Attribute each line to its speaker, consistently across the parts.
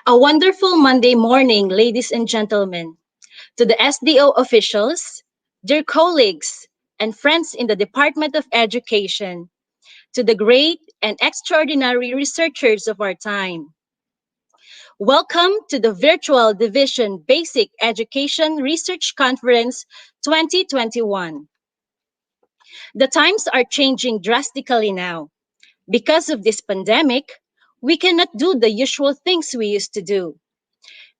Speaker 1: A wonderful Monday morning, ladies and gentlemen. To the SDO officials, dear colleagues, and friends in the Department of Education, to the great and extraordinary researchers of our time. Welcome to the Virtual Division Basic Education Research Conference 2021. The times are changing drastically now. Because of this pandemic, we cannot do the usual things we used to do.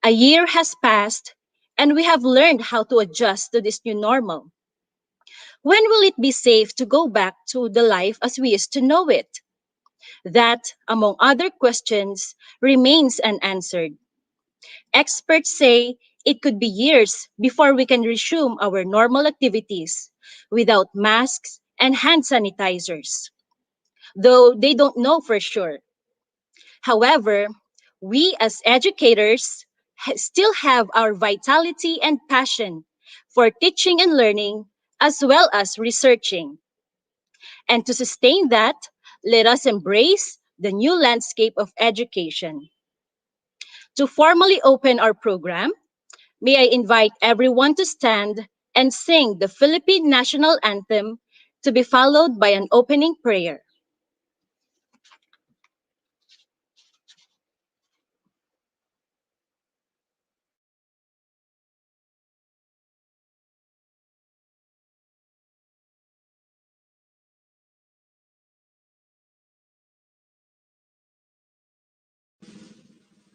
Speaker 1: A year has passed, and we have learned how to adjust to this new normal. When will it be safe to go back to the life as we used to know it? That, among other questions, remains unanswered. Experts say it could be years before we can resume our normal activities without masks and hand sanitizers, though they don't know for sure. However, we as educators still have our vitality and passion for teaching and learning as well as researching. And to sustain that, let us embrace the new landscape of education. To formally open our program, may I invite everyone to stand and sing the Philippine National Anthem to be followed by an opening prayer.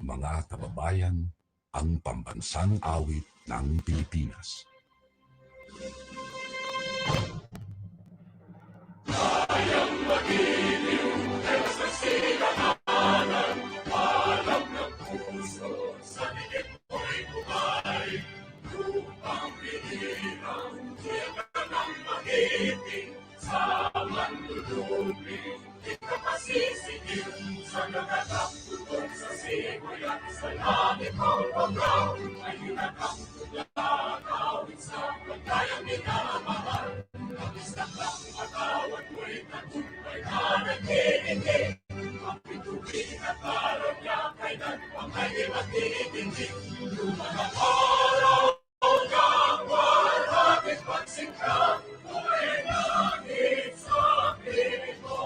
Speaker 2: Mga kababayan, ang pambansang awit ng Pilipinas. Kayang magiliw sa sinakanan, alam ng puso, sa dikit mo'y buhay. Lupang pinirang, tiyaga ng magiting, sa mandudubing, di ka masisigil, sa nagkakaputong sa simoy at sa langit ang pagkaw, ay hinakang tulakawin sa pagkayang minamahal. Kapistak lang katawan mo'y tagumpay na nagtitindig, ang pituloy na parang niya kailan pang ay magtitindig. Lumanang araw ng warapit pagsingka, mo'y langit sa piling mo.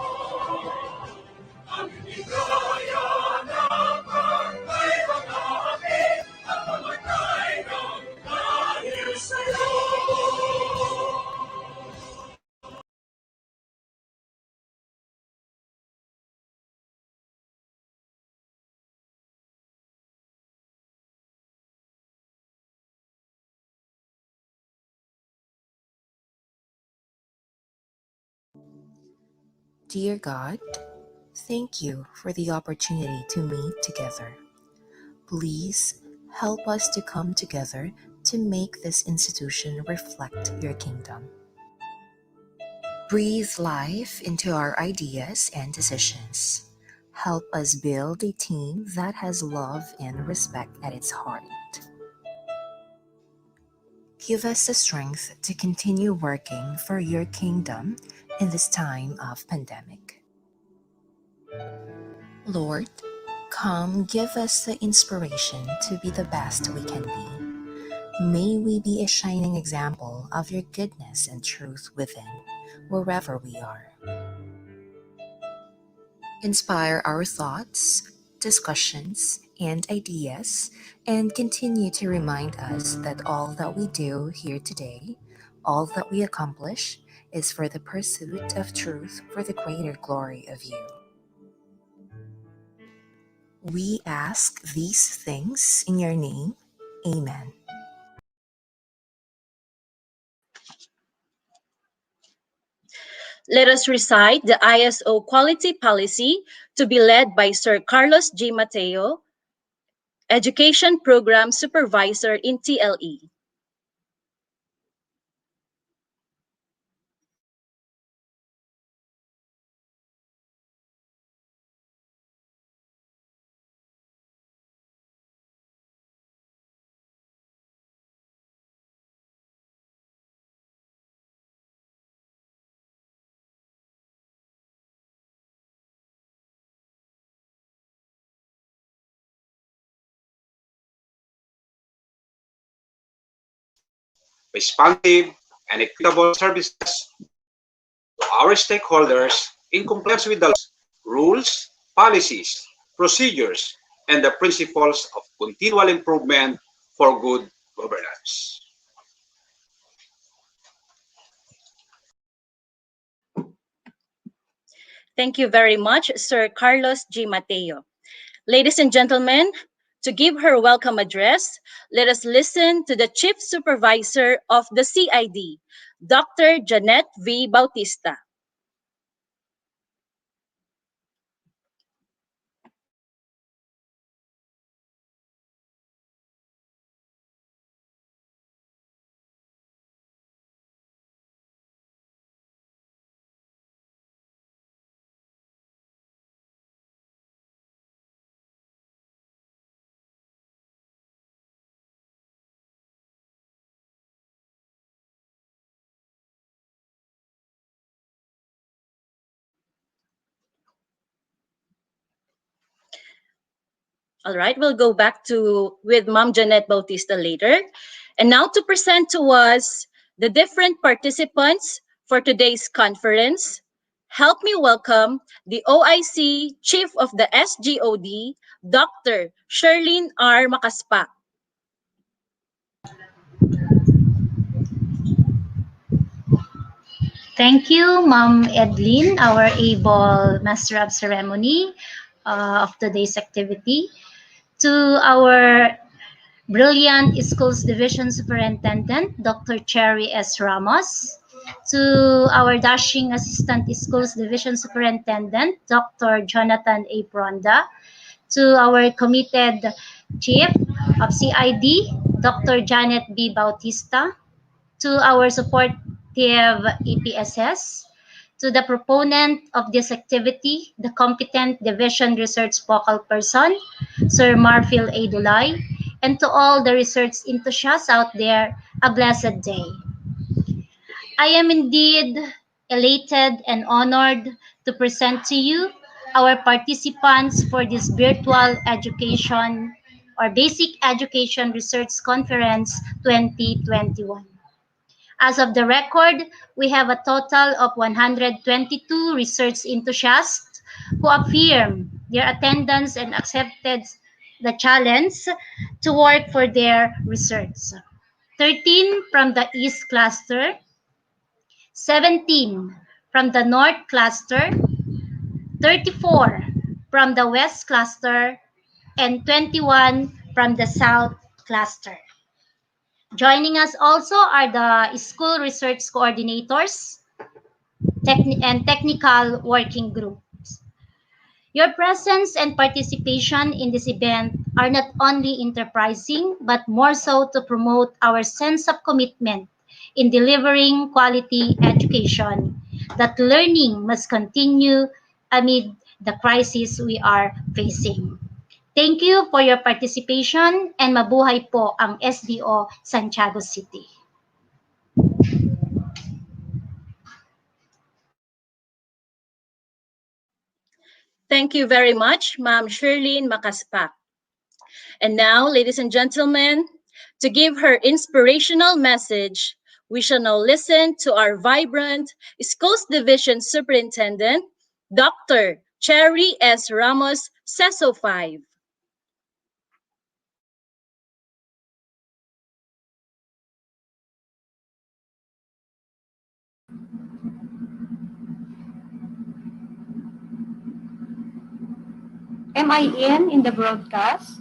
Speaker 2: Ang higaya ng pangay mga api, ang mamatay ng dahil sa'yo.
Speaker 3: Dear God, thank you for the opportunity to meet together. Please help us to come together to make this institution reflect your kingdom. Breathe life into our ideas and decisions. Help us build a team that has love and respect at its heart. Give us the strength to continue working for your kingdom in this time of pandemic. Lord, come give us the inspiration to be the best we can be. May we be a shining example of your goodness and truth within, wherever we are. Inspire our thoughts, discussions, and ideas, and continue to remind us that all that we do here today, all that we accomplish, is for the pursuit of truth for the greater glory of you. We ask these things in your name. Amen.
Speaker 1: Let us recite the ISO Quality Policy to be led by Sir Carlos G. Mateo, Education Program Supervisor in TLE.
Speaker 4: responsive, and equitable services to our stakeholders in compliance with the laws, rules, policies, procedures, and the principles of continual improvement for good governance.
Speaker 1: Thank you very much, Sir Carlos G. Mateo. Ladies and gentlemen, to give her welcome address, let us listen to the Chief Supervisor of the CID, Dr. Janet V. Bautista. All right, we'll go back to with Ma'am Janet Bautista later. And now to present to us the different participants for today's conference, help me welcome the OIC Chief of the SGOD, Dr. Sherlyn R. Makaspak.
Speaker 5: Thank you, Ma'am Edlin, our able Master of Ceremony of today's activity. To our brilliant Schools Division Superintendent, Dr. Cherry S. Ramos. To our dashing Assistant Schools Division Superintendent, Dr. Jonathan A. Pronda. To our committed Chief of CID, Dr. Janet B. Bautista. To our supportive EPSS, to the proponent of this activity, the competent division research focal person, Sir Marfil A. Dulay, and to all the research enthusiasts out there, a blessed day. I am indeed elated and honored to present to you our participants for this virtual education or basic education research conference 2021. As of the record, we have a total of 122 research enthusiasts who affirm their attendance and accepted the challenge to work for their research. 13 from the East Cluster, 17 from the North Cluster, 34 from the West Cluster, and 21 from the South Cluster. Joining us also are the school research coordinators and technical working groups. Your presence and participation in this event are not only enterprising, but more so to promote our sense of commitment in delivering quality education, that learning must continue amid the crisis we are facing. Thank you for your participation and mabuhay po ang SDO Santiago City.
Speaker 1: Thank you very much, Ma'am Sherlyn Makaspak. And now, ladies and gentlemen, to give her inspirational message, we shall now listen to our vibrant Schools Division Superintendent, Dr. Cherry S. Ramos, CESO 5.
Speaker 6: Am I in the broadcast?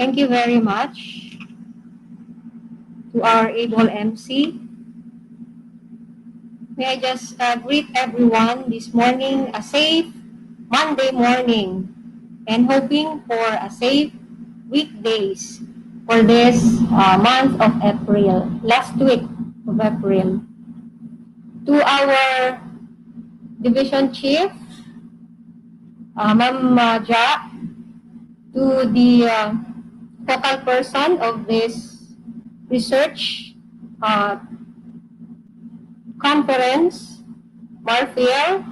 Speaker 6: Thank you very much to our able MC. May I just greet everyone this morning, a safe Monday morning, and hoping for a safe weekdays for this month of April, last week of April. To our Division Chief, Ma'am Ja, to the focal person of this research conference, Marfil,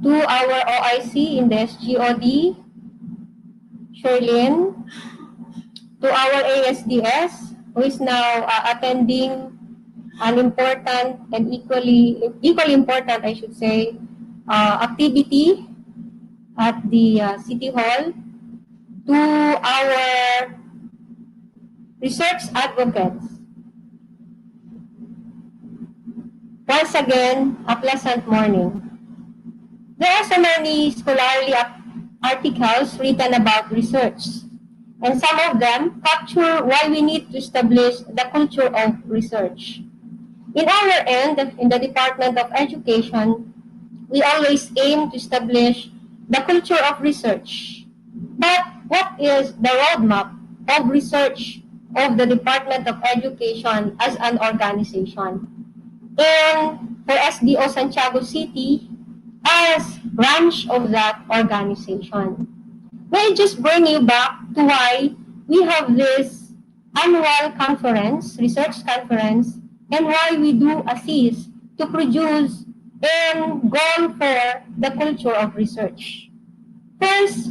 Speaker 6: to our OIC in the SGOD, Sherlyn, to our ASDS, who is now attending an important and equally important, I should say, activity at the City Hall, to our research advocates. Once again, a pleasant morning. There are so many scholarly articles written about research, and some of them capture why we need to establish the culture of research. In our end, in the Department of Education, we always aim to establish the culture of research. But what is the roadmap of research of the Department of Education as an organization? And for SDO Santiago City, as branch of that organization. May I just bring you back to why we have this annual conference, research conference, and why we do assist to produce and goal for the culture of research. First,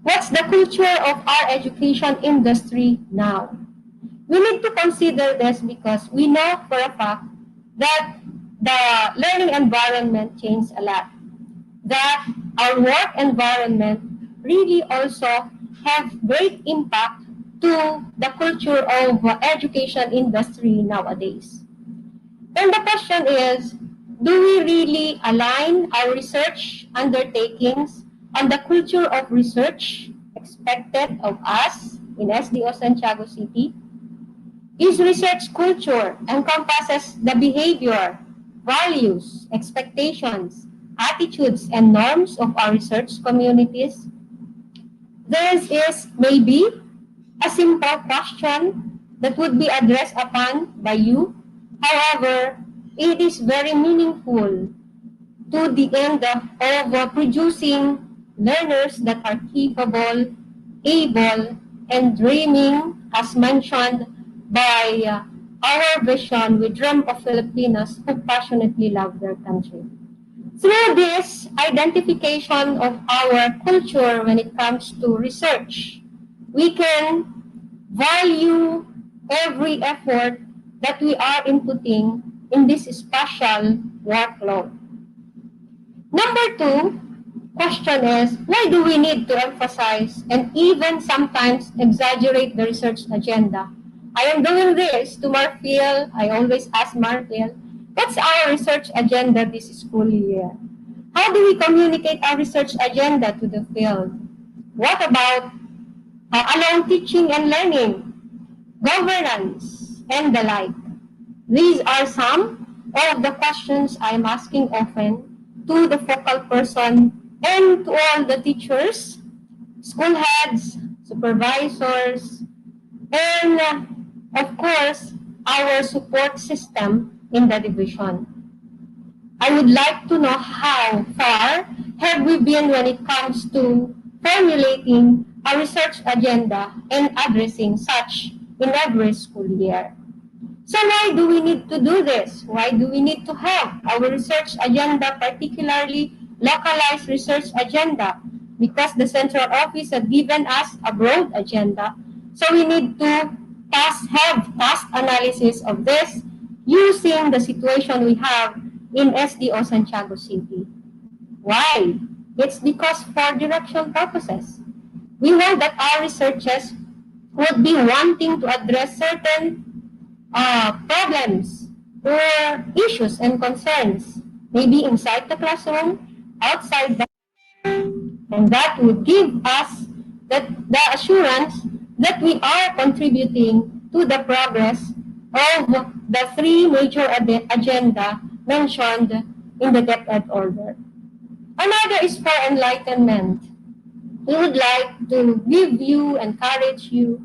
Speaker 6: what's the culture of our education industry now? We need to consider this because we know for a fact that the learning environment changed a lot. That our work environment really also have great impact to the culture of education industry nowadays. Then the question is, do we really align our research undertakings on the culture of research expected of us in SDO Santiago City? Is research culture encompasses the behavior, values, expectations, attitudes, and norms of our research communities? This is maybe a simple question that would be addressed upon by you. However, it is very meaningful to the end of producing learners that are capable, able, and dreaming, as mentioned by our vision, we dream of Filipinos who passionately love their country. Through this identification of our culture when it comes to research, we can value every effort that we are inputting in this special workload. Number two, question is, why do we need to emphasize and even sometimes exaggerate the research agenda? I am doing this to Marfil. I always ask Marfil, what's our research agenda this school year? How do we communicate our research agenda to the field? What about along teaching and learning, governance, and the like? These are some of the questions I'm asking often to the focal person and to all the teachers, school heads, supervisors, and of course, our support system in the division. I would like to know how far have we been when it comes to formulating a research agenda and addressing such in every school year. So why do we need to do this? Why do we need to have our research agenda, particularly localized research agenda? Because the central office has given us a broad agenda. So we need to have task analysis of this using the situation we have in SDO Santiago City. Why? It's because for direction purposes. We know that our researchers would be wanting to address certain problems or issues and concerns, maybe inside the classroom, outside the and that would give us the assurance that we are contributing to the progress of the three major agenda mentioned in the DepEd order. Another is for enlightenment. We would like to give you, encourage you,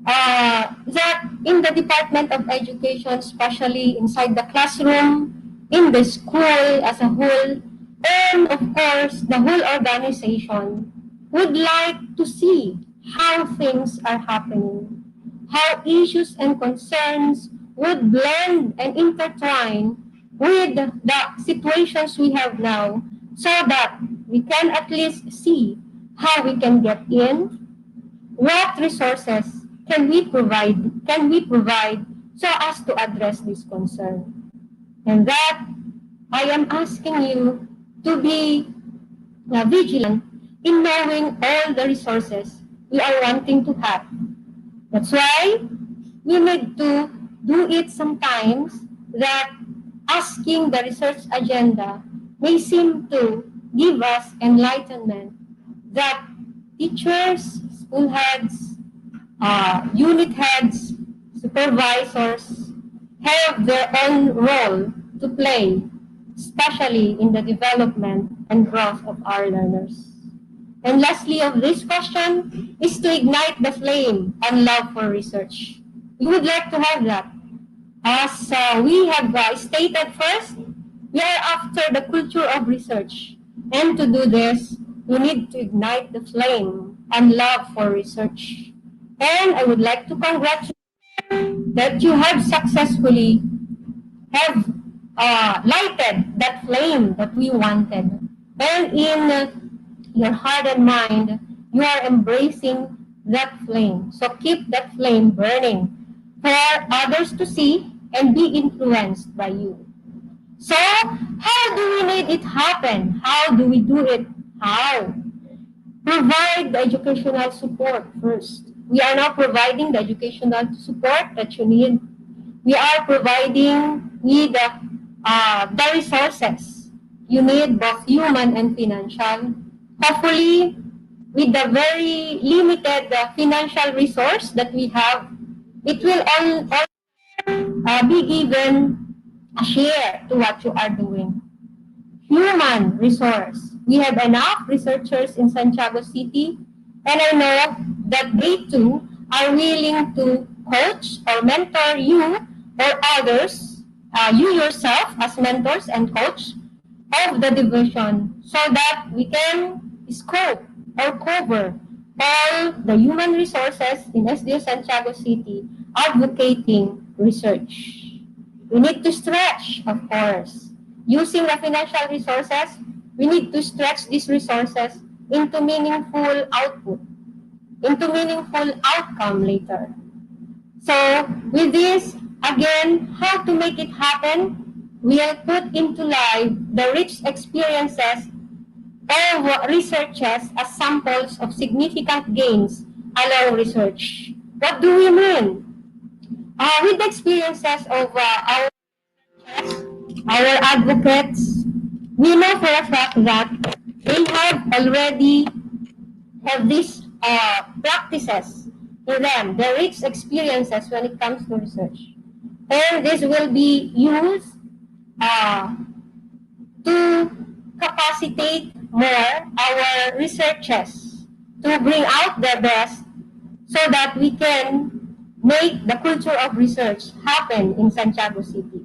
Speaker 6: that in the Department of Education, especially inside the classroom, in the school as a whole, and of course, the whole organization would like to see how things are happening, how issues and concerns would blend and intertwine with the situations we have now, so that we can at least see how we can get in, what resources can we provide so as to address this concern. And that I am asking you to be vigilant in knowing all the resources we are wanting to have. That's why we need to do it sometimes that asking the research agenda may seem to give us enlightenment that teachers, school heads, unit heads, supervisors have their own role to play, especially in the development and growth of our learners. And lastly of this question is to ignite the flame and love for research. We would like to have that. As we have stated first, we are after the culture of research. And to do this, we need to ignite the flame and love for research. And I would like to congratulate you that you have successfully have lighted that flame that we wanted. And in your heart and mind, you are embracing that flame. So keep that flame burning for others to see and be influenced by you. So how do we make it happen? How do we do it? How? Provide the educational support first. We are not providing the educational support that you need. We are providing with the resources you need, both human and financial. Hopefully, with the very limited financial resource that we have, it will all be given a share to what you are doing. Human resource. We have enough researchers in Santiago City, and I know that they too are willing to coach or mentor you or others, you yourself as mentors and coach of the division, so that we can scope or cover all the human resources in SDO Santiago City advocating research. We need to stretch, of course. Using the financial resources, we need to stretch these resources into meaningful output, into meaningful outcome later. So with this, again, how to make it happen? We'll put into life the rich experiences of researchers as samples of significant gains along research. What do we mean? With the experiences of our advocates, we know for a fact that they have already have these practices in them, the rich experiences when it comes to research. And this will be used to capacitate more our researchers to bring out their best so that we can make the culture of research happen in Santiago City.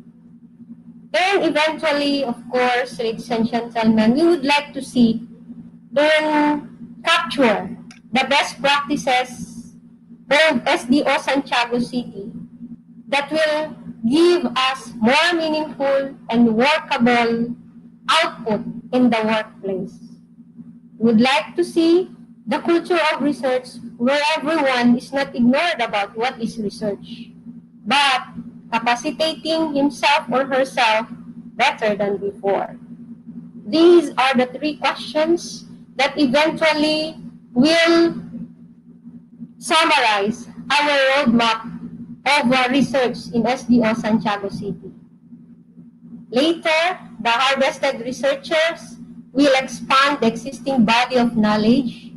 Speaker 6: And eventually, of course, ladies and gentlemen, we would like to see and capture the best practices of SDO Santiago City that will give us more meaningful and workable output in the workplace. We would like to see the culture of research where everyone is not ignored about what is research, but capacitating himself or herself better than before. These are the three questions that eventually will summarize our roadmap of research in SDO Santiago City. Later, the harvested researchers will expand the existing body of knowledge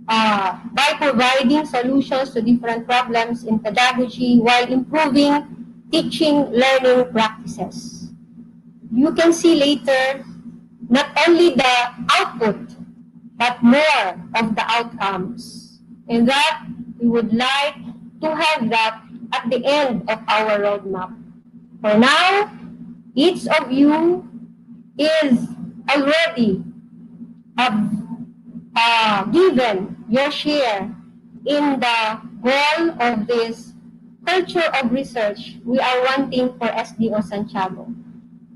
Speaker 6: by providing solutions to different problems in pedagogy while improving teaching learning practices. You can see later not only the output, but more of the outcomes. And that we would like to have that at the end of our roadmap. For now, each of you is already given your share in the goal of this culture of research we are wanting for SDO Santiago.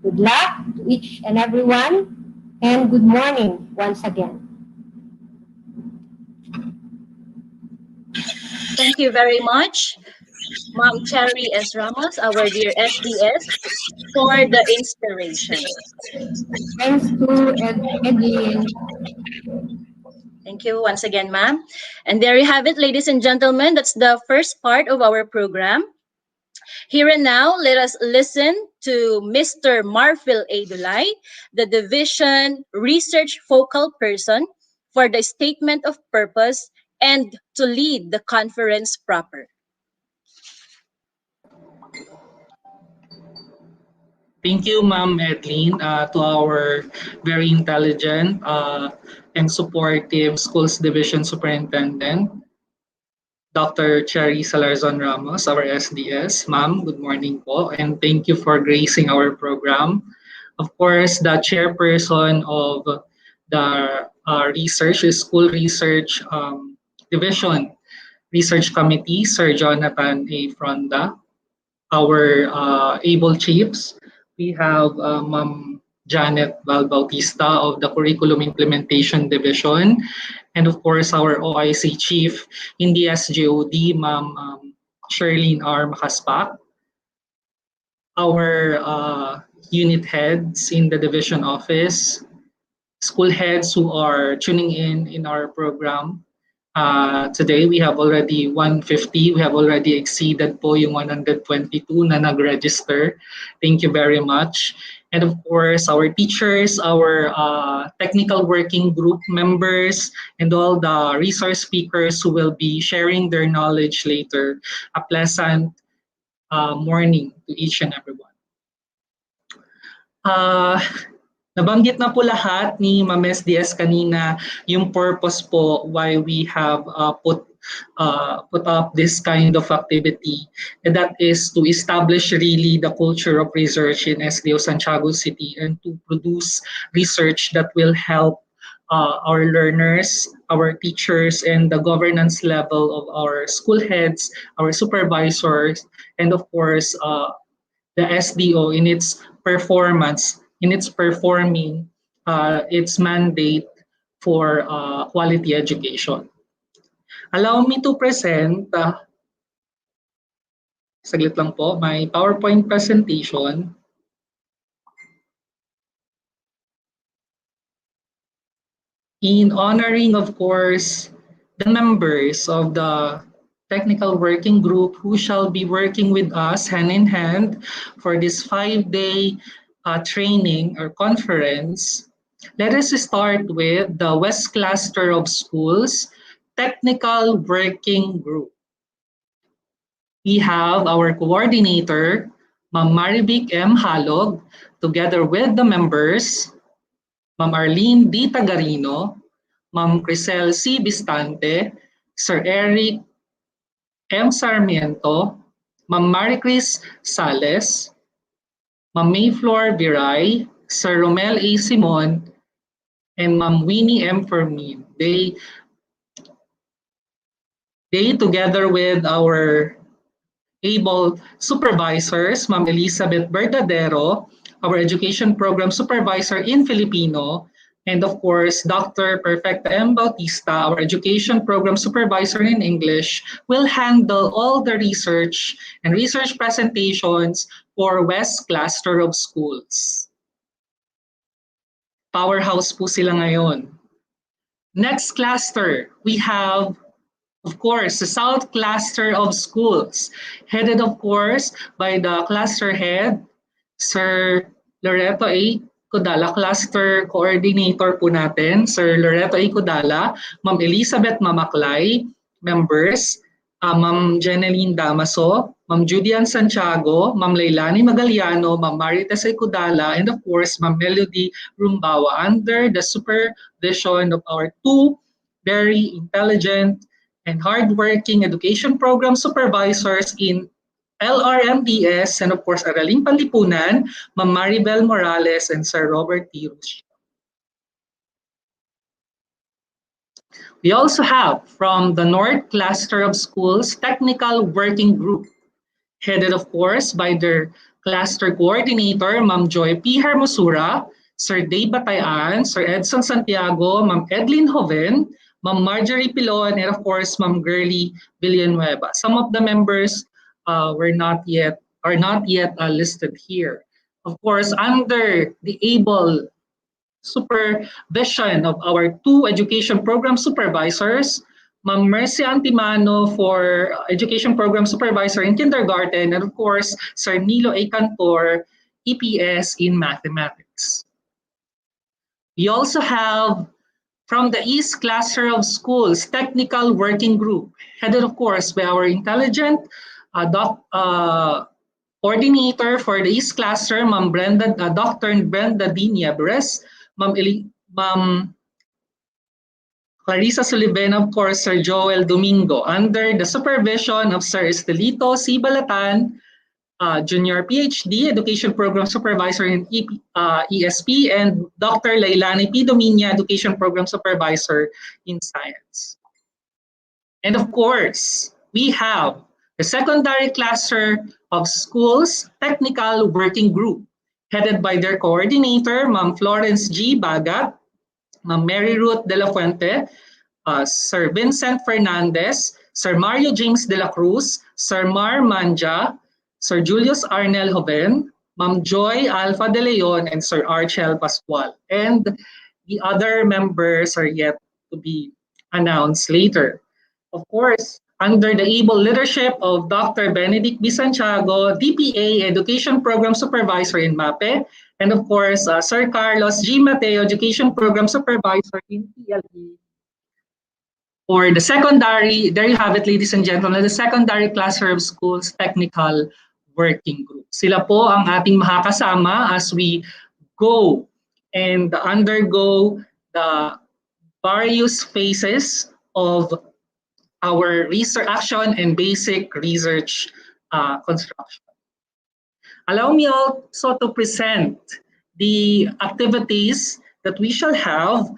Speaker 6: Good luck to each and everyone, and good morning once again.
Speaker 1: Thank you very much, Ma'am Cherry S. Ramos, our dear SDS, for the inspiration.
Speaker 6: Thanks to Edlin.
Speaker 1: Thank you once again, ma'am. And there you have it, ladies and gentlemen. That's the first part of our program. Here and now, let us listen to Mr. Marfil A. Dulay, the Division Research Focal Person for the Statement of Purpose and to lead the conference proper.
Speaker 7: Thank you, Ma'am Edlin, to our very intelligent and supportive Schools Division Superintendent, Dr. Cherry Salarzon Ramos, our SDS. Ma'am, good morning po, and thank you for gracing our program. Of course, the chairperson of the School Research Division Research Committee, Sir Jonathan A. Fronda, our able chiefs. We have Ma'am Janet Val Bautista of the Curriculum Implementation Division, and of course our OIC chief in the SGOD, Ma'am Sherlene R. Macaspak, our unit heads in the division office, school heads who are tuning in our program. Today, we have already 150. We have already exceeded po yung 122 na nag-register. Thank you very much. And of course, our teachers, our technical working group members, and all the resource speakers who will be sharing their knowledge later. A pleasant morning to each and everyone. Nabanggit na po lahat ni Ma'am SDS kanina yung purpose po why we have put up this kind of activity, and that is to establish really the culture of research in SDO Santiago City and to produce research that will help our learners, our teachers, and the governance level of our school heads, our supervisors, and of course the SDO in its performance, in its performing its mandate for quality education. Allow me to present, saglit lang po, my PowerPoint presentation. In honoring, of course, the members of the technical working group who shall be working with us hand in hand for this 5-day training or conference, let us start with the West Cluster of Schools Technical Working Group. We have our coordinator, Ma'am Marivic M. Halog, together with the members, Ma'am Arlene D. Tagarino, Ma'am Crisel C. Bistante, Sir Eric M. Sarmiento, Ma'am Maricris Sales, Ma'am Mayflower Biray, Sir Romel A. Simon, and Ma'am Winnie M. Fermin. They together with our able supervisors, Ma'am Elizabeth Berdadero, our education program supervisor in Filipino, and of course, Dr. Perfecta M. Bautista, our education program supervisor in English, will handle all the research and research presentations for West Cluster of Schools. Powerhouse po sila ngayon. Next cluster, we have, of course, the South Cluster of Schools, headed, of course, by the cluster head, Sir Loreto A. Codala, cluster coordinator po natin, Sir Loreto A. Codala, Ma'am Elizabeth Mamaklay, members, Ma'am Jeneline Damaso, Ma'am Judian Santiago, Ma'am Leilani Magaliano, Ma'am Marites A. Codala, and of course, Ma'am Melody Rumbawa, under the supervision of our two very intelligent and hardworking education program supervisors in LRMDS, and of course, Araling Panlipunan, Ma'am Maribel Morales, and Sir Robert T. Ruscio. We also have from the North Cluster of Schools Technical Working Group, headed of course by their cluster coordinator, Ma'am Joy P. Hermosura, Sir Dave Batayan, Sir Edson Santiago, Ma'am Edlin Joven, Ma'am Marjorie Pilon, and of course, Ma'am Girly Villanueva. Some of the members are not yet listed here. Of course, under the able supervision of our two education program supervisors, Ma'am Mercy Antimano for Education Program Supervisor in Kindergarten, and of course, Sir Nilo A. Cantor, EPS in Mathematics. We also have from the East Cluster of Schools Technical Working Group, headed of course by our intelligent coordinator for the East Cluster, Dr. Brenda D. Niebres, Ma'am Clarissa Sullivan, of course, Sir Joel Domingo, under the supervision of Sir Estelito C. Balatan, Junior PhD, Education Program Supervisor in ESP, and Dr. Lailani P. Dominia, Education Program Supervisor in Science. And of course, we have the Secondary Cluster of Schools Technical Working Group, headed by their coordinator, Ma'am Florence G. Bagat, Ma'am Mary Ruth De La Fuente, Sir Vincent Fernandez, Sir Mario James De La Cruz, Sir Mar Manja, Sir Julius Arnel Joven, Ma'am Joy Alpha De Leon, and Sir Archel Pascual. And the other members are yet to be announced later. Of course, under the able leadership of Dr. Benedict B. Santiago, DPA Education Program Supervisor in MAPE, and of course, Sir Carlos G. Mateo, Education Program Supervisor in PLE. For the secondary, there you have it, ladies and gentlemen, the Secondary Cluster of Schools Technical Working Group. Sila po ang ating makakasama as we go and undergo the various phases of our research action and basic research construction. Allow me also to present the activities that we shall have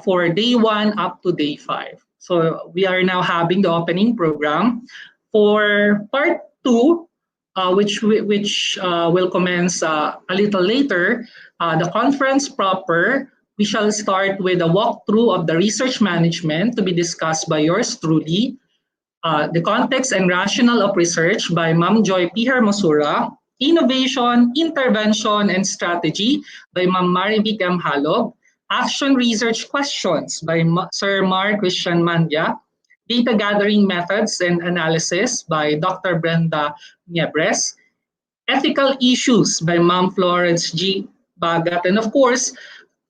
Speaker 7: for day 1 up to day 5. So we are now having the opening program. For part 2, which will commence a little later, the conference proper, we shall start with a walkthrough of the research management to be discussed by yours truly, the context and rationale of research by Ma'am Joy P. Hermosura, innovation, intervention, and strategy by Ma'am Marivic M. Halog, action research questions by Sir Mar Christian Mandia, data gathering methods and analysis by Dr. Brenda Niebres, ethical issues by Ma'am Florence G. Bagat, and of course,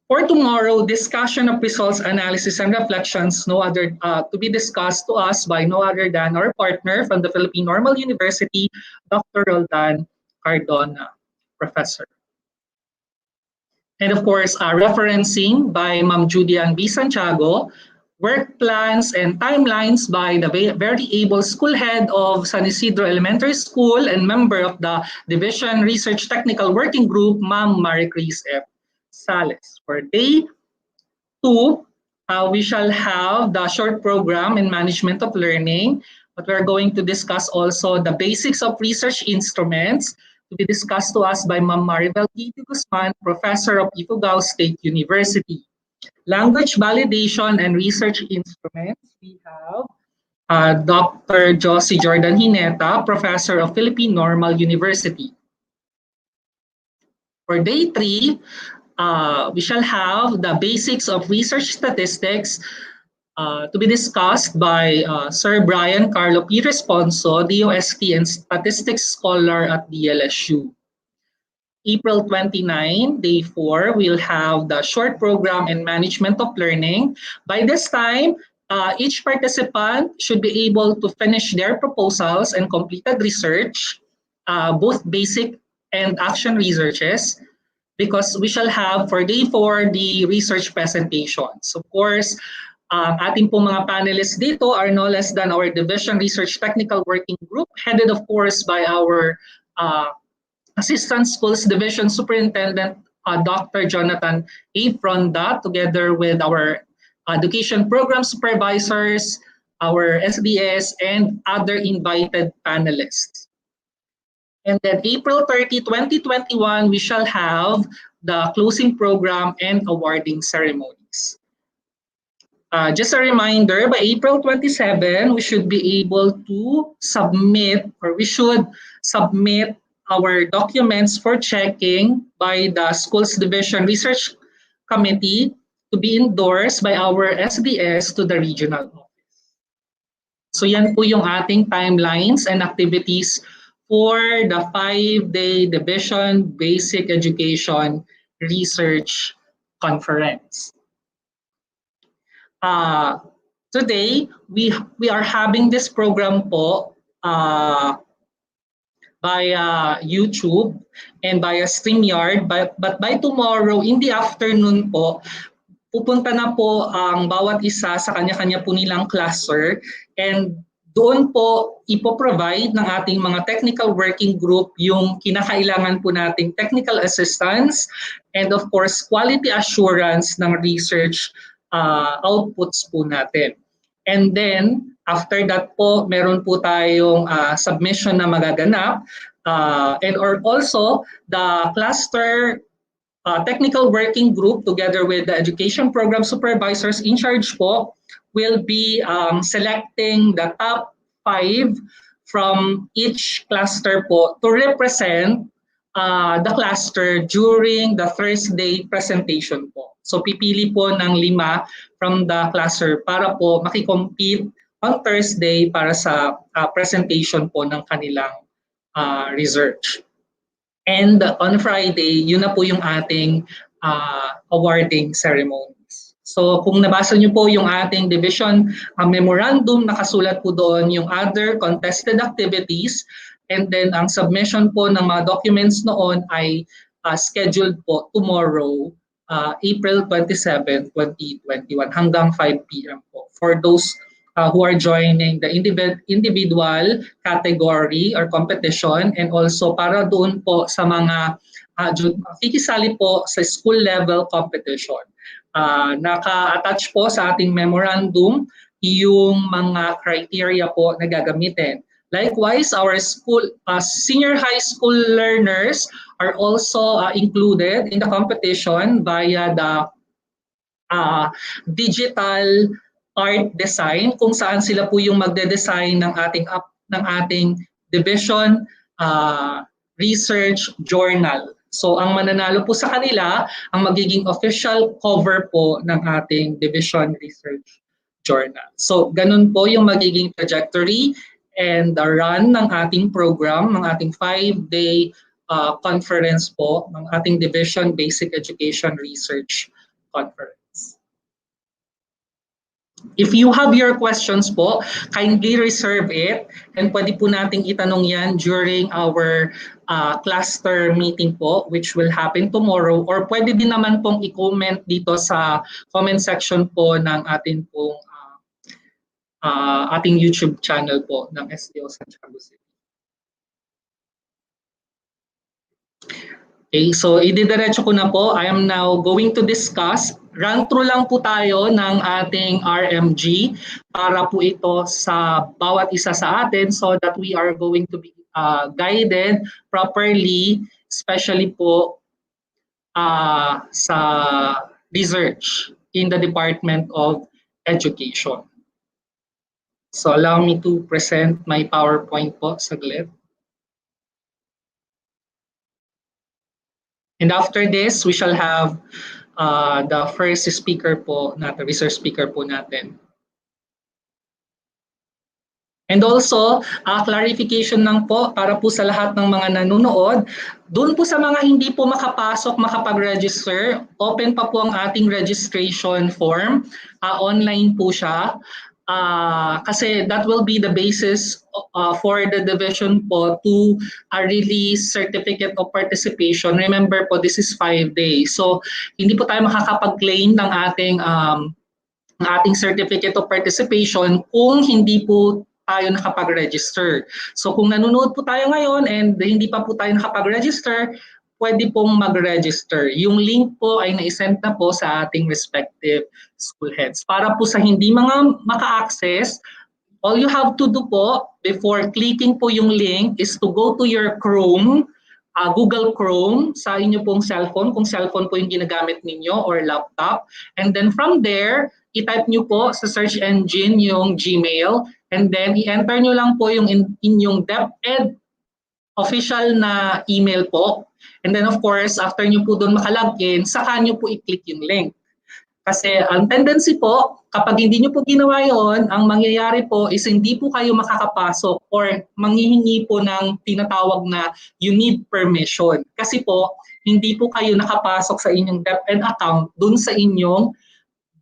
Speaker 7: for tomorrow, discussion of results, analysis, and reflections to be discussed to us by no other than our partner from the Philippine Normal University, Dr. Roldan Cardona, Professor. And of course, referencing by Ma'am Judian B. Santiago, work plans and timelines by the very able school head of San Isidro Elementary School and member of the Division Research Technical Working Group, Ma'am Maricris F. Sales. For day 2, we shall have the short program in management of learning, but we're going to discuss also the basics of research instruments to be discussed to us by Ma'am Maribel T. Guzman, Professor of Ifugao State University. Language validation and research instruments, we have Dr. Josie Jordan Hineta, Professor of Philippine Normal University. For day 3, we shall have the basics of research statistics to be discussed by Sir Brian Carlo P. Responso, DOST and Statistics Scholar at DLSU. April 29, day 4, we'll have the short program and management of learning. By this time, each participant should be able to finish their proposals and completed research, both basic and action researches, because we shall have for day 4 the research presentations. Of course, ating pong mga panelists dito are no less than our Division Research Technical Working Group, headed of course by our Assistant Schools Division Superintendent, Dr. Jonathan A. Fronda, together with our Education Program Supervisors, our SDS, and other invited panelists. And then April 30, 2021, we shall have the closing program and awarding ceremonies. Just a reminder, by April 27, we should be able to submit, or we should submit our documents for checking by the Schools Division Research Committee to be endorsed by our SDS to the regional office. So yan po yung ating timelines and activities for the 5-day Division Basic Education Research Conference. Today, we are having this program po via YouTube and via StreamYard, but by tomorrow in the afternoon po, pupunta na po ang bawat isa sa kanya-kanya po nilang cluster, and doon po ipoprovide ng ating mga technical working group yung kinakailangan po nating technical assistance and of course quality assurance ng research outputs po natin. And then after that po, meron po tayong submission na magaganap, and or also the cluster technical working group together with the education program supervisors in charge po will be selecting the top 5 from each cluster po to represent the cluster during the Thursday presentation po. So pipili po ng 5 from the cluster para po makikompete on Thursday para sa presentation po ng kanilang research. And on Friday, yun na po yung ating awarding ceremonies. So kung nabasa niyo po yung ating division memorandum, nakasulat po doon yung other contested activities, and then ang submission po ng mga documents noon ay scheduled po tomorrow, April 27, 2021 hanggang 5 p.m. po for those who are joining the individual category or competition, and also para doon po sa mga kikisali po sa school level competition. Naka-attach po sa ating memorandum yung mga criteria po na gagamitin. Likewise, our senior high school learners are also included in the competition via the digital art design, kung saan sila po yung magde-design ng ating division research journal. So ang mananalo po sa kanila ang magiging official cover po ng ating division research journal. So ganun po yung magiging trajectory and the run ng ating program, ng ating 5-day conference po, ng ating Division Basic Education Research Conference. If you have your questions po, kindly reserve it, and pwede po nating itanong yan during our cluster meeting po, which will happen tomorrow, or pwede din naman pong i-comment dito sa comment section po ng ating pong ating YouTube channel po ng SDO Santiago City. Okay, so ididiretso ko na po. I am now going to discuss. Run through lang po tayo ng ating RMG para po ito sa bawat isa sa atin so that we are going to be guided properly, especially po sa research in the Department of Education. So allow me to present my PowerPoint po saglit. And after this, we shall have the first speaker po natin, research speaker po natin. And also, clarification lang po para po sa lahat ng mga nanonood, doon po sa mga hindi po makapasok, makapag-register, open pa po ang ating registration form. Online po siya. Kasi that will be the basis for the division po to release certificate of participation. Remember po, this is 5 days. So, hindi po tayo makakapag-claim ng ating certificate of participation kung hindi po tayo nakapag-register. So, kung nanonood po tayo ngayon and hindi pa po tayo nakapag-register, pwede pong mag-register. Yung link po ay na-send na po sa ating respective school heads. Para po sa hindi mga maka-access, all you have to do po before clicking po yung link is to go to your Chrome, Google Chrome sa inyo pong cellphone, kung cellphone po yung ginagamit ninyo or laptop. And then from there, i-type nyo po sa search engine yung Gmail, and then i-enter nyo lang po yung inyong DepEd official na email po. And then of course, after nyo po doon makalagin, saka nyo po i-click yung link. Kasi ang tendency po, kapag hindi nyo po ginawa yon, ang mangyayari po is hindi po kayo makakapasok or manghihingi po ng tinatawag na you need permission. Kasi po, hindi po kayo nakapasok sa inyong DepEd account dun sa inyong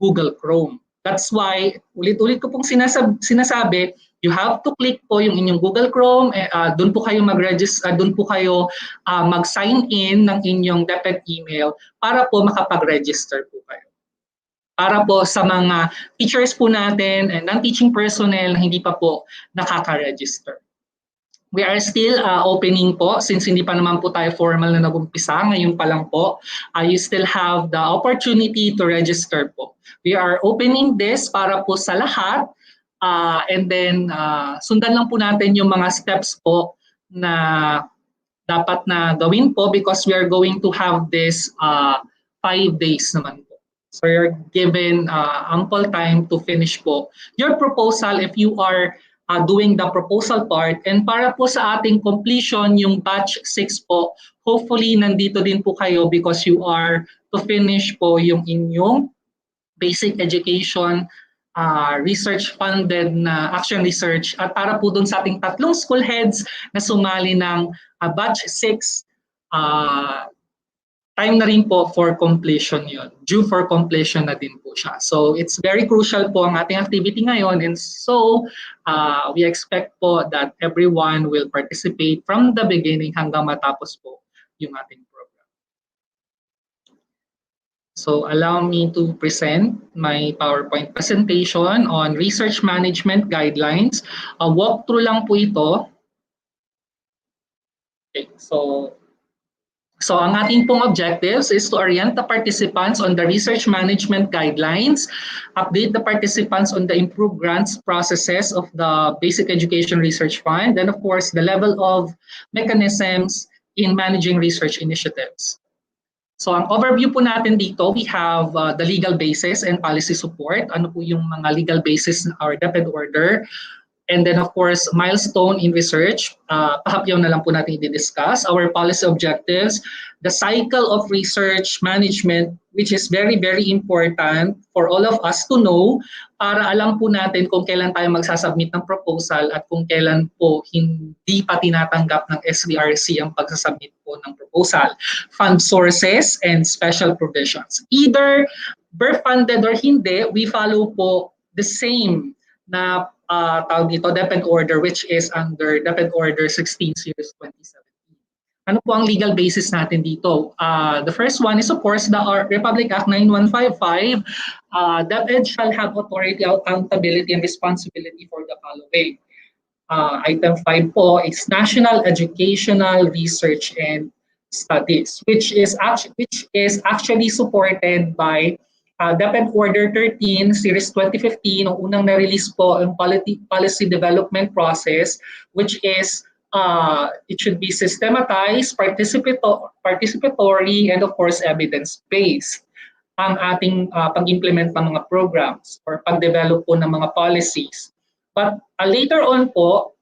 Speaker 7: Google Chrome. That's why, ulit-ulit ko pong sinasabi, you have to click po yung inyong Google Chrome, doon po kayo mag-register, doon po kayo mag-sign in ng inyong DepEd email para po makapag-register po kayo. Para po sa mga teachers po natin and non-teaching personnel na hindi pa po nakaka-register. We are still opening po since hindi pa naman po tayo formal na nag-umpisa. Ngayon pa lang po, you still have the opportunity to register po. We are opening this para po sa lahat and then sundan lang po natin yung mga steps po na dapat na gawin po because we are going to have this 5 days naman po. So you're given ample time to finish po your proposal if you are doing the proposal part. And para po sa ating completion, yung batch 6 po, hopefully nandito din po kayo because you are to finish po yung inyong basic education research funded na action research at para po dun sa ating tatlong school heads na sumali ng batch 6 time na rin po for completion yun. Due for completion na din po siya. So it's very crucial po ang ating activity ngayon and so we expect po that everyone will participate from the beginning hanggang matapos po yung ating program. So allow me to present my PowerPoint presentation on research management guidelines. Walkthrough lang po ito. Okay, So ang ating pong objectives is to orient the participants on the research management guidelines, update the participants on the improved grants processes of the Basic Education Research Fund, and of course the level of mechanisms in managing research initiatives. So ang overview po natin dito, we have the legal basis and policy support. Ano po yung mga legal basis or DepEd order. And then of course, milestone in research, pahapyaw na lang po natin i-discuss. Our policy objectives, the cycle of research management, which is very, very important for all of us to know para alam po natin kung kailan tayo magsasubmit ng proposal at kung kailan po hindi pa tinatanggap ng SBRC ang pagsasubmit po ng proposal. Fund sources and special provisions. Either BERC funded or hindi, we follow po the same na tawag dito, DepEd order, which is under DepEd order 16 series 2017. Ano po ang legal basis natin dito? The first one is of course the Republic Act 9155. DepEd shall have authority, accountability, and responsibility for the following. Item 5 po is National Educational Research and Studies, which is actually supported by DepEd Order 13, Series 2015, ang unang na-release po ang policy development process, which is it should be systematized, participatory, and of course evidence-based ang ating pag-implement ng mga programs or pag-develop po ng mga policies. But later on po,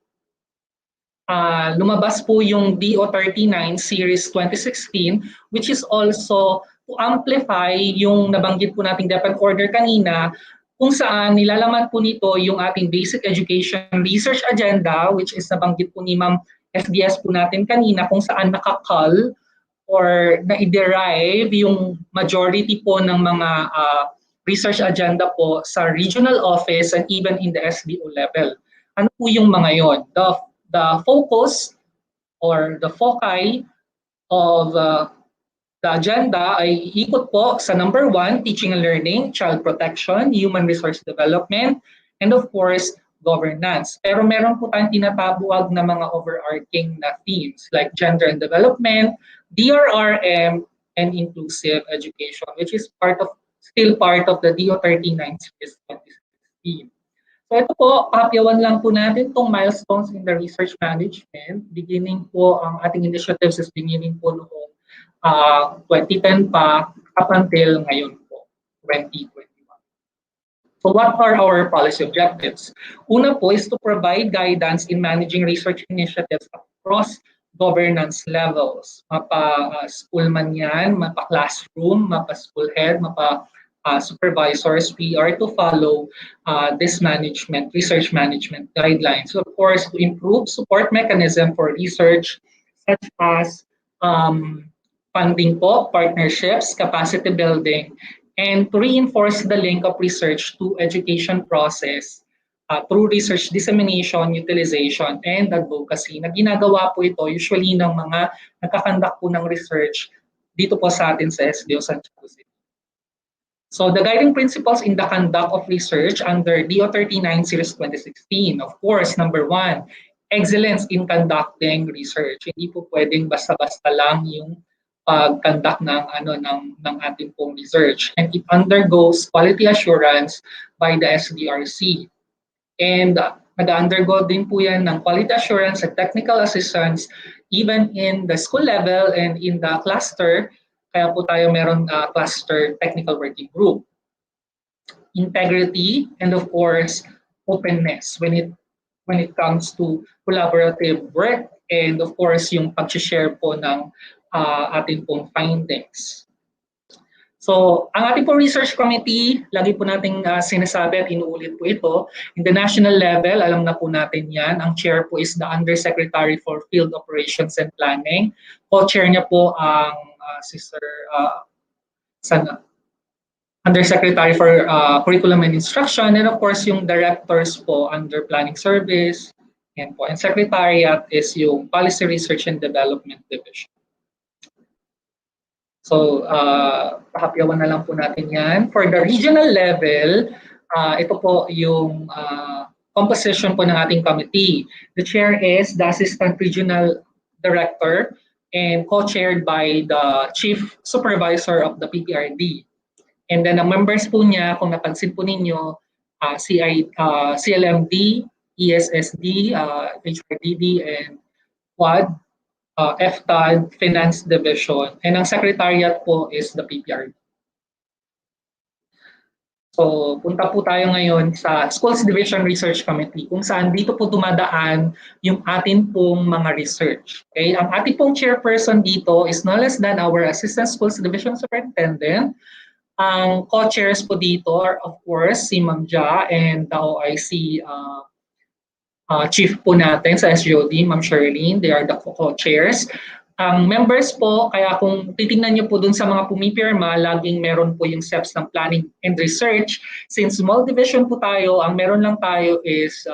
Speaker 7: lumabas po yung DO39 Series 2016, which is also to amplify yung nabanggit po nating DepEd order kanina, kung saan nilalaman po nito yung ating basic education research agenda, which is nabanggit po ni Ma'am FDS po natin kanina, kung saan nakakal or na-derive yung majority po ng mga research agenda po sa regional office and even in the SDO level. Ano po yung mga yon? The focus or the foci of the agenda ay ikot po sa number 1, teaching and learning, child protection, human resource development, and of course, governance. Pero meron po tayong tinatabuag na mga overarching na themes like gender and development, DRRM, and inclusive education, which is still part of the DO39 series 2016. So ito po, papyawan lang po natin itong milestones in the research management. Beginning po, ang ating initiatives is beginning po noong 2010 pa up until ngayon po, 2021. So what are our policy objectives? Una po is to provide guidance in managing research initiatives across governance levels. Mapa-school man yan, mapa-classroom, mapa-school head, mapa-supervisors, we are to follow this management, research management guidelines. So of course, to improve support mechanism for research such as funding po, partnerships, capacity building, and to reinforce the link of research to education process through research dissemination, utilization, and advocacy na ginagawa po ito usually ng mga nagkakandak po ng research dito po sa atin sa SDO Santiago City. So the guiding principles in the conduct of research under DO 39 Series 2016, of course, number 1, excellence in conducting research. Hindi po pwedeng basta-basta lang yung pag-conduct ng ating pong research, and it undergoes quality assurance by the SDRC. And nag-undergo din po yan ng quality assurance at technical assistance even in the school level and in the cluster. Kaya po tayo meron cluster technical working group. Integrity and of course openness when it comes to collaborative work, and of course yung pag-share po ng ating pong findings. So, ang ating po research committee, lagi po nating sinasabi at inuulit po ito. In the national level, alam na po natin yan. Ang chair po is the Undersecretary for Field Operations and Planning. Co-chair niya po ang si Sir Undersecretary for Curriculum and Instruction, and of course yung directors po under Planning Service. Yan po. And Secretariat is yung Policy Research and Development Division. So, pakapyawan na lang po natin yan. For the regional level, ito po yung composition po ng ating committee. The chair is the Assistant Regional Director and co-chaired by the Chief Supervisor of the PPRD. And then ang members po niya, kung napansin po ninyo, CLMD, ESSD, HRDD, and QUAD, FTAD, Finance Division, and ang Secretariat po is the PPRD. So, punta po tayo ngayon sa Schools Division Research Committee kung saan dito po dumadaan yung atin pong mga research. Okay? Ang ating pong chairperson dito is no less than our Assistant Schools Division Superintendent. Ang co-chairs po dito are of course si Ma'am Ja and the OIC chief po natin sa SGOD, Ma'am Sherlyn. They are the co-chairs. Ang members po, kaya kung titingnan niyo po dun sa mga pumipirma, laging meron po yung steps ng planning and research. Since small division po tayo, ang meron lang tayo is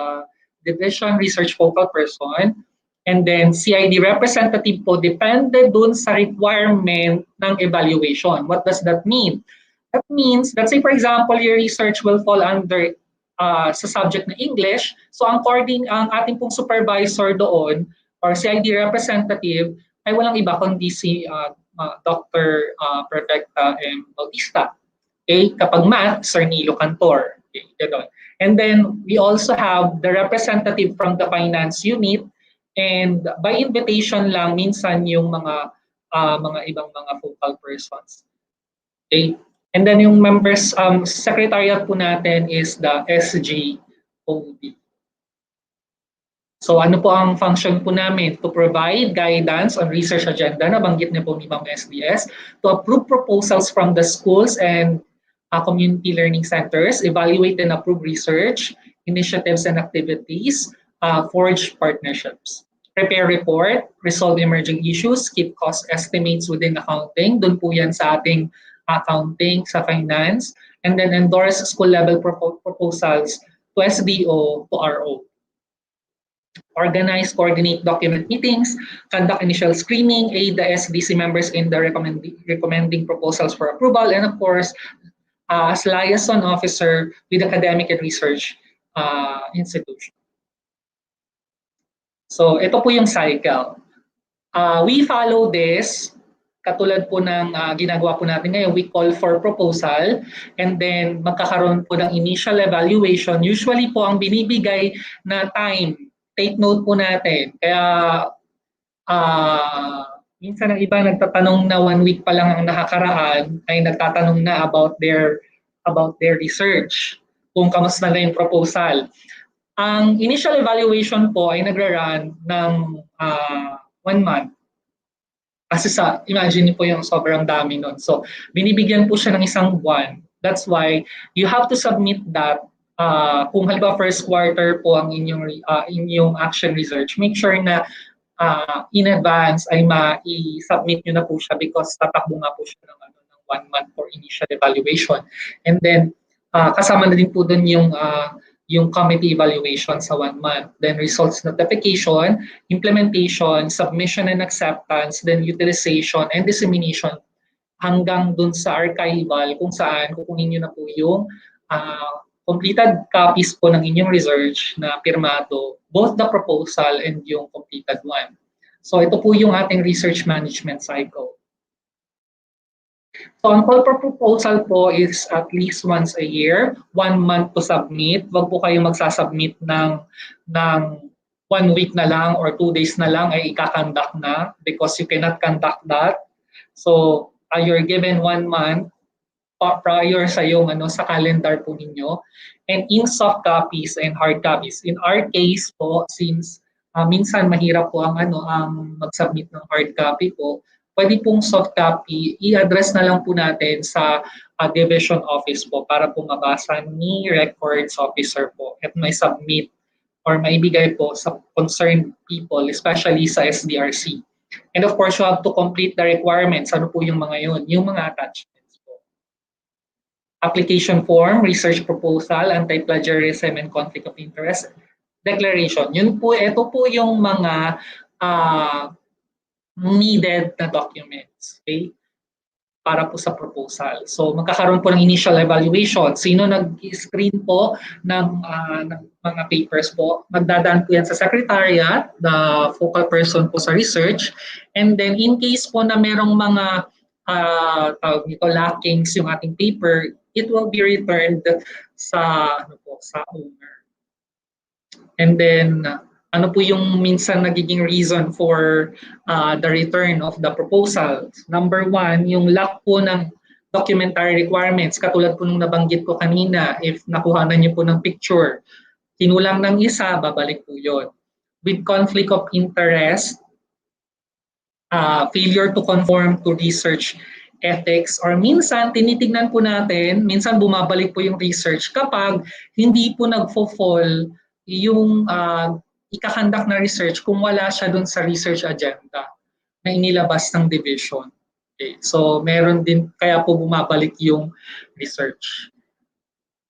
Speaker 7: division research focal person. And then CID representative po, depende dun sa requirement ng evaluation. What does that mean? That means, let's say for example, your research will fall under sa subject na English. So ang ating pong supervisor doon or CID representative ay walang iba kundi si Dr. Perfecta M. Bautista. Okay? Kapag math, Sir Nilo Cantor. Okay? And then we also have the representative from the finance unit, and by invitation lang minsan yung mga ibang mga focal persons. Okay? And then yung members, secretariat po natin is the SGOD. So ano po ang function po namin? To provide guidance on research agenda, nabanggit niyo po ni Ma'am SDS, to approve proposals from the schools and community learning centers, evaluate and approve research, initiatives and activities, forge partnerships. Prepare report, resolve emerging issues, keep cost estimates within accounting. Doon po yan sa ating accounting, sa finance, and then endorse school level proposals to SDO, to RO. Organize, coordinate document meetings, conduct initial screening, aid the SDC members in the recommending proposals for approval, and of course, as liaison officer with academic and research institution. So ito po yung cycle. We follow this. Katulad po ng ginagawa po natin ngayon, we call for proposal, and then magkakaroon po ng initial evaluation. Usually po ang binibigay na time, take note po natin. Kaya minsan ang iba nagtatanong na 1 week pa lang ang nakakaraan, ay nagtatanong na about their research. kung kamusta na yung proposal. Ang initial evaluation po ay nagra-run ng 1 month. Kasi imagine niyo po yung sobrang dami nun. So, binibigyan po siya ng isang buwan. That's why you have to submit that kung halimbawa first quarter po ang inyong action research, make sure na in advance ay ma-submit nyo na po siya because tatakbo nga po siya ng 1 month for initial evaluation. And then, kasama na din po dun yung committee evaluation sa 1 month. Then results notification, implementation, submission and acceptance, then utilization and dissemination hanggang dun sa archival kung saan kukunin nyo na po yung completed copies po ng inyong research na pirmado, both the proposal and yung completed one. So ito po yung ating research management cycle. So ang call for proposal po is at least once a year, 1 month to submit. Wag po kayong magsasubmit ng 1 week na lang or 2 days na lang ay ikakandak na because you cannot conduct that. So you're given 1 month prior sa yung sa calendar po ninyo, and in soft copies and hard copies. In our case po, since minsan mahirap po ang mag-submit ng hard copy po, pwede pong soft copy i-address na lang po natin sa division office po para po mabasa ni records officer po at may submit or maibigay po sa concerned people, especially sa SDRC. And of course, you have to complete the requirements. Ano po yung mga yun? Yung mga attachments. Application form, research proposal, anti-plagiarism and conflict of interest, declaration. Yun po, ito po yung mga needed na documents, okay? Para po sa proposal. So magkakaroon po ng initial evaluation. Sino nag-screen po ng mga papers po? Magdadaan po yan sa secretariat, the focal person po sa research. And then in case po na merong mga tawag nito, lackings yung ating paper, it will be returned sa owner. And then ano po yung minsan nagiging reason for the return of the proposal? Number 1, yung lack po ng documentary requirements. Katulad po nung nabanggit ko kanina, if nakuhanan niyo po ng picture, kinulang ng isa, babalik po yun. With conflict of interest, failure to conform to research ethics, or minsan tinitignan po natin, minsan bumabalik po yung research kapag hindi po nagfo-fall yung ikakandak na research kung wala siya dun sa research agenda na inilabas ng division. Okay. So meron din, kaya po bumabalik yung research.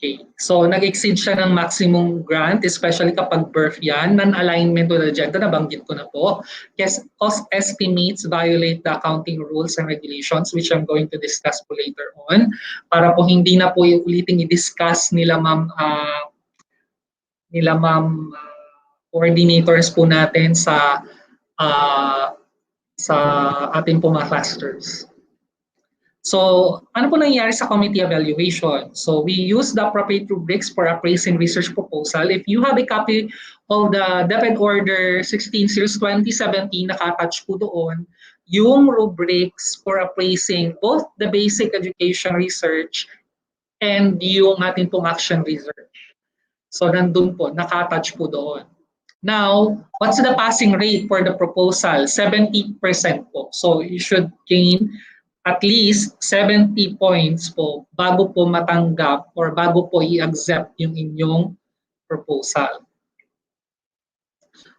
Speaker 7: Okay. So nag-exceed siya ng maximum grant, especially kapag birth yan, non-alignment with the agenda, nabanggit ko na po. Yes, cost estimates violate the accounting rules and regulations, which I'm going to discuss po later on, para po hindi na po ulitin i-discuss nila ma'am coordinators po natin sa ating po mga clusters. So, ano po nangyayari sa committee evaluation? So, we use the appropriate rubrics for appraising research proposal. If you have a copy of the DepEd Order 16 Series 2017, naka-attach po doon yung rubrics for appraising both the basic education research and yung ating pong action research. So, nandun po, naka-attach po doon. Now, what's the passing rate for the proposal? 70% po. So, you should gain at least 70 points po bago po matanggap or bago po i-accept yung inyong proposal.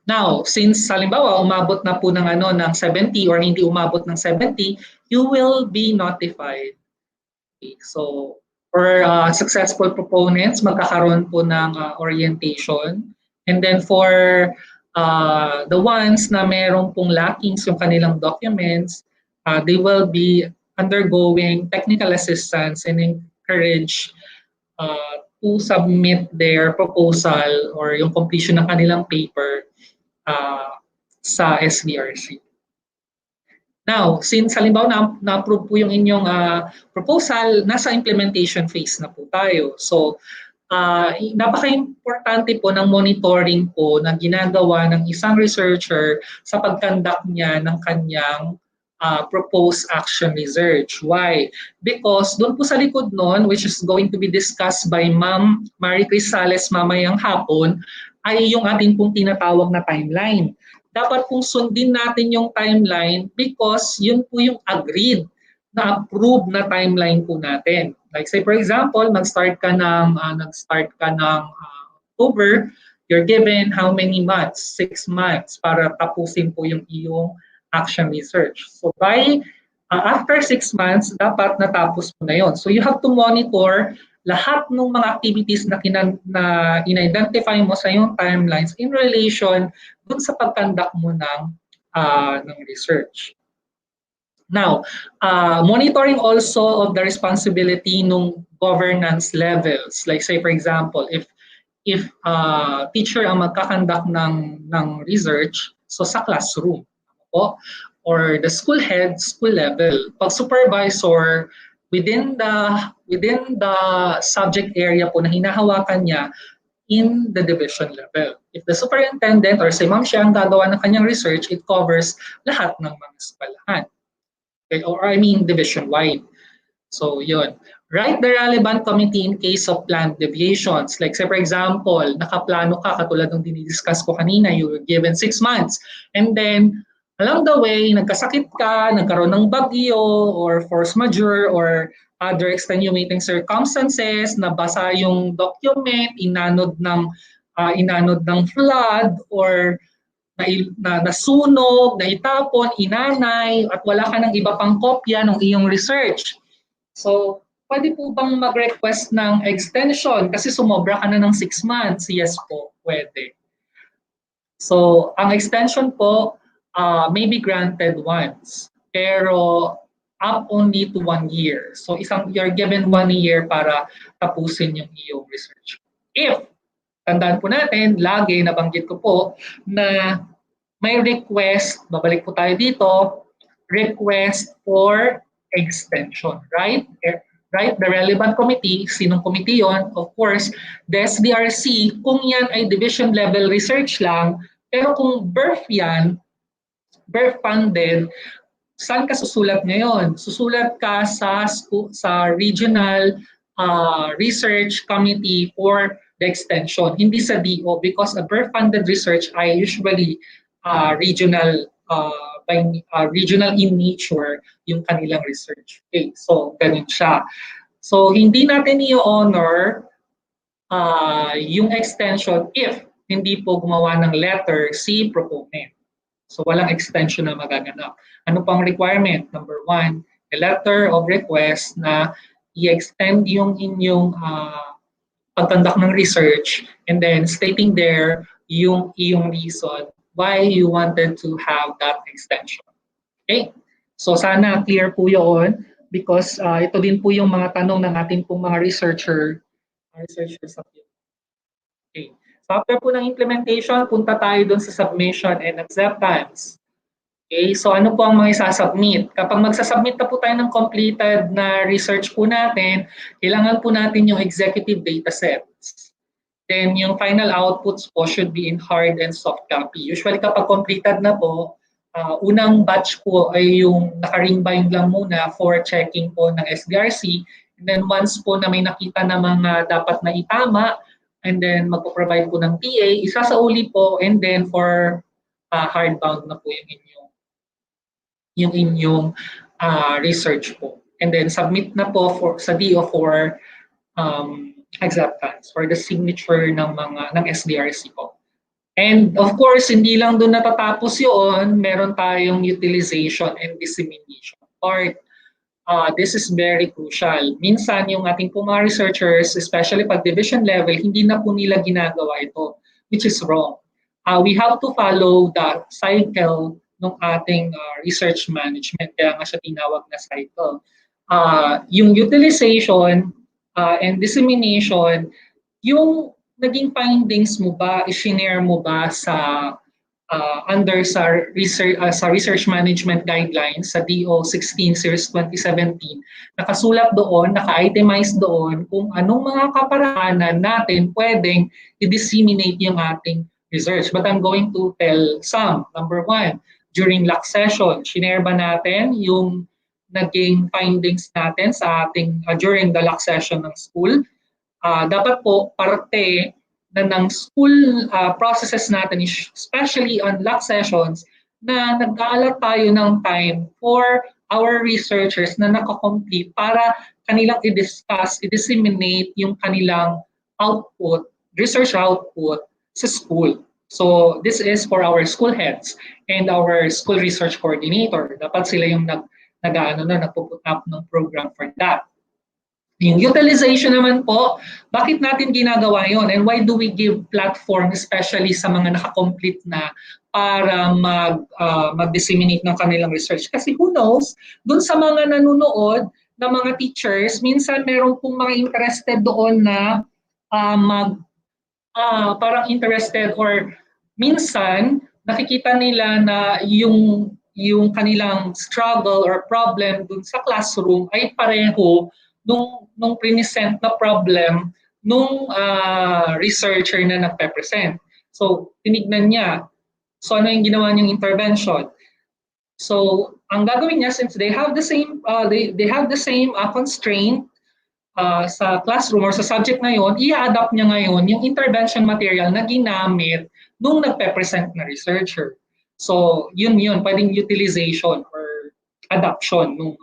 Speaker 7: Now, since halimbawa umabot na po ng ng 70 or hindi umabot ng 70, you will be notified. Okay, so for successful proponents, magkakaroon po ng orientation. And then for the ones na meron pong lackings yung kanilang documents, they will be undergoing technical assistance and encouraged to submit their proposal or yung completion ng kanilang paper sa SDRC. Now, since halimbawa na-approve po yung inyong proposal, nasa implementation phase na po tayo. So, napaka-importante po ng monitoring po na ginagawa ng isang researcher sa pag-conduct niya ng kanyang proposed action research. Why? Because doon po sa likod nun, which is going to be discussed by Ma'am Marie Crisales mamayang hapon, ay yung ating pong tinatawag na timeline. Dapat pong sundin natin yung timeline because yun po yung agreed na approved na timeline po natin. Like say for example, nag-start ka ng October, you're given how many months? 6 months para tapusin po yung iyong action research. So by after 6 months, dapat natapos mo na yon. So you have to monitor lahat ng mga activities na in-identify mo sa iyong timelines in relation dun sa pagkandak mo ng research. Now, monitoring also of the responsibility ng governance levels. Like say for example, if teacher ang magkakandak ng research, so sa classroom po, or the school head, school level. Pag supervisor, within the subject area po na hinahawakan niya in the division level. If the superintendent or si ma'am siya ang gagawa ng kanyang research, it covers lahat ng mga eskwelahan. Okay, or I mean division-wide. So yun. Write the relevant committee in case of planned deviations. Like say for example, nakaplano ka, katulad ng dinidiscuss ko kanina, you were given 6 months. And then, along the way, nagkasakit ka, nagkaroon ng bagyo, or force majeure, or other extenuating circumstances, nabasa yung document, inanod ng flood, or nasunog, naitapon, inanay, at wala ka ng iba pang kopya ng iyong research. So, pwede po bang mag-request ng extension kasi sumobra ka na ng 6 months? Yes po, pwede. So, ang extension po may be granted once, pero up only to 1 year. So, you're given 1 year para tapusin yung iyong research. If tandaan po natin, lagi nabanggit ko po na may request, babalik po tayo dito, request for extension, right? Right? The relevant committee, sinong committee yon? Of course, the SDRC, kung yan ay division level research lang, pero kung BERF yan, BERF funded, saan ka susulat ngayon? Susulat ka sa regional research committee for the extension, hindi sa DO because a BERF-funded research ay usually regional regional in nature yung kanilang research. Okay, so ganun siya. So hindi natin i-honor yung extension if hindi po gumawa ng letter si proponent. So walang extension na magaganap. Ano pang requirement? Number 1, a letter of request na i-extend yung inyong pagkandak ng research and then stating there yung iyong reason why you wanted to have that extension. Okay? So sana clear po yun because ito din po yung mga tanong ng ating pong mga researchers. Okay. So after po ng implementation, punta tayo dun sa submission and acceptance. Okay, so ano po ang mga isasubmit? Kapag magsasubmit na po tayo ng completed na research po natin, kailangan po natin yung executive datasets. Then yung final outputs po should be in hard and soft copy. Usually kapag completed na po, unang batch po ay yung naka-ring bind lang muna for checking po ng SDRC. And then once po na may nakita na mga dapat na itama, and then magpo-provide po ng TA, isasauli po, and then for hardbound na po yung inyong research po. And then submit na po sa DO for acceptance, for the signature ng SDRC po. And of course, hindi lang doon natatapos yun, meron tayong utilization and dissemination part. This is very crucial. Minsan yung ating po mga researchers, especially pag division level, hindi na po nila ginagawa ito, which is wrong. We have to follow the cycle ng ating research management, kaya nga siya tinawag na cycle. Yung utilization and dissemination, yung naging findings mo ba, i-share mo ba sa research management guidelines sa DO 16 series 2017, nakasulat doon, naka-itemize doon kung anong mga kaparahanan natin pwedeng i-disseminate yung ating research. But I'm going to tell some. Number 1, during last session. Shinare ba natin yung naging findings natin sa ating during the last session ng school? Dapat po parte na ng school processes natin, especially on last sessions, na nag-aalat tayo ng time for our researchers na nakakomplete para kanilang i-discuss, i-disseminate yung kanilang output, research output sa school. So this is for our school heads and our school research coordinator. Dapat sila yung nagpo-put up ng program for that. Yung utilization naman po, bakit natin ginagawa yon and why do we give platform especially sa mga nakakomplete na para mag-disseminate ng kanilang research? Kasi who knows, dun sa mga nanonood na mga teachers, minsan meron pong mga interested doon na parang interested or minsan nakikita nila na yung kanilang struggle or problem dun sa classroom ay pareho nung present na problem nung researcher na nagpe-present. So, tinignan niya. So, ano yung ginawa niyang intervention? So, ang gagawin niya, since they have the same constraint sa classroom or sa subject na yon, i-adapt niya ngayon yung intervention material na ginamit nung nagpe-present na researcher. So, yun, pwedeng utilization or adoption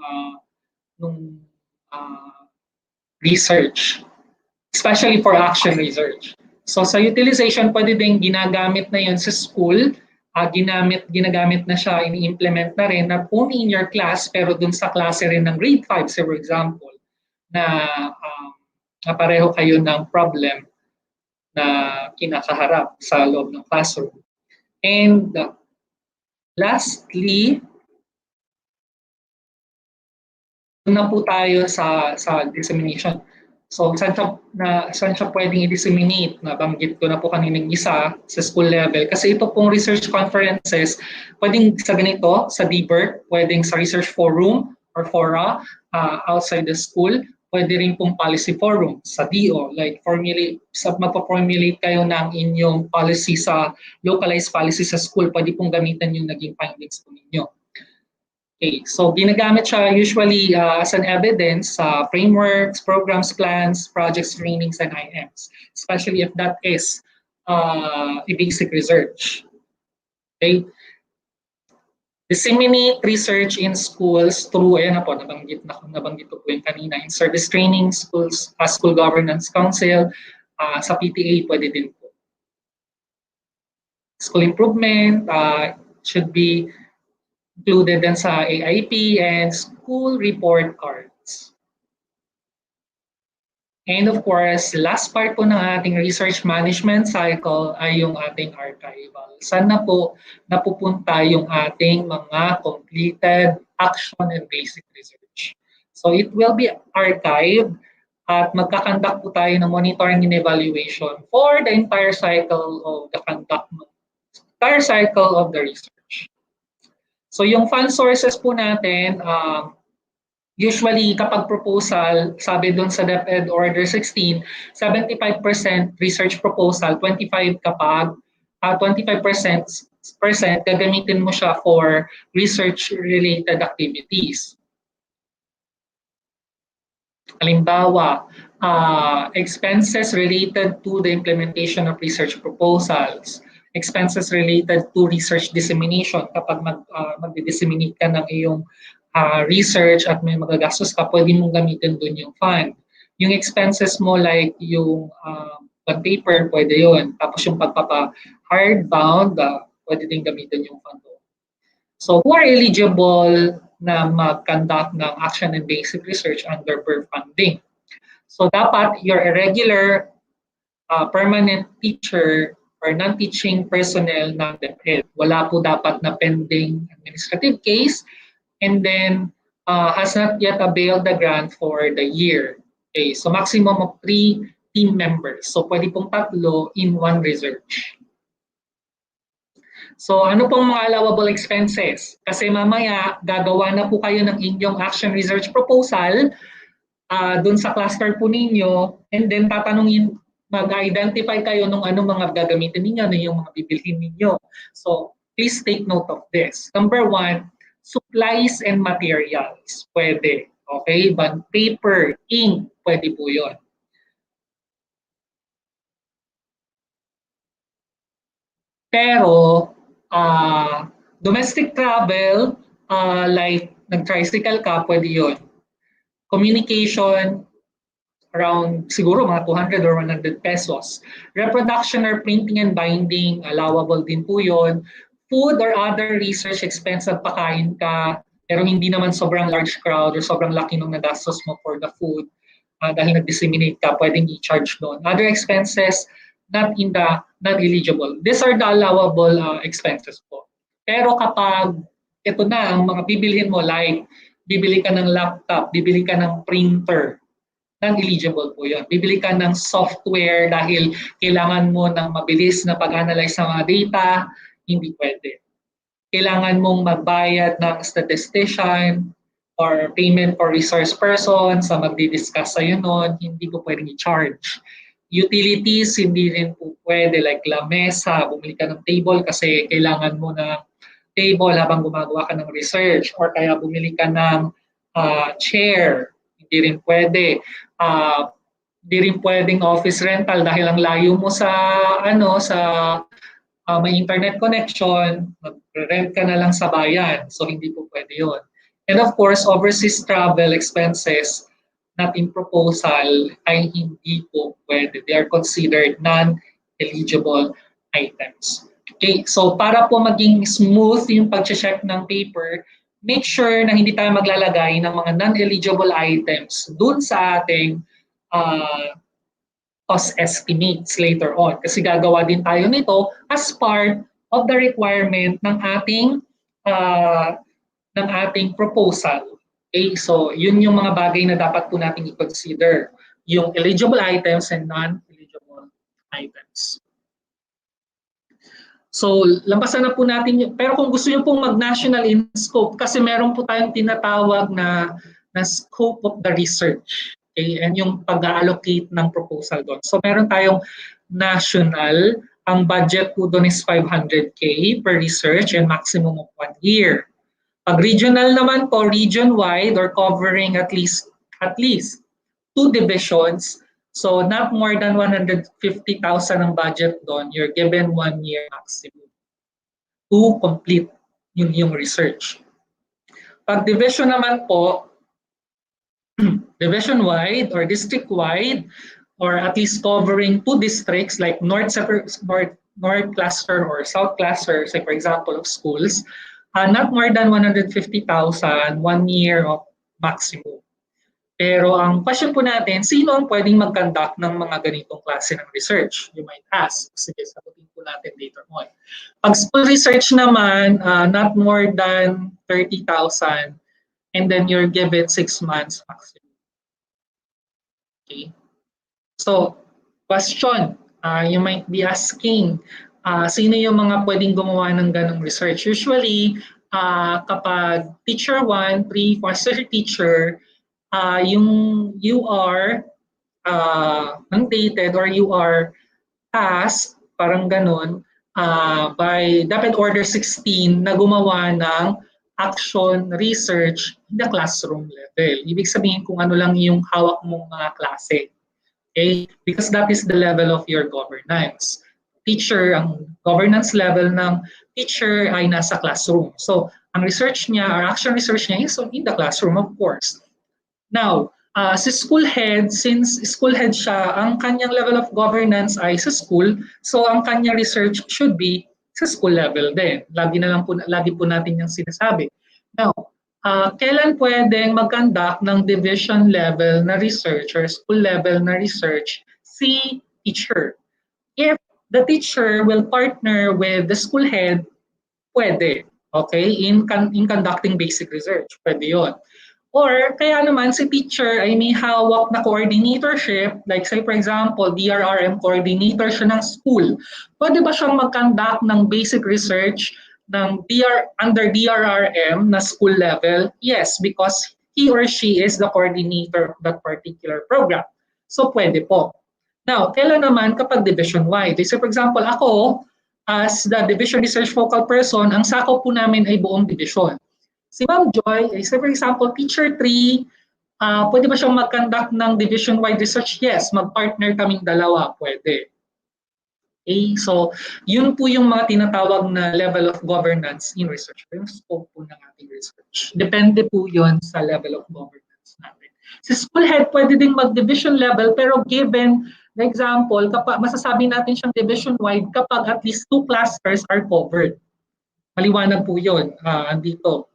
Speaker 7: nung research, especially for action research. So sa utilization, pwede din ginagamit na yun sa school, ginagamit na siya, ini-implement na rin, not only in your class, pero dun sa klase rin ng grade 5, say for example, na pareho kayo ng problem na kinakaharap sa loob ng classroom. And lastly, na po tayo sa dissemination. So, saan siya pwedeng i-disseminate? Nabanggit ko na po kaninang isa sa school level. Kasi ito pong research conferences, pwedeng sa ganito, sa DBERC, pwedeng sa research forum or fora outside the school, pwede rin pong policy forum sa DO. Like, magpa-formulate kayo ng inyong policy localized policy sa school, pwede pong gamitan yung naging findings po ninyo. Okay, so ginagamit siya usually as an evidence sa frameworks, programs, plans, projects, trainings, and IMs, especially if that is a basic research. Okay, disseminate research in schools through, ayan na po, nabanggit ko po yung kanina, in service training, schools, school governance council, sa PTA pwede din po. School improvement should be included din sa AIP and school report cards. And of course, last part po ng ating research management cycle ay yung ating archival. Saan na po napupunta yung ating mga completed action and basic research. So it will be archived at magkakandak po tayo ng monitoring and evaluation for the entire cycle of the research. So yung fund sources po natin, usually kapag proposal, sabi doon sa DepEd Order 16, 75% research proposal, 25% kapag 25% gagamitin mo siya for research-related activities. Halimbawa, expenses related to the implementation of research proposals, expenses related to research dissemination. Kapag mag-disseminate ka ng iyong research at may magagastos ka, pwede mong gamitin doon yung fund. Yung expenses mo like yung paper, pwede yun. Tapos yung pagpapa-hardbound, pwede din gamitin yung fund doon. So who are eligible na mag-conduct ng action and basic research under PER funding? So dapat you're a regular permanent teacher or non-teaching personnel ng DepEd. Wala po dapat na pending administrative case and then has not yet availed the grant for the year. Okay, so maximum of 3 team members. So pwede pong 3 in 1 research. So ano pong mga allowable expenses? Kasi mamaya gagawa na po kayo ng inyong action research proposal dun sa cluster po ninyo and then mag-identify kayo ng anong mga gagamitin ninyo, ano yung mga bibilhin ninyo. So please take note of this. Number one, supplies and materials. Pwede. Okay? Bond paper, ink, pwede po yun. Pero, domestic travel, like nag-tricycle ka, pwede yun. Communication, around siguro mga 200 or 100 pesos. Reproduction or printing and binding, allowable din po yun. Food or other research expense at pakain ka, pero hindi naman sobrang large crowd or sobrang laki nung nagastos mo for the food dahil nag-disseminate ka, pwedeng i-charge doon. Other expenses, not eligible. These are the allowable expenses po. Pero kapag ito na ang mga bibilhin mo, like bibili ka ng laptop, bibili ka ng printer, non-eligible po yun. Bibili ka ng software dahil kailangan mo ng mabilis na pag-analyze ng mga data, hindi pwede. Kailangan mong magbayad ng statistician or payment for resource person sa magdi-discuss sa'yo nun, hindi ko pwedeng i-charge. Utilities, hindi rin po pwede, like lamesa, bumili ka ng table kasi kailangan mo ng table habang gumagawa ka ng research, or kaya bumili ka ng chair, hindi rin pwede. Hindi rin pwedeng office rental dahil ang layo mo sa may internet connection, mag-rent ka na lang sa bayan. So hindi po pwede yun. And of course, overseas travel expenses not in proposal ay hindi po pwede. They are considered non-eligible items. Okay, so para po maging smooth yung pag-check ng paper, make sure na hindi tayo maglalagay ng mga non-eligible items dun sa ating cost estimates later on. Kasi gagawa din tayo nito as part of the requirement ng ating proposal. Okay, so yun yung mga bagay na dapat po natin i-consider. Yung eligible items and non-eligible items. So, lampasan na po natin yun. Pero kung gusto nyo pong mag-national in scope, kasi meron po tayong tinatawag na scope of the research. Okay? And yung pag-allocate ng proposal doon. So, meron tayong national. Ang budget po doon is 500K per research and maximum of 1 year. Pag regional naman po, region-wide or covering at least 2 divisions, so not more than 150,000 ang budget doon, you're given 1 year maximum to complete yung research. Pag division naman po, division-wide or district-wide, or at least covering 2 districts like North Cluster or South Cluster, say for example of schools, not more than 150,000, 1 year of maximum. Pero ang question po natin, sino ang pwedeng mag-conduct ng mga ganitong klase ng research? You might ask. Sige, sagutin po natin later on. Pag school research naman, not more than 30,000, and then you're given 6 months maximum. Okay. So, question, you might be asking, sino yung mga pwedeng gumawa ng ganong research? Usually, kapag teacher 1, 3, 4 teacher, you are mandated or you are tasked, parang ganon, by Dapat Order 16 na gumawa ng action research in the classroom level. Ibig sabihin kung ano lang yung hawak mong mga klase. Okay? Because that is the level of your governance. Teacher, ang governance level ng teacher ay nasa classroom. So, ang research niya, or action research niya is in the classroom, of course. Now, si school head, since school head siya, ang kanyang level of governance ay sa school, so ang kanyang research should be sa school level din. Lagi po natin yung sinasabi. Now, kailan pwedeng mag-conduct ng division level na research or school level na research si teacher? If the teacher will partner with the school head, pwede. Okay? In conducting basic research, pwede yun. Or kaya naman si teacher ay may hawak na coordinatorship, like say for example, DRRM coordinator siya ng school. Pwede ba siyang mag-conduct ng basic research under DRRM na school level? Yes, because he or she is the coordinator of that particular program. So pwede po. Now, kailan naman kapag division-wide? So for example, ako, as the Division Research Focal Person, ang sakop po namin ay buong division. Si Ma'am Joy, say for example, Teacher 3, pwede ba siyang mag-conduct ng division-wide research? Yes, mag-partner kaming dalawa, pwede. Okay, so yun po yung mga tinatawag na level of governance in research, yung scope po ng ating research. Depende po yun sa level of governance natin. Si school head pwede ding mag-division level, pero given the example, kapag masasabi natin siyang division-wide kapag at least 2 clusters are covered. Maliwanag po yun, andito.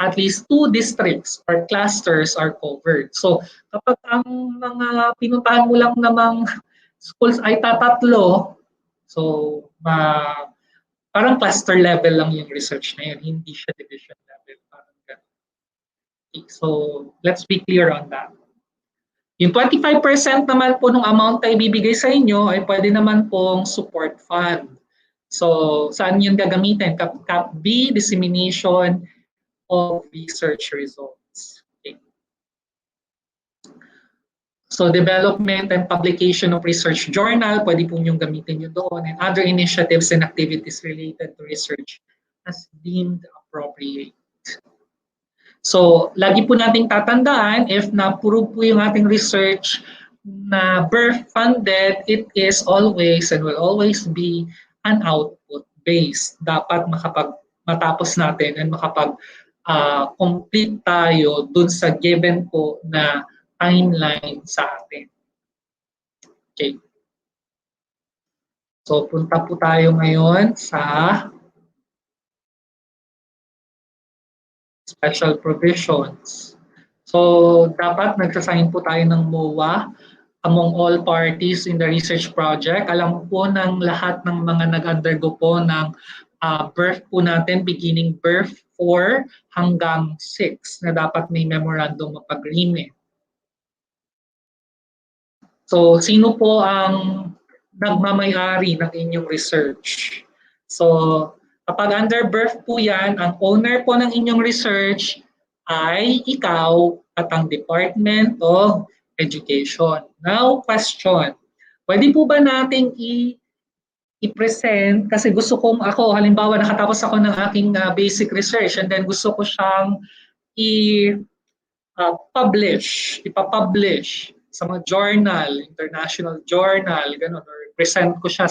Speaker 7: At least 2 districts or clusters are covered. So kapag ang mga pinuntahan mo lang namang schools ay tatatlo, so parang cluster level lang yung research na yun, hindi siya division level. Parang ganun. Okay, so let's be clear on that. Yung 25% naman po ng amount na ibibigay sa inyo ay pwede naman pong support fund. So saan yun gagamitin? Cap B, dissemination of research results. Okay. So development and publication of research journal, pwede po niyong gamitin yun doon, and other initiatives and activities related to research as deemed appropriate. So lagi po nating tatandaan, if na-prove po yung ating research na BERC funded, it is always and will always be an output based. Dapat matapos natin and complete tayo dun sa given po na timeline sa atin. Okay. So punta po tayo ngayon sa special provisions. So dapat nagsasign po tayo ng MOA among all parties in the research project. Alam po ng lahat ng mga nag-undergo po ng birth po natin, beginning birth 4 hanggang 6 na dapat may memorandum of agreement. So, sino po ang nagmamayari ng inyong research? So, kapag under birth po yan, ang owner po ng inyong research ay ikaw at ang Department of Education. Now, question. Pwede po ba nating i-present, kasi gusto kong ako, halimbawa nakatapos ako ng aking basic research and then gusto ko siyang ipapublish sa mga journal, international journal, ganun, or present ko siya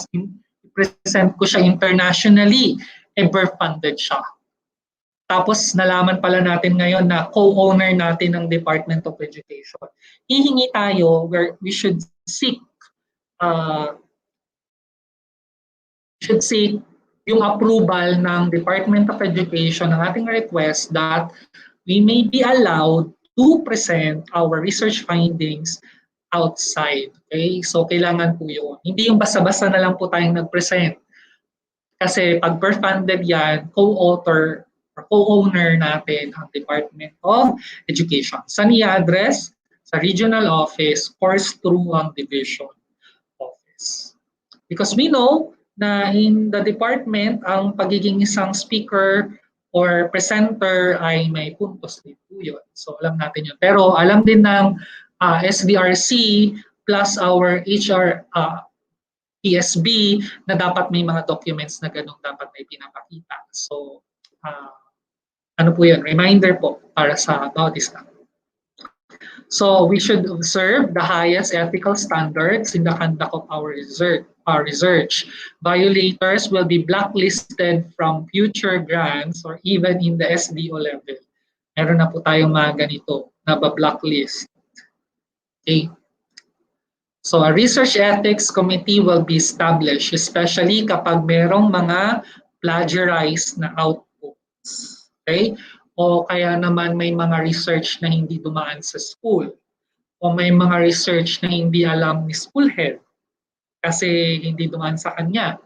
Speaker 7: internationally, ever funded siya. Tapos nalaman pala natin ngayon na co-owner natin ng Department of Education. Hihingi tayo where we should seek yung approval ng Department of Education ng ating request that we may be allowed to present our research findings outside. Okay? So kailangan po yun. Hindi yung basta-basta na lang po tayong nag-present. Kasi pag per-funded yan, co-author or co-owner natin ang Department of Education. Saan i-address? Sa regional office, course through ang division office. Because we know na in the department, ang pagiging isang speaker or presenter ay may puntos din po yun. So alam natin yun. Pero alam din ng SBRC plus our HR PSB na dapat may mga documents na ganun dapat may pinapakita. So ano po yun? Reminder po para sa bawat isa. So we should observe the highest ethical standards in the conduct of our research. Violators will be blacklisted from future grants or even in the SDO level. Meron na po tayong mga ganito na blacklist. Okay. So a research ethics committee will be established, especially kapag merong mga plagiarized na outputs. Okay? O kaya naman may mga research na hindi dumaan sa school. O may mga research na hindi alam ni school head kasi hindi dumaan sa kanya.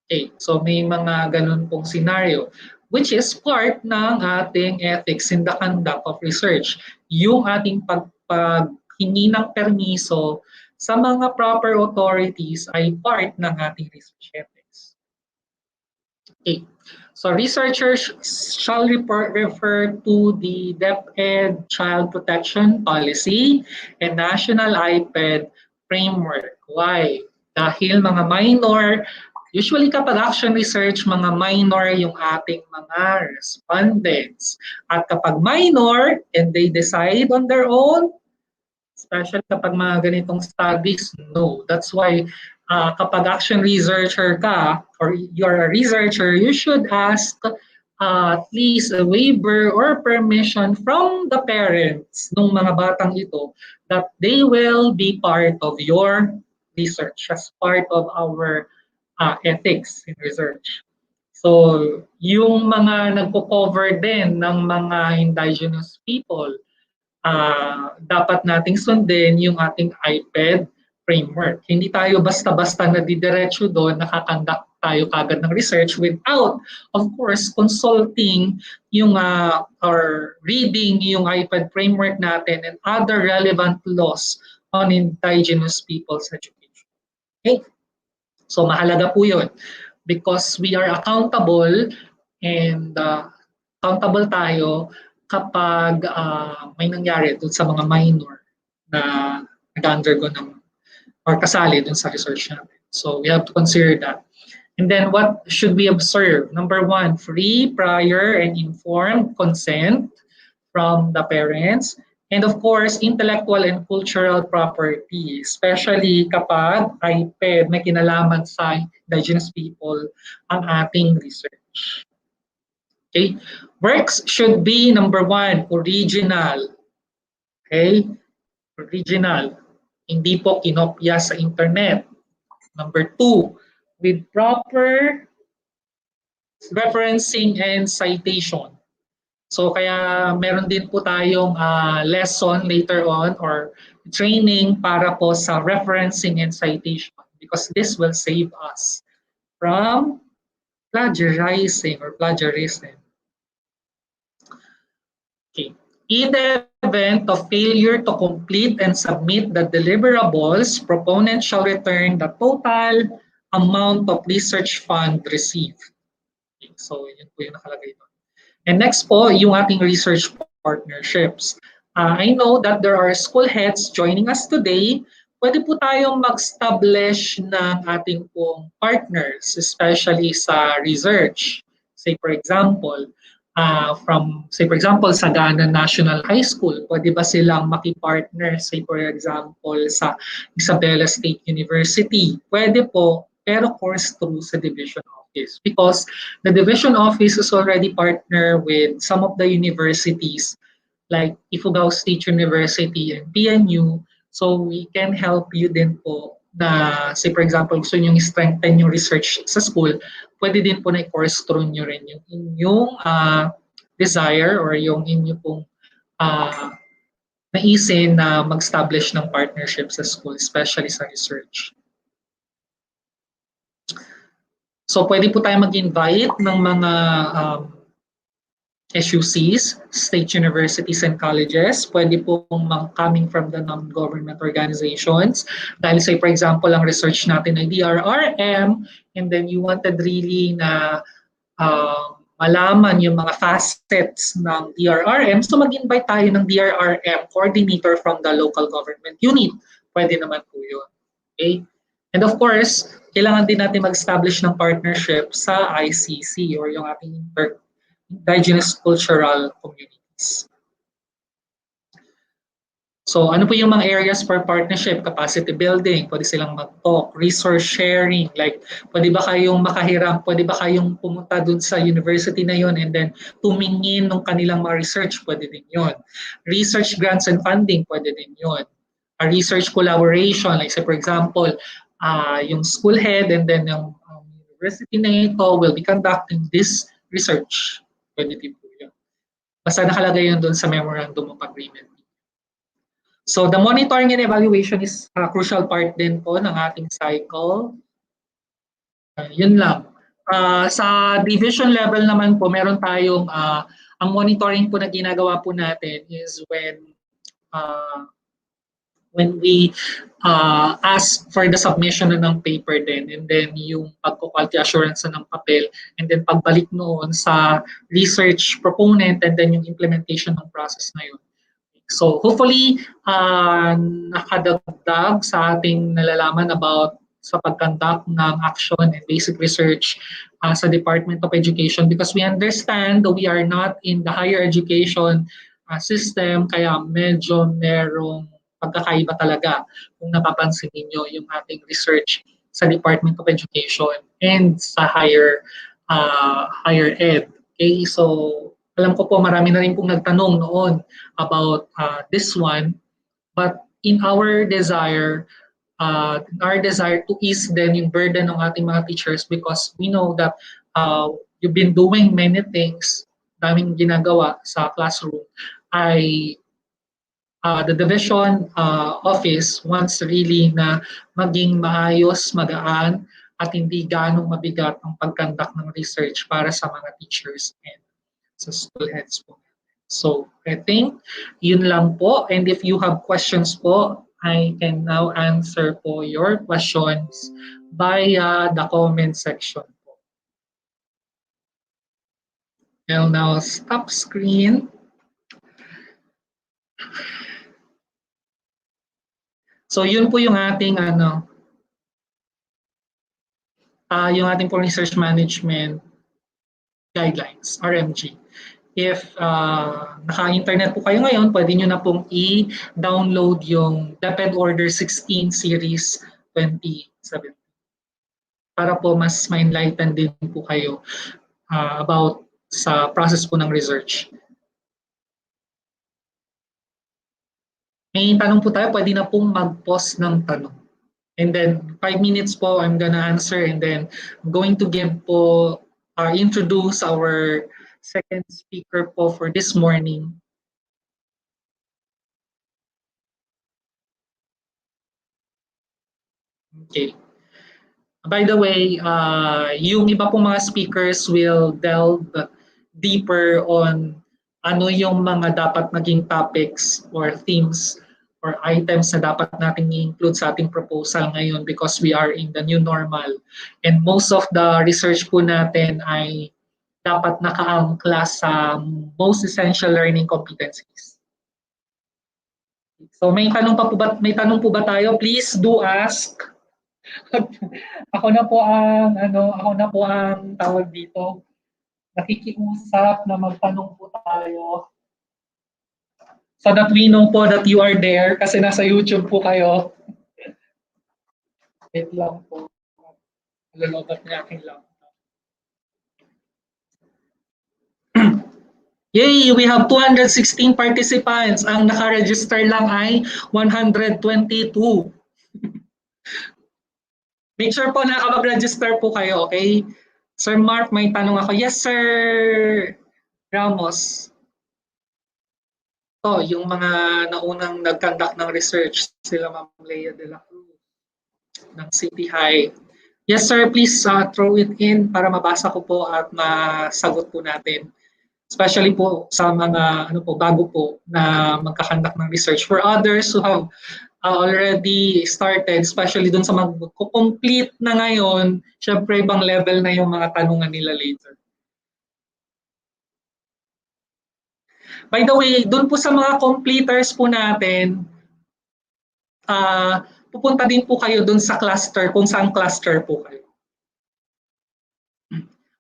Speaker 7: Okay, so may mga ganun pong scenario which is part ng ating ethics in the conduct of research. Yung ating paghingi ng permiso sa mga proper authorities ay part ng ating research ethics. Okay. So researchers shall refer to the DepEd Child Protection Policy and National iPad Framework. Why? Dahil mga minor Usually kapag action research, mga minor yung ating mga respondents. At kapag minor and they decide on their own, especially kapag mga ganitong studies, no. That's why kapag action researcher ka or you're a researcher, you should ask at least a waiver or permission from the parents ng mga batang ito that they will be part of your research as part of our ethics in research. So, yung mga nagpo-cover din ng mga indigenous people, dapat nating sundin yung ating IPED framework. Hindi tayo basta-basta na didiretso doon, nakakandak tayo kagad ng research without, of course, consulting yung or reading yung IPED framework natin and other relevant laws on indigenous people's education. Okay? So mahalaga po yun because we are accountable and accountable tayo kapag may nangyari dun sa mga minor na nag-undergo ng or kasali dun sa research natin. So we have to consider that. And then what should we observe? Number one, free, prior, and informed consent from the parents. And of course, intellectual and cultural property, especially kapag IPED may kinalaman sa indigenous people ang ating research. Okay? Works should be, number one, original. Okay? Original. Hindi po kinopya sa internet. Number two, with proper referencing and citation. So kaya meron din po tayong lesson later on or training para po sa referencing and citation because this will save us from plagiarizing or plagiarism. Okay. In the event of failure to complete and submit the deliverables, proponents shall return the total amount of research fund received. Okay. So yun po yung nakalagay doon. And next po, yung ating research partnerships. I know that there are school heads joining us today. Pwede po tayong mag-establish ng ating pong partners, especially sa research. Say for example, Sagana National High School, pwede ba silang makipartner, say for example, sa Isabela State University? Pwede po, pero course through sa division office because the division office is already partner with some of the universities like Ifugao State University and PNU. So we can help you din po na, say for example, gusto nyo strengthen yung research sa school, pwede din po na i-course through nyo rin yung inyong desire or yung inyong pong naisin na mag-establish ng partnership sa school, especially sa research. So pwede po tayo mag-invite ng mga SUCs, state universities and colleges. Pwede po coming from the non-government organizations. Dahil say for example, ang research natin ay DRRM and then you wanted really na malaman yung mga facets ng DRRM. So mag-invite tayo ng DRRM coordinator from the local government unit. Pwede naman po yun. Okay? And of course, kailangan din natin mag-establish ng partnership sa ICC or yung ating indigenous cultural communities. So ano po yung mga areas for partnership? Capacity building, pwede silang mag-talk, resource sharing, like pwede ba kayong makahiram, pwede ba kayong pumunta dun sa university na yon and then tumingin ng kanilang mga research, pwede din yon. Research grants and funding, pwede din yon. A research collaboration, like say for example, yung school head and then yung university na ito will be conducting this research. Pwede din po yun. Basta nakalagay yun doon sa memorandum of agreement. So the monitoring and evaluation is a crucial part din po ng ating cycle. Yun lang. Sa division level naman po, meron tayong, ang monitoring po na ginagawa po natin is when we ask for the submission ng paper din and then yung pagko-quality assurance ng papel and then pagbalik noon sa research proponent and then yung implementation ng process na yun. So hopefully nakadagdag sa ating nalalaman about sa pag-conduct ng action and basic research sa Department of Education, because we understand that we are not in the higher education system, kaya medyo merong pagkakaiba talaga kung napapansin niyo yung ating research sa Department of Education and sa higher ed. Okay, so alam ko po marami na rin pong nagtanong noon about this one, but in our desire to ease then yung burden ng ating mga teachers, because we know that you've been doing many things, daming ginagawa sa classroom, ay the division office wants really na maging maayos, magaan, at hindi ganong mabigat ang pag-conduct ng research para sa mga teachers and sa school heads po. So I think yun lang po, and if you have questions po, I can now answer po your questions via the comment section po. I'll now stop screen. So yun po yung ating yung ating po research management guidelines, RMG. If naka-internet po kayo ngayon, pwede nyo na pong i-download yung DepEd Order 16 Series 2017 para po mas ma-enlighten din po kayo about sa process po ng research. May tanong po tayo, pwede na pong mag-post ng tanong. And then 5 minutes po, I'm gonna answer, and then I'm going to give po, introduce our second speaker po for this morning. Okay. By the way, yung iba pong mga speakers will delve deeper on ano yung mga dapat maging topics or themes or items na dapat natin i-include sa ating proposal ngayon, because we are in the new normal. And most of the research po natin ay dapat nakaangkla sa most essential learning competencies. So may tanong po ba tayo? Please do ask. ako na po ang tawag dito. Nakikiusap na magtanong po tayo. So that we know po that you are there, kasi nasa YouTube po kayo. Wait lang po. Lalobat niya aking laptop. Yay! We have 216 participants. Ang naka-register lang ay 122. Make sure po nakapag-register po kayo, okay? Sir Mark, may tanong ako. Yes, Sir Ramos. To, yung mga naunang nag-conduct ng research, sila Ma'am Leia de la Cruz ng City High. Yes, sir, please throw it in para mabasa ko po at masagot po natin. Especially po sa mga bago po na magka-conduct ng research. For others who have already started, especially dun sa mag-complete na ngayon, syempre ibang level na yung mga tanungan nila later. By the way, dun po sa mga completers po natin, pupunta din po kayo dun sa cluster, kung saan cluster po kayo.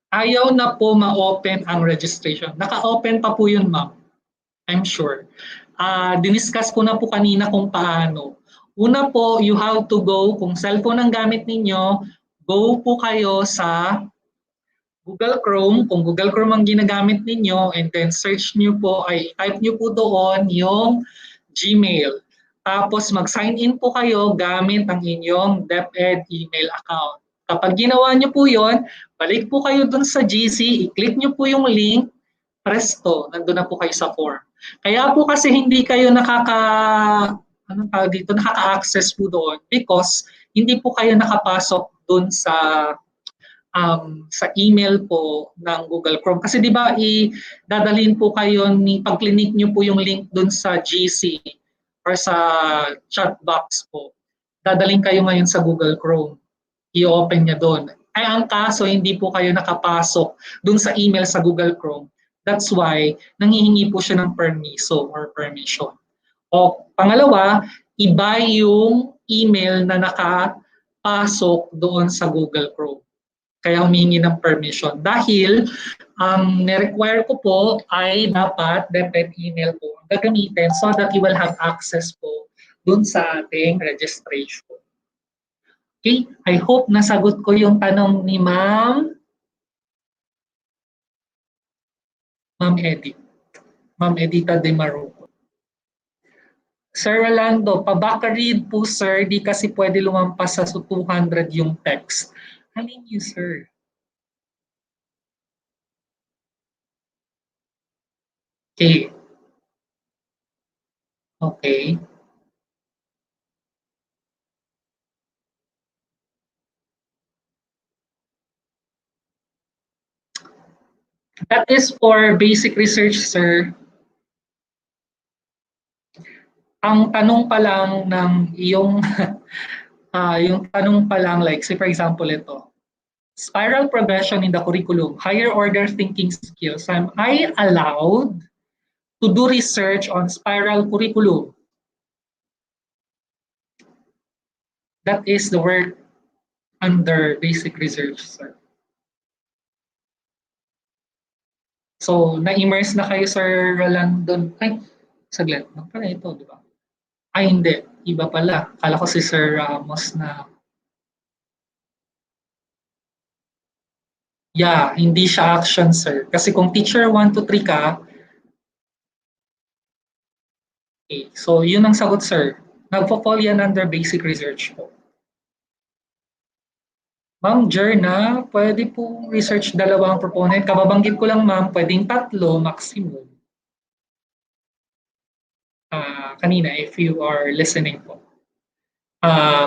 Speaker 7: Ayaw na po ma-open ang registration. Naka-open pa po yun, ma'am. I'm sure. Diniscuss ko na po kanina kung paano. Una po, you have to go, kung cellphone ang gamit ninyo, go po kayo sa Google Chrome, kung Google Chrome ang ginagamit ninyo, and then search nyo po, type nyo po doon yung Gmail. Tapos mag-sign in po kayo gamit ang inyong DepEd email account. Kapag ginawa nyo po yon, balik po kayo dun sa GC, i-click nyo po yung link, presto, nandun na po kayo sa form. Kaya po kasi hindi kayo nakaka-access po doon because hindi po kayo nakapasok dun sa email po ng Google Chrome. Kasi di ba dadalhin po kayo pag-click nyo po yung link dun sa GC or sa chat box po. Dadalhin kayo ngayon sa Google Chrome. I-open niya doon. Ay ang kaso hindi po kayo nakapasok dun sa email sa Google Chrome. That's why nanghihingi po siya ng permiso or permission. O pangalawa, iba yung email na pasok doon sa Google Chrome. Kaya humingi ng permission. Dahil ang nirequire ko po ay dapat DepEd email po ang gagamitin so that you will have access po dun sa ating registration. Okay, I hope nasagot ko yung tanong ni Ma'am Ma'am Edita De Maruco. Sir Rolando, pabaka-read po sir, di kasi pwede lumampas sa 200 yung text. Halin niyo sir? Okay. Okay. That is for basic research, sir. Ang tanong pa lang ng iyong yung tanong pa lang like say for example ito. Spiral progression in the curriculum, higher order thinking skills. Am I allowed to do research on spiral curriculum? That is the work under basic research, sir. So, na-immerse na kayo, Sir Rolando. Ay, saglit. Pala ito, di ba? Ay, hindi. Iba pala. Kala ko si Sir Ramos na. Yeah, hindi siya action, sir. Kasi kung teacher 1 to 3 ka, okay. So, yun ang sagot, sir. Nagpo-fall yan under basic research po. Ma'am Jerna, pwede po research dalawang proponent. Kababanggit ko lang ma'am, pwedeng 3 maximum. Kanina, if you are listening po.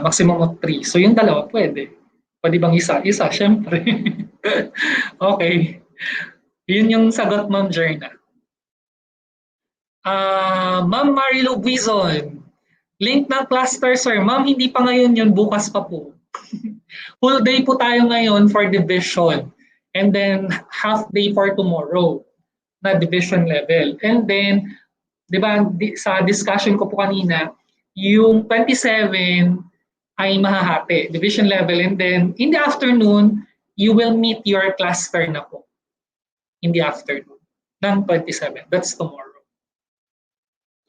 Speaker 7: Maximum of 3. So yung dalawa, pwede. Pwede bang isa? Isa, syempre. Okay. Yun yung sagot ma'am Jerna. Ma'am Marilo Buizon, link ng cluster sir. Ma'am, hindi pa ngayon yun, bukas pa po. Full day po tayo ngayon for division and then half day for tomorrow na division level. And then, di ba, sa discussion ko po kanina, yung 27 ay mahahati, division level. And then, in the afternoon, you will meet your cluster na po. In the afternoon ng 27. That's tomorrow.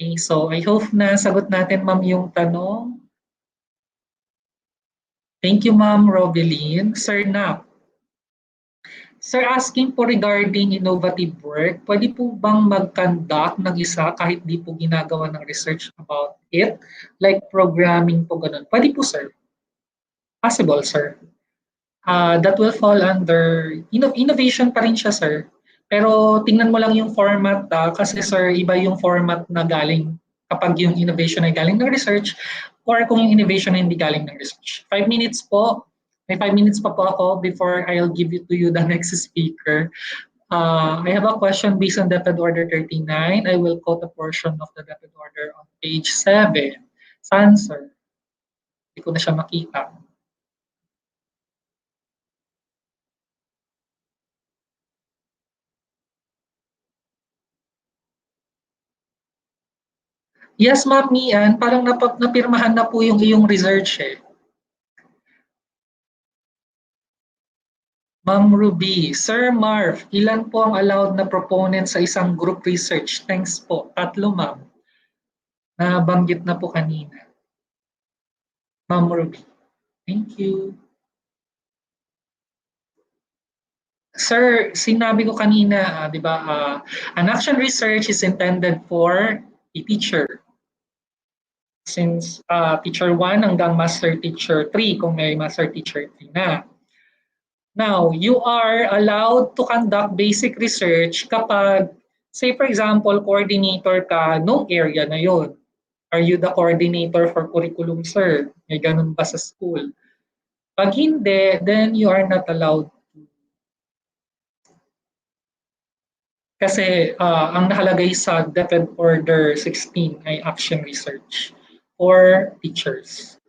Speaker 7: Okay, so I hope na sagot natin, ma'am, yung tanong. Thank you, Ma'am Robeline. Sir Nap. Sir, asking po regarding innovative work, pwede po bang mag-conduct ng isa kahit di po ginagawa ng research about it? Like programming po, ganun. Pwede po, sir. Possible, sir. That will fall under innovation pa rin siya, sir. Pero tingnan mo lang yung format kasi, sir, iba yung format na galing kapag yung innovation ay galing ng research or kung yung innovation ay hindi galing ng research. 5 minutes po. May 5 minutes pa po ako before I'll give it to you the next speaker. I have a question based on Deped Order 39. I will quote a portion of the Deped Order on page 7. Saan, sir? Hindi ko na siya makita. Yes, Ma'am Mian, parang napirmahan na po yung iyong research eh. Ma'am Ruby, Sir Marv, ilan po ang allowed na proponent sa isang group research? Thanks po. 3, ma'am. Nabanggit na po kanina. Ma'am Ruby. Thank you. Sir, sinabi ko kanina, di ba, an action research is intended for a teacher. Since teacher 1 hanggang master teacher 3, kung may master teacher 3 na. Now, you are allowed to conduct basic research kapag, say for example, coordinator ka nung area na yon. Are you the coordinator for curriculum, sir? May ganun ba sa school? Pag hindi, then you are not allowed. Kasi ang nakalagay sa Deped Order 16 ay action research for teachers.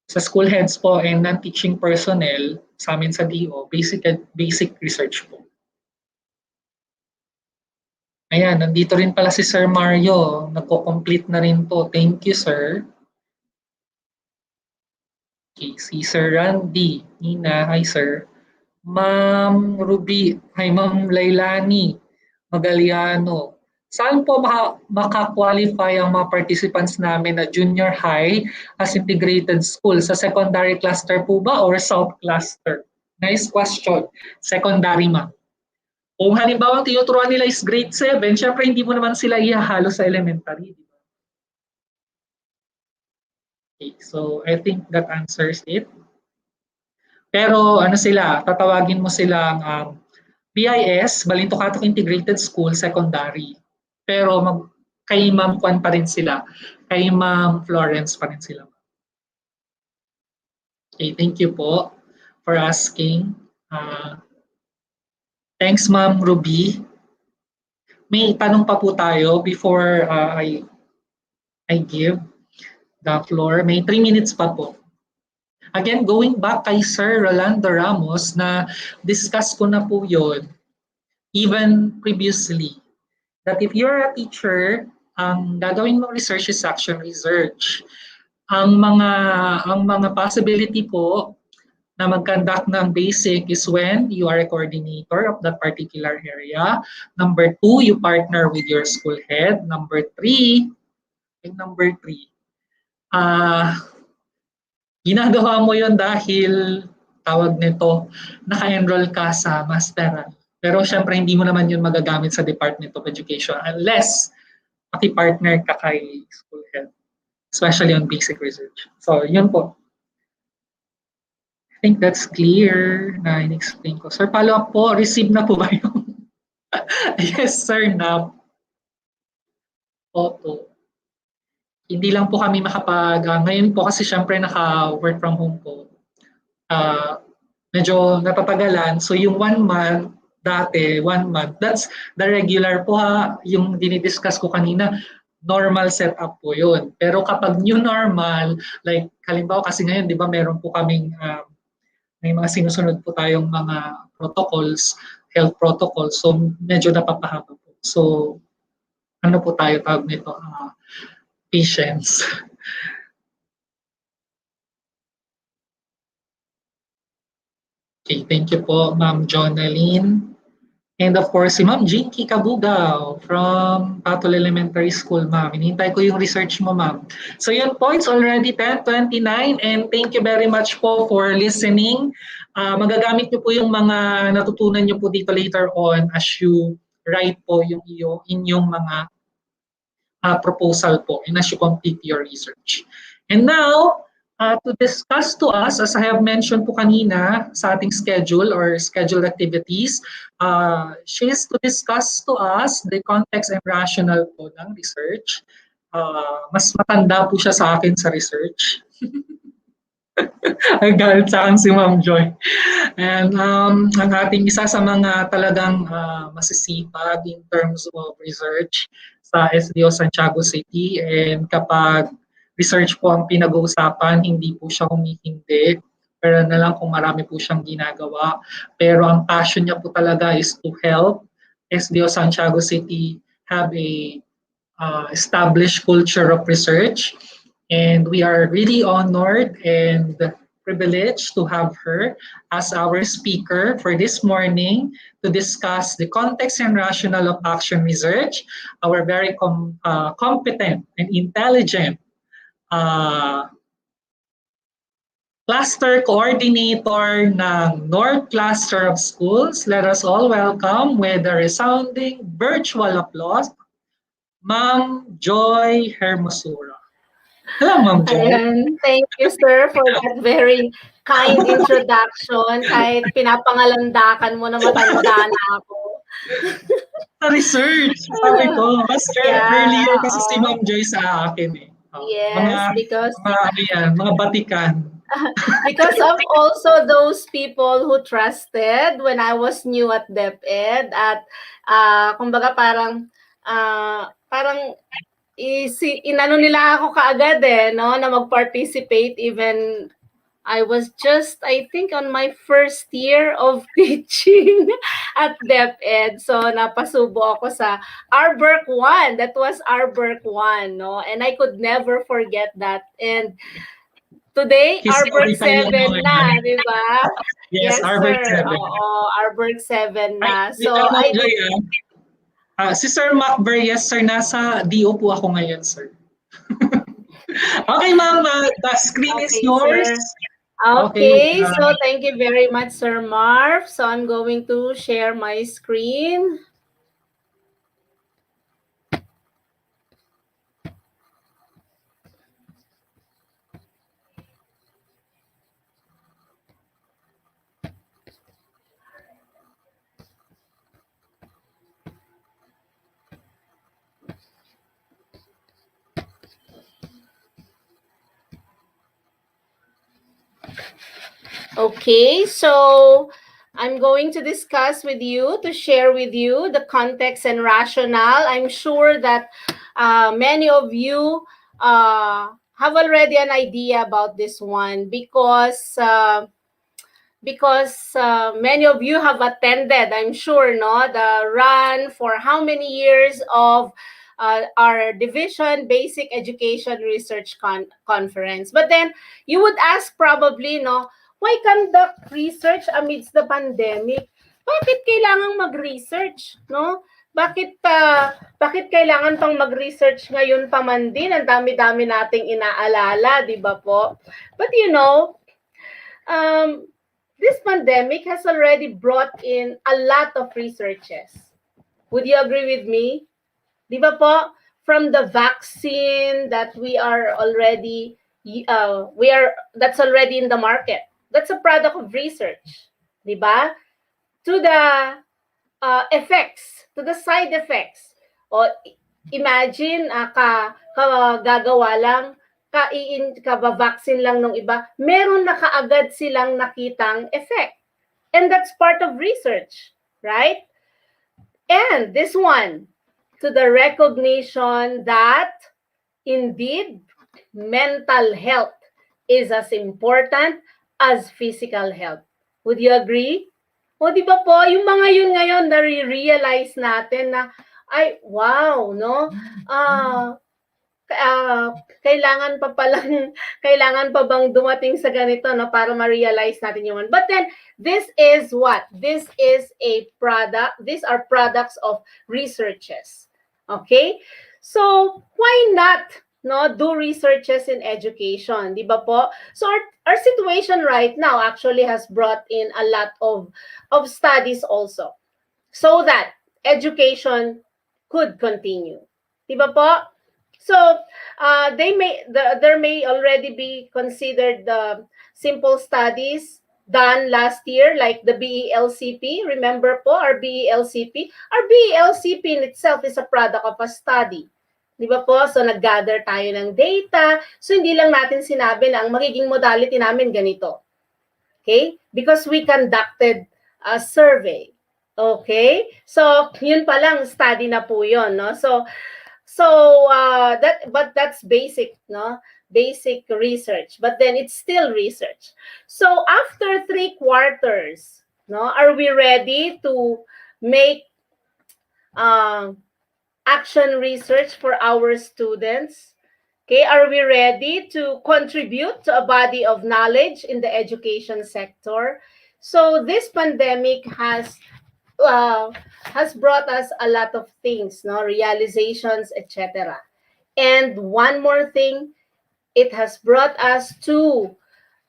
Speaker 7: Sa school heads po and non-teaching personnel, sa amin sa DO, basic research po. Ayan, nandito rin pala si Sir Mario. Nagko-complete na rin po. Thank you, sir. Okay, si Sir Randy, Nina, hi sir. Ma'am Ruby, hi Ma'am Lailani, Magaliano. Saan po maka-qualify ang mga participants namin na junior high as integrated school? Sa secondary cluster po ba or south cluster? Nice question. Secondary ma'am. Kung halimbawa ang tinuturuan nila is grade 7, syempre hindi mo naman sila ihahalo sa elementary. Di ba? Okay, so I think that answers it. Pero ano sila, tatawagin mo silang BIS, Balintokatok Integrated School, Secondary. Pero kay Ma'am Juan pa rin sila. Kay Ma'am Florence pa rin sila. Okay, thank you po for asking. Thanks Ma'am Ruby. May tanong pa po tayo before I give the floor. May 3 minutes pa po. Again, going back kay Sir Rolando Ramos na discuss ko na po yun even previously. That if you're a teacher, ang gagawin mo research is action research. Ang mga possibility po na mag-conduct ng basic is when you are a coordinator of that particular area. Number 2, you partner with your school head. Number 3, ginagawa mo yon dahil tawag nito, naka-enroll ka sa masteral. Pero syempre hindi mo naman yun magagamit sa Department of Education unless maki-partner ka kay school head, especially on basic research. So yun po. I think that's clear na in-explain ko. Sir, follow-up po, receive na po ba yung? Yes, sir, na. Opo. Hindi lang po kami ngayon po kasi syempre naka-work from home po. Medyo natatagalan. So yung 1 month, dati, 1 month, that's the regular po ha. Yung dinidiscuss ko kanina, normal setup po yun. Pero kapag new normal, like halimbawa kasi ngayon, di ba meron po kaming, may mga sinusunod po tayong mga protocols, health protocols. So medyo napapahaba po. So ano po tayo tawag nito? Patience. Okay, thank you po, Ma'am Jonaline. And of course, si Ma'am Jinky Kabugao from Patol Elementary School, Ma'am. Hinihintay ko yung research mo, Ma'am. So yun po, it's already 10:29 and thank you very much po for listening. Magagamit niyo po yung mga natutunan niyo po dito later on as you write po yung inyong mga proposal po and as you complete your research. And now, to discuss to us, as I have mentioned po kanina sa ating schedule or scheduled activities, she is to discuss to us the context and rationale po ng research. Mas matanda po siya sa akin sa research. Ay, galit sa akin si Ma'am Joy. And ang ating isa sa mga talagang masisipag in terms of research sa SDO Santiago City, and kapag research po ang pinag-uusapan, hindi po siya humihindi. Pero na lang kung marami po siyang ginagawa. Pero ang passion niya po talaga is to help SDO Santiago City have a established culture of research. And we are really honored and privileged to have her as our speaker for this morning to discuss the context and rationale of action research, our very competent and intelligent cluster coordinator ng North Cluster of Schools. Let us all welcome with a resounding virtual applause, Ma'am Joy Hermosura. Hello, Ma'am Joy.
Speaker 8: Ayan. Thank you, sir, for that very kind introduction. Kahit pinapangalandakan mo na matanda na ako.
Speaker 7: Sa research, sabi ko, mas earlier kasi si Ma'am Joy sa akin eh.
Speaker 8: Yes, because
Speaker 7: mga batikan.
Speaker 8: Because of also those people who trusted when I was new at DepEd at kumbaga parang inano nila ako kaagad no, na mag-participate even I was just, I think, on my first year of teaching at DepEd. So, napasubo ako sa RBERC 1. That was RBERC 1, no? And I could never forget that. And Today, Arbor
Speaker 7: Historical
Speaker 8: 7
Speaker 7: ano
Speaker 8: na,
Speaker 7: ngayon.
Speaker 8: di ba?
Speaker 7: Yes,
Speaker 8: Yes,
Speaker 7: Arbor
Speaker 8: sir.
Speaker 7: 7.
Speaker 8: Oo, Arbor 7
Speaker 7: Ay,
Speaker 8: na.
Speaker 7: wait,
Speaker 8: So, I
Speaker 7: Joy, si Sir Macber, yes, sir, nasa DO po ako ngayon, sir. Okay, ma'am, the screen is
Speaker 8: okay,
Speaker 7: yours.
Speaker 8: sir.
Speaker 7: Okay,
Speaker 8: Okay, so thank you very much, Sir Marv. So I'm going to share my screen. Okay, so I'm going to discuss with you, to share with you the context and rationale. I'm sure that many of you have already an idea about this one because many of you have attended, I'm sure, no, the run for how many years of our division basic education research conference. But then you would ask probably, no, why conduct research amidst the pandemic? Bakit kailangang mag-research, no? Bakit kailangan pang mag-research ngayon pa man din? Ang dami-dami nating inaalala, di ba po? But you know, this pandemic has already brought in a lot of researches. Would you agree with me? Di ba po? From the vaccine that that's already in the market. That's a product of research. Di ba? To the effects, to the side effects. O imagine, gagawa lang, vaccine lang ng iba, meron na kaagad silang nakitang effect. And that's part of research, right? And this one, to the recognition that indeed mental health is as important as physical health. Would you agree? O di ba po, yung mga yun ngayon, nare-realize natin na, ay, wow, no? Kailangan pa bang dumating sa ganito, no, para ma-realize natin yun. But then, this is what? This is a product, these are products of researches. Okay? So, why not, no, do researches in education, di ba po? So our situation right now actually has brought in a lot of studies also, so that education could continue, di ba po? So there may already be considered the simple studies done last year, like the BELCP. Remember po, our BELCP? Our BELCP in itself is a product of a study. Di ba po? So, nag-gather tayo ng data. So, hindi lang natin sinabi na ang magiging modality namin ganito. Okay? Because we conducted a survey. Okay? So, yun pa lang, study na po yun, no? So but that's basic, no? Basic research. But then, it's still research. So, after 3 quarters, no, are we ready to make action research for our students? Okay, are we ready to contribute to a body of knowledge in the education sector? So this pandemic has brought us a lot of things, no, realizations, etc. And one more thing, it has brought us to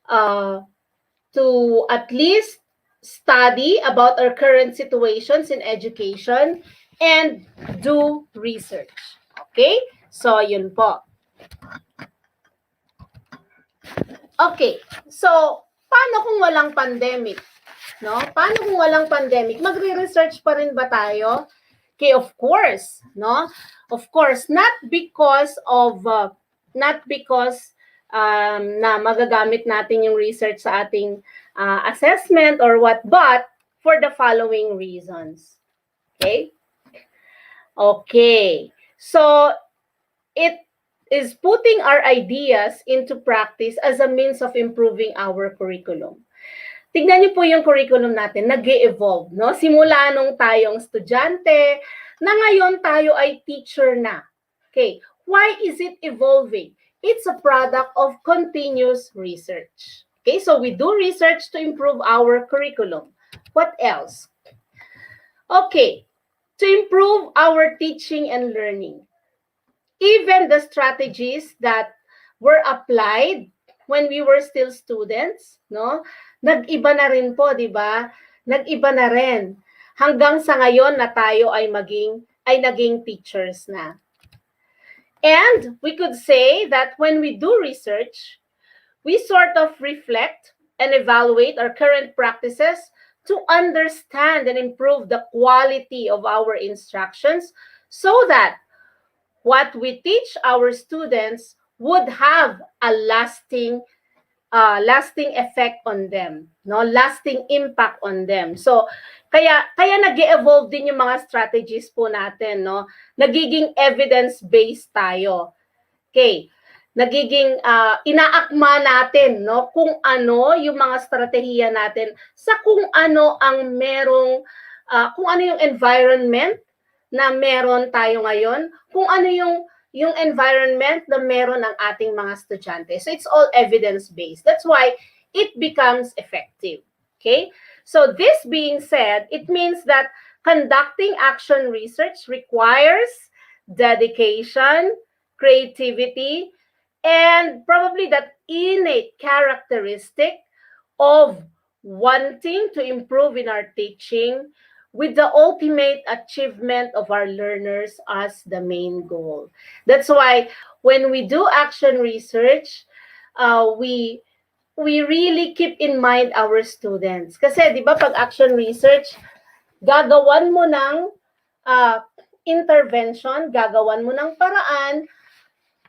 Speaker 8: at least study about our current situations in education and do research. Okay? So, yun po. Okay. So, paano kung walang pandemic? No? Paano kung walang pandemic? Magre-research pa rin ba tayo? Okay, of course, no? Of course, not because na magagamit natin yung research sa ating assessment or what, but for the following reasons. Okay? Okay. So, it is putting our ideas into practice as a means of improving our curriculum. Tignan niyo po yung curriculum natin, nag-e-evolve, no? Simula nung tayong estudyante, na ngayon tayo ay teacher na. Okay, why is it evolving? it's a product of continuous research. Okay, so we do research to improve our curriculum. What else? Okay, to improve our teaching and learning. Even the strategies that were applied when we were still students, no? Nag-iba na rin po, di ba? Nag-iba na rin. Hanggang sa ngayon na tayo ay naging teachers na. And we could say that when we do research, we sort of reflect and evaluate our current practices to understand and improve the quality of our instructions so that what we teach our students would have a lasting effect on them, no? Lasting impact on them. So, kaya nag-evolve din yung mga strategies po natin, no? Nagiging evidence-based tayo. Okay. Nagiging inaakma natin, no, kung ano yung mga strategiya natin sa kung ano ang merong kung ano yung environment na meron tayo ngayon, kung ano yung environment na meron ang ating mga estudyante. So it's all evidence-based. That's why it becomes effective. Okay? So this being said, it means that conducting action research requires dedication, creativity, and probably that innate characteristic of wanting to improve in our teaching with the ultimate achievement of our learners as the main goal. That's why when we do action research, we really keep in mind our students. Kasi di ba pag action research, gagawan mo ng intervention, gagawan mo ng paraan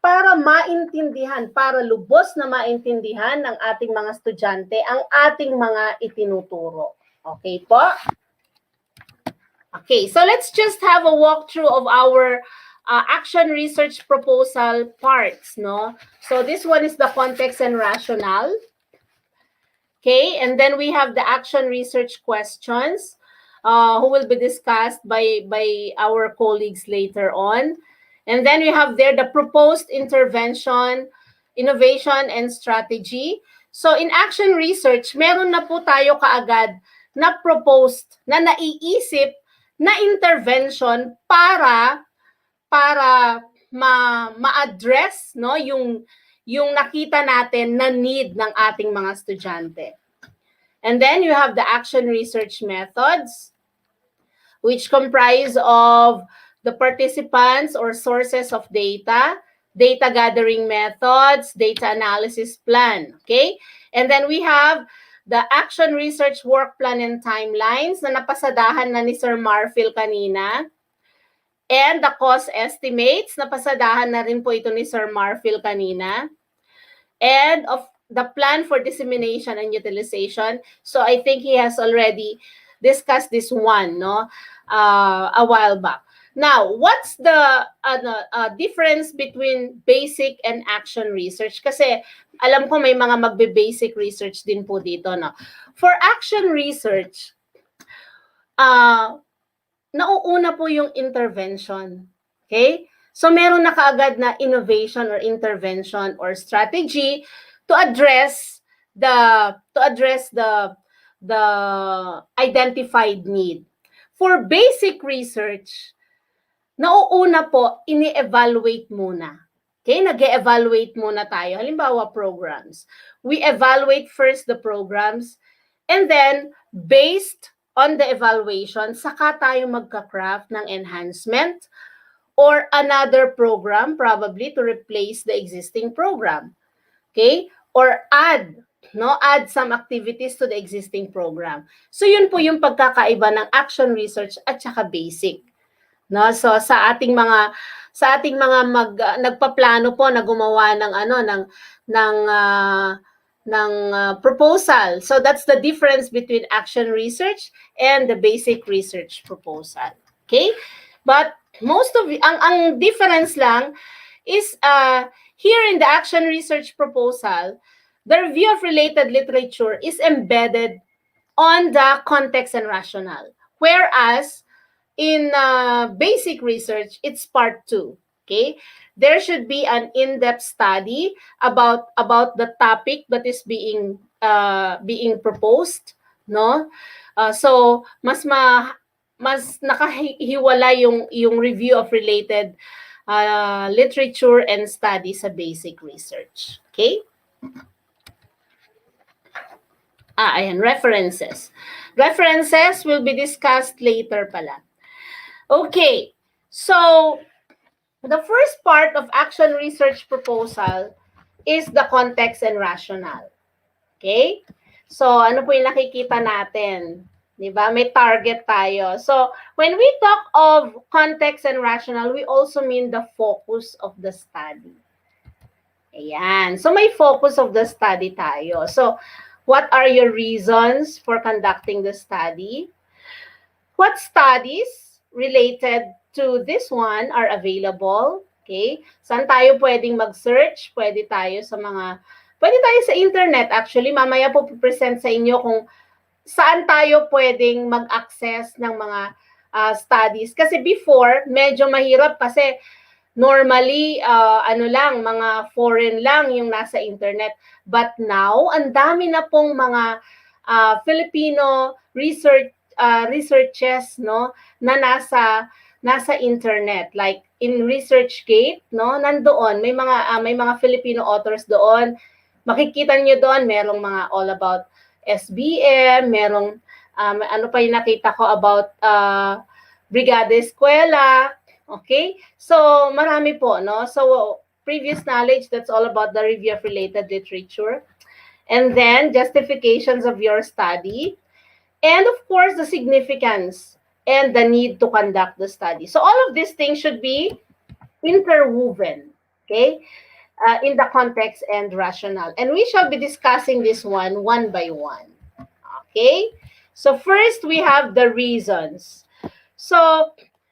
Speaker 8: para maintindihan, para lubos na maintindihan ng ating mga estudyante ang ating mga itinuturo. Okay po? Okay, so let's just have a walkthrough of our action research proposal parts, no? So this one is the context and rationale. Okay, and then we have the action research questions who will be discussed by our colleagues later on. And then we have there the proposed intervention, innovation, and strategy. So in action research, meron na po tayo kaagad na proposed, na naiisip na intervention para ma-address, no, yung nakita natin na need ng ating mga estudyante. And then you have the action research methods, which comprise of the participants or sources of data, data gathering methods, data analysis plan, okay? And then we have the action research work plan and timelines na napasadahan na ni Sir Marfil kanina. And the cost estimates, napasadahan na rin po ito ni Sir Marfil kanina. And of the plan for dissemination and utilization. So I think he has already discussed this one, no, a while back. Now, what's the difference between basic and action research? Kasi alam ko may mga magbe-basic research din po dito, no? For action research, nauuna po yung intervention. Okay? So meron na kaagad na innovation or intervention or strategy to address the identified need. For basic research, nauuna po, ini-evaluate muna. Okay, nag-evaluate muna tayo. Halimbawa, programs. We evaluate first the programs and then based on the evaluation, saka tayo magka-craft ng enhancement or another program probably to replace the existing program. Okay? Or add some activities to the existing program. So yun po yung pagkakaiba ng action research at saka basic. No, so sa ating mga nagpaplano po na gumawa ng proposal. So that's the difference between action research and the basic research proposal. Okay? But most of ang difference lang is here in the action research proposal, the review of related literature is embedded on the context and rationale. Whereas in basic research, it's part 2. Okay? There should be an in-depth study about the topic that is being proposed, no? So mas nakahiwala yung review of related literature and study sa basic research. Okay? Ayan, references. References will be discussed later pala. Okay, so the first part of action research proposal is the context and rationale. Okay? So, ano po yung nakikita natin? Diba? May target tayo. So, when we talk of context and rationale, we also mean the focus of the study. Ayan. So, may focus of the study tayo. So, what are your reasons for conducting the study? What studies related to this one are available? Okay? Saan tayo pwedeng mag-search? Pwede tayo sa internet. Actually, mamaya po present sa inyo kung saan tayo pwedeng mag-access ng mga studies. Kasi before, medyo mahirap kasi normally, mga foreign lang yung nasa internet. But now, ang dami na pong mga Filipino researches, no, na nasa internet. Like in ResearchGate, no, nandoon may mga Filipino authors doon. Makikita niyo doon, merong mga all about SBM, merong ano pa yung nakita ko about Brigada Eskwela. Okay? So, marami po, no? So, previous knowledge, that's all about the review of related literature. And then, justifications of your study. And, of course, the significance and the need to conduct the study. So, all of these things should be interwoven, okay, in the context and rationale. And we shall be discussing this one by one. Okay? So, first, we have the reasons. So,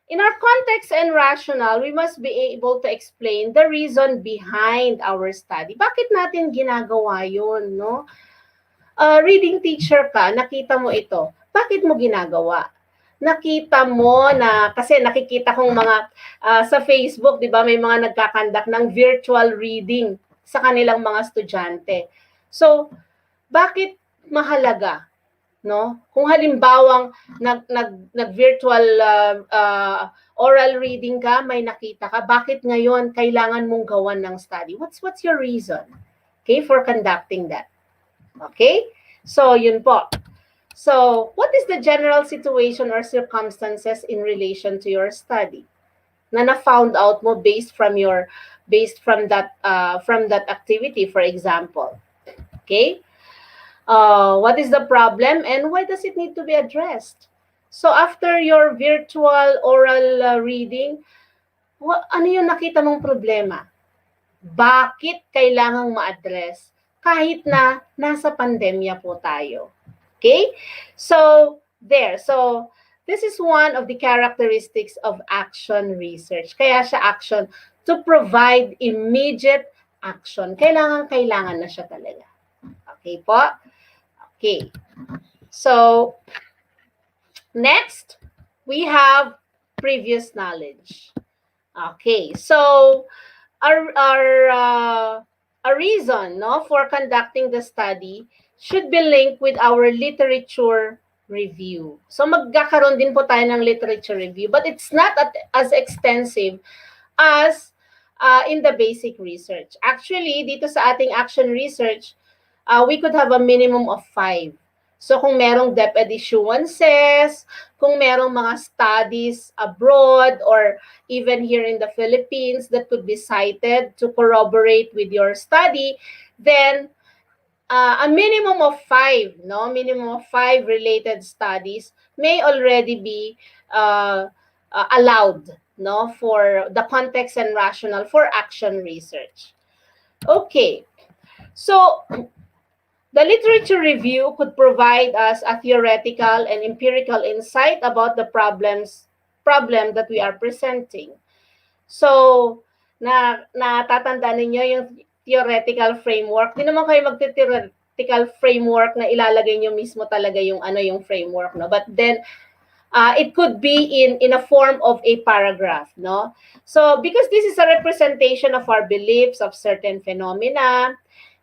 Speaker 8: in our context and rationale, we must be able to explain the reason behind our study. Bakit natin ginagawa yun, no? Reading teacher ka, nakita mo ito. Bakit mo ginagawa? Nakita mo na, kasi nakikita kong mga sa Facebook, di ba, may mga nagkakandak ng virtual reading sa kanilang mga estudyante. So, bakit mahalaga? No? Kung halimbawang nag-virtual oral reading ka, may nakita ka, bakit ngayon kailangan mong gawan ng study? What's your reason, okay, for conducting that? Okay? So, yun po. So, what is the general situation or circumstances in relation to your study na na-found out mo based from that activity, for example? Okay? What is the problem and why does it need to be addressed? So after your virtual oral reading, ano yung nakita mong problema? Bakit kailangang ma-address kahit na nasa pandemya po tayo? Okay? So, there. So, this is one of the characteristics of action research. Kaya siya action, to provide immediate action. Kailangan na siya talaga. Okay po? Okay, so next, we have previous knowledge. Okay, so our reason, no, for conducting the study should be linked with our literature review. So magkakaroon din po tayo ng literature review, but it's not as extensive as in the basic research. Actually, dito sa ating action research, we could have a minimum of 5. So kung merong DepEd issuances, kung merong mga studies abroad or even here in the Philippines that could be cited to corroborate with your study, then a minimum of 5, no? Minimum of 5 related studies may already be allowed, no, for the context and rationale for action research. Okay. So, the literature review could provide us a theoretical and empirical insight about the problem that we are presenting. So, natatandaan ninyo yung theoretical framework. Di naman kayo magte-theoretical framework na ilalagay nyo mismo talaga yung yung framework, no? But then, It could be in a form of a paragraph, no? So because this is a representation of our beliefs of certain phenomena,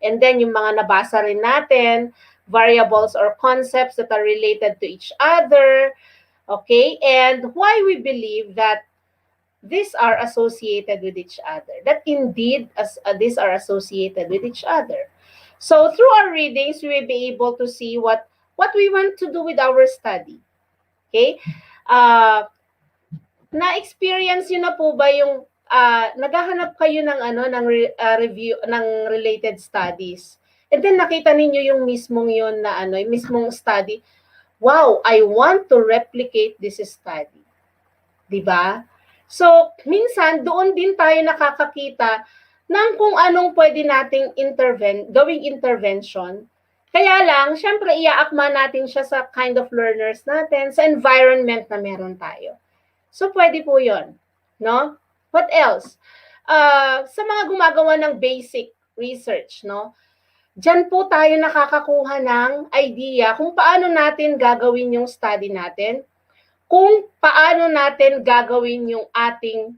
Speaker 8: and then yung mga nabasa rin natin, variables or concepts that are related to each other, okay? And why we believe that these are associated with each other, that indeed these are associated with each other. So through our readings, we will be able to see what we want to do with our study. Okay? Na-experience yun na po ba yung naghahanap kayo ng review ng related studies. And then nakita ninyo yung mismong yun na yung mismong study. Wow, I want to replicate this study. 'Di ba? So, minsan doon din tayo nakakakita ng kung anong pwede nating gawing intervention. Kaya lang, syempre iaakma natin siya sa kind of learners natin, sa environment na meron tayo. So, pwede po yun. No? What else? Sa mga gumagawa ng basic research, no? Diyan po tayo nakakakuha ng idea kung paano natin gagawin yung study natin, kung paano natin gagawin yung ating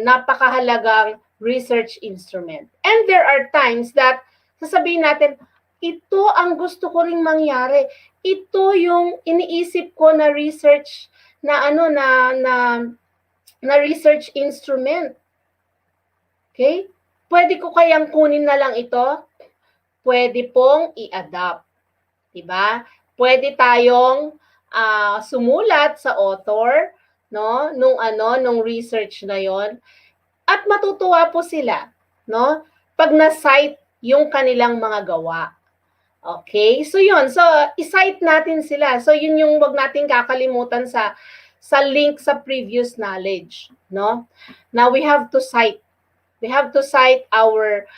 Speaker 8: napakahalagang research instrument. And there are times that sasabihin natin, ito ang gusto ko ring mangyari. Ito yung iniisip ko na research na na research instrument. Okay? Pwede ko kayang kunin na lang ito? Pwede pong i-adapt. Diba? Pwede tayong sumulat sa author, no, nung research na yon, at matutuwa po sila, no, pag na-cite yung kanilang mga gawa. Okay? So yun, so i-cite natin sila. So yun yung wag nating kakalimutan sa link sa previous knowledge, no? Now we have to cite. We have to cite our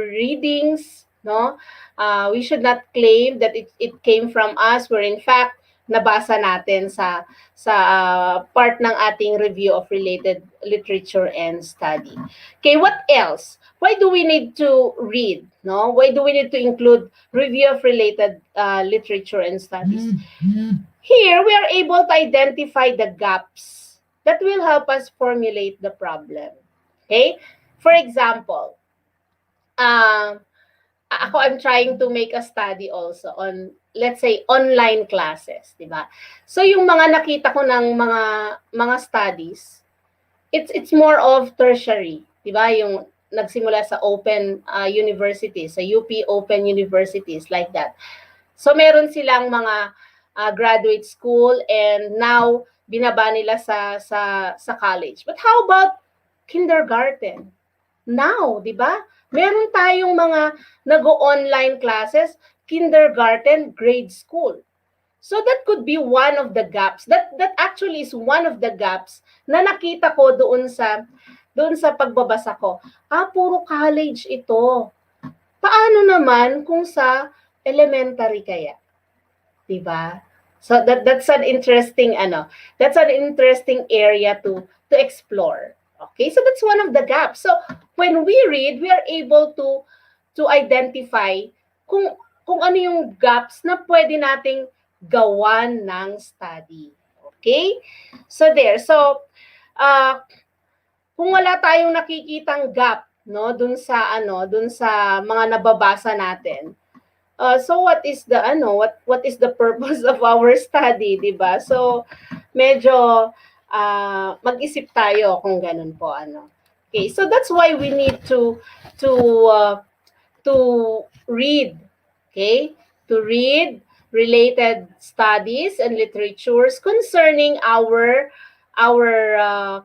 Speaker 8: readings, no? We should not claim that it came from us, where in fact nabasa natin sa part ng ating review of related literature and study. Okay, what else? Why do we need to read? No? Why do we need to include review of related literature and studies? Here, we are able to identify the gaps that will help us formulate the problem. Okay? For example, I'm trying to make a study also on, let's say, online classes, di ba? So yung mga nakita ko ng mga studies, it's more of tertiary, di ba? Yung nagsimula sa open universities, sa UP Open Universities, like that. So meron silang mga graduate school, and now binaba nila sa college. But how about kindergarten? Now, di ba? Meron tayong mga nag-online classes, kindergarten, grade school. So that could be one of the gaps. That actually is one of the gaps na nakita ko doon sa pagbabasa ko. Puro college ito. Paano naman kung sa elementary kaya? 'Di ba? So that's an interesting area to explore. Okay, so that's one of the gaps. So when we read, we are able to identify kung ano yung gaps na pwede nating gawan ng study. Okay? So there. So kung wala tayong nakikitang gap, no, dun sa mga nababasa natin. So what is the purpose of our study, 'di ba? So medyo mag-isip tayo kung ganun po Okay, so that's why we need to read, okay? To read related studies and literatures concerning our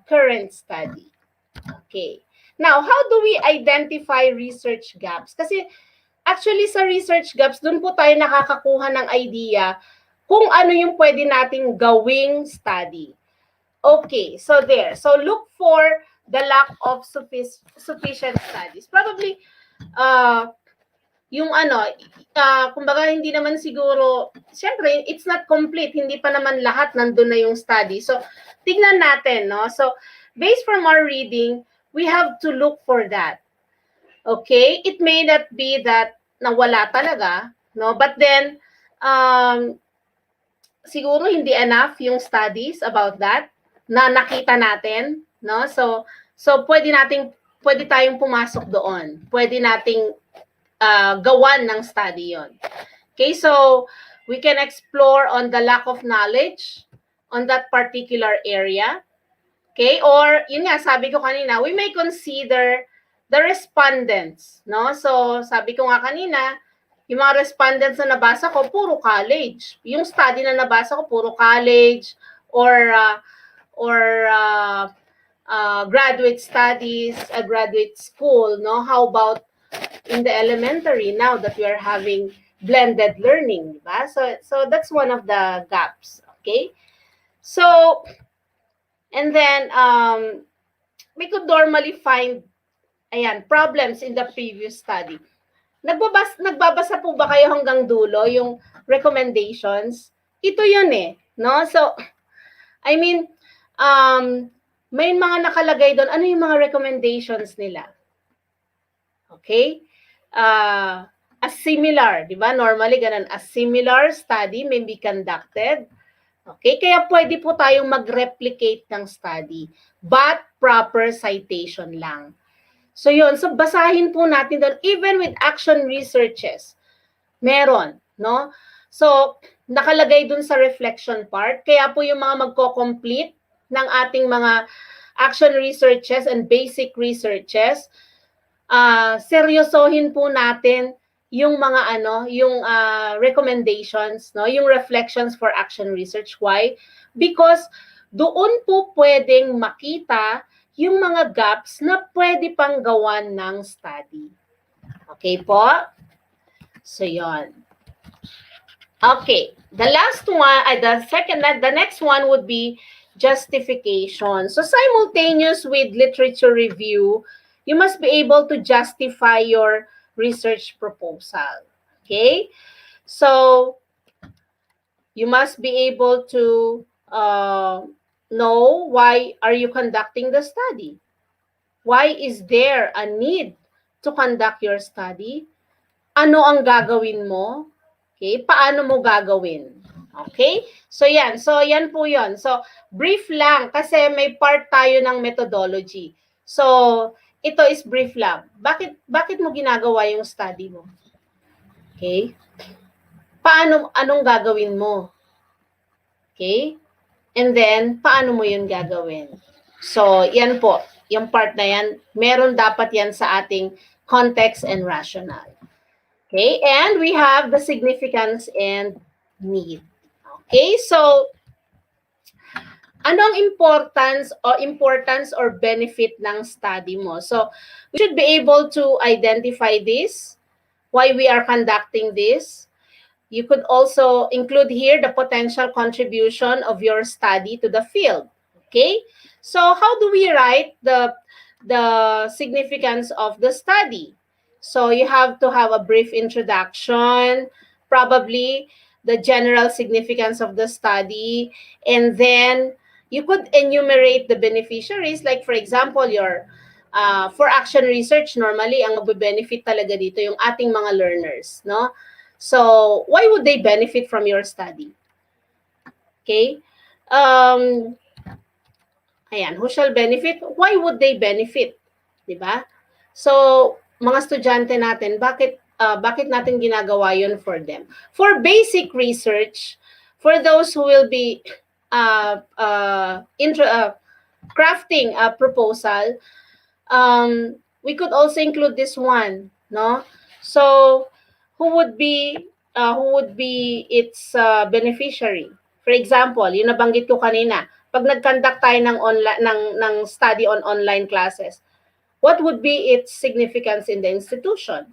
Speaker 8: current study. Okay. Now, how do we identify research gaps? Kasi actually sa research gaps, dun po tayo nakakakuha ng idea kung ano yung pwede nating gawing study. Okay, so there. So look for the lack of sufficient studies. Probably, yung kumbaga hindi naman siguro, syempre, it's not complete. Hindi pa naman lahat nandun na yung study. So, tignan natin, no? So, based from our reading, we have to look for that. Okay? It may not be that nawala talaga, no? But then, siguro hindi enough yung studies about that na nakita natin, no? So pwede tayong pumasok doon. Pwede nating gawan ng study 'yon. Okay, so we can explore on the lack of knowledge on that particular area. Okay, or yun nga sabi ko kanina, we may consider the respondents, no? So sabi ko nga kanina, yung mga respondents na nabasa ko, puro college. Yung study na nabasa ko, puro college or graduate studies, a graduate school, no? How about in the elementary now that we are having blended learning, diba? So that's one of the gaps, okay? So, and then we could normally find problems in the previous study. Nagbabasa po ba kayo hanggang dulo yung recommendations? Ito yun eh, no? So, I mean, may mga nakalagay doon. Ano yung mga recommendations nila? Okay? A similar, di ba? Normally, ganun. A similar study may be conducted. Okay? Kaya pwede po tayong mag-replicate ng study. But proper citation lang. So yun, so basahin po natin doon, even with action researches, meron, no? So, nakalagay doon sa reflection part, kaya po yung mga magko-complete ng ating mga action researches and basic researches, seryosohin po natin yung mga yung recommendations, no? Yung reflections for action research. Why? Because doon po pwedeng makita yung mga gaps na pwede pang gawan ng study. Okay po? So, yon. Okay. The last one, the next one would be justification. So, simultaneous with literature review, you must be able to justify your research proposal. Okay? So, you must be able to know why are you conducting the study? Why is there a need to conduct your study? Ano ang gagawin mo? Okay, paano mo gagawin? Okay? So yan po 'yon. So brief lang kasi may part tayo ng methodology. So ito is brief lang. Bakit mo ginagawa yung study mo? Okay? Anong gagawin mo? Okay? And then, paano mo yun gagawin? So, yan po. Yung part na yan, meron dapat yan sa ating context and rationale. Okay? And we have the significance and need. Okay? So, ano ang importance or benefit ng study mo? So, we should be able to identify this, why we are conducting this. You could also include here the potential contribution of your study to the field. Okay? So how do we write the significance of the study? So you have to have a brief introduction, probably the general significance of the study, and then you could enumerate the beneficiaries. Like for example, your for action research, normally ang magbe-benefit talaga dito yung ating mga learners, no? So, why would they benefit from your study? Okay? Who shall benefit? Why would they benefit? Diba? So, mga estudyante natin, bakit natin ginagawa yun for them? For basic research, for those who will be crafting a proposal, we could also include this one, no? So, who would be its beneficiary? For example, yung nabanggit ko kanina, pag nag-conduct tayo ng study on online classes, what would be its significance in the institution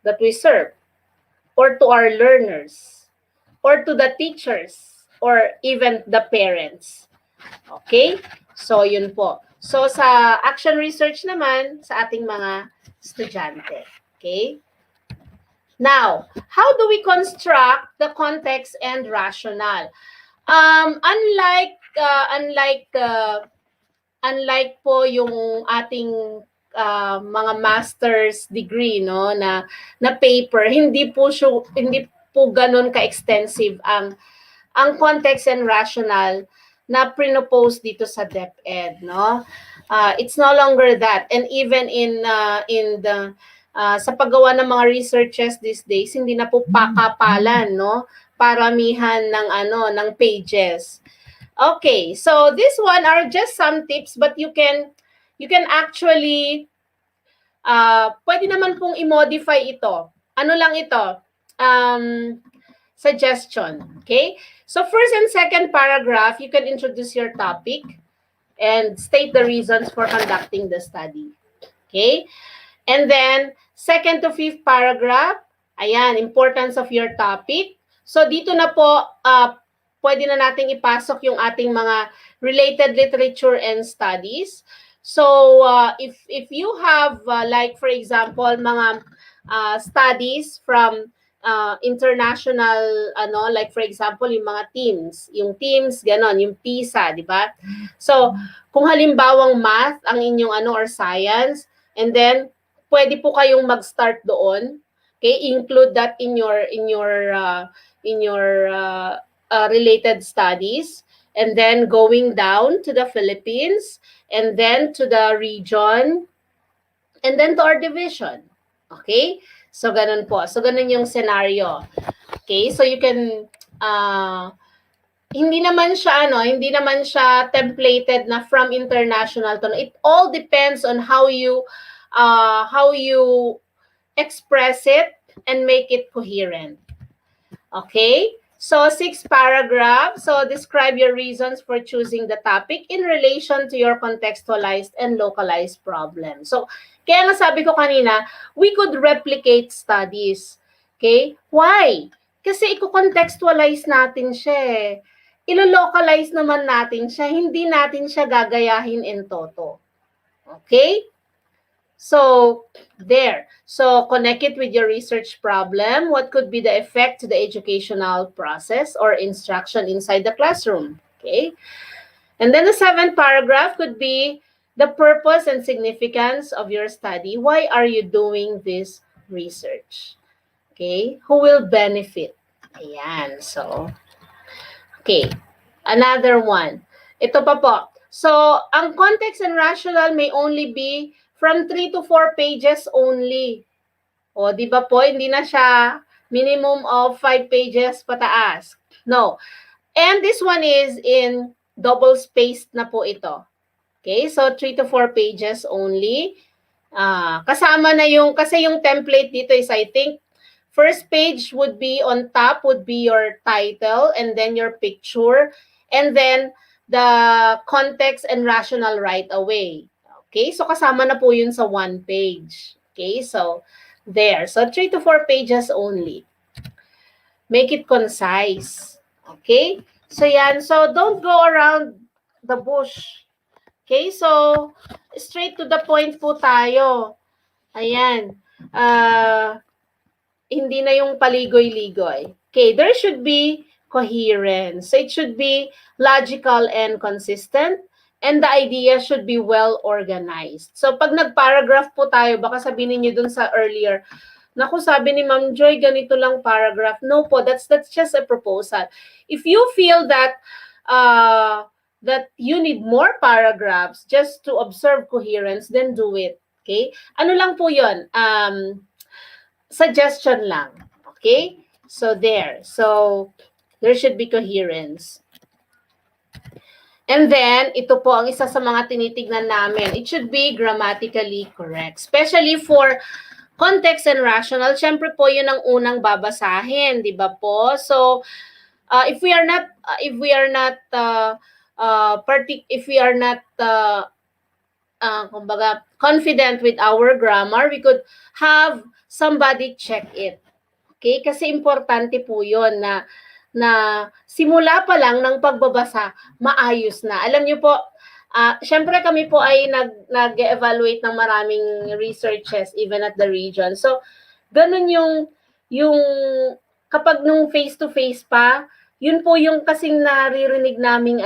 Speaker 8: that we serve, or to our learners, or to the teachers, or even the parents? Okay? So, yun po. So, sa action research naman, sa ating mga estudyante. Okay? Now, how do we construct the context and rationale? Unlike po yung ating mga master's degree, no, na paper, hindi po ganun ka-extensive ang ang context and rationale na pinopose dito sa DepEd, no? It's no longer that. And even in the sa paggawa ng mga researches these days, hindi na po pakapalan, no? Paramihan ng pages. Okay, so this one are just some tips, but you can actually pwede naman pong i-modify ito. Ano lang ito? Suggestion. Okay? So first and second paragraph, you can introduce your topic and state the reasons for conducting the study. Okay? And then second to fifth paragraph, ayan, importance of your topic. So dito na po pwede na nating ipasok yung ating mga related literature and studies. So if you have like for example mga studies from international like for example yung mga teams, ganon, yung PISA, di ba? So kung halimbawang math ang inyong or science, and then pwede po kayong mag-start doon. Okay, include that in your related studies, and then going down to the Philippines, and then to the region, and then to our division. Okay? So, ganun po. So, ganun yung scenario. Okay? So, you can, hindi naman siya templated na from international to, it all depends on how you express it and make it coherent. Okay? So, sixth paragraph. So, describe your reasons for choosing the topic in relation to your contextualized and localized problem. So, kaya nga sabi ko kanina, we could replicate studies. Okay? Why? Kasi i-contextualize natin siya eh. Ilo-localize naman natin siya. Hindi natin siya gagayahin in toto. Okay? So, there. So, connect it with your research problem. What could be the effect to the educational process or instruction inside the classroom? Okay. And then the seventh paragraph could be the purpose and significance of your study. Why are you doing this research? Okay. Who will benefit? Ayan. So, okay. Another one. Ito pa po. So, ang context and rationale may only be from 3 to 4 pages only. O, di ba po, hindi na siya minimum of 5 pages pataas. No. And this one is in double-spaced na po ito. Okay, so 3 to 4 pages only. Kasama na kasi yung template dito is, I think, first page would be on top, would be your title, and then your picture, and then the context and rationale right away. Okay, so kasama na po yun sa one page. Okay, so there. So 3 to 4 pages only. Make it concise. Okay, so yan. So don't go around the bush. Okay, so straight to the point po tayo. Ayan. Hindi na yung paligoy-ligoy. Okay, there should be coherence. So it should be logical and consistent. And the idea should be well organized. So pag nag-paragraph po tayo, baka sabihin niyo dun sa earlier, naku, sabi ni Ma'am Joy, ganito lang paragraph. No po, that's just a proposal. If you feel that that you need more paragraphs just to observe coherence, then do it. Okay? Ano lang po yun? Suggestion lang. Okay? So there. So there should be coherence. And then, ito po ang isa sa mga tinitignan namin. It should be grammatically correct. Especially for context and rational. Siyempre po, yun ang unang babasahin. Di ba po? So, if we are not confident with our grammar, we could have somebody check it. Okay? Kasi importante po yun na simula pa lang ng pagbabasa, maayos na. Alam niyo po, syempre kami po ay nag-evaluate ng maraming researches even at the region. So, ganun yung kapag nung face-to-face pa, yun po yung kasing naririnig naming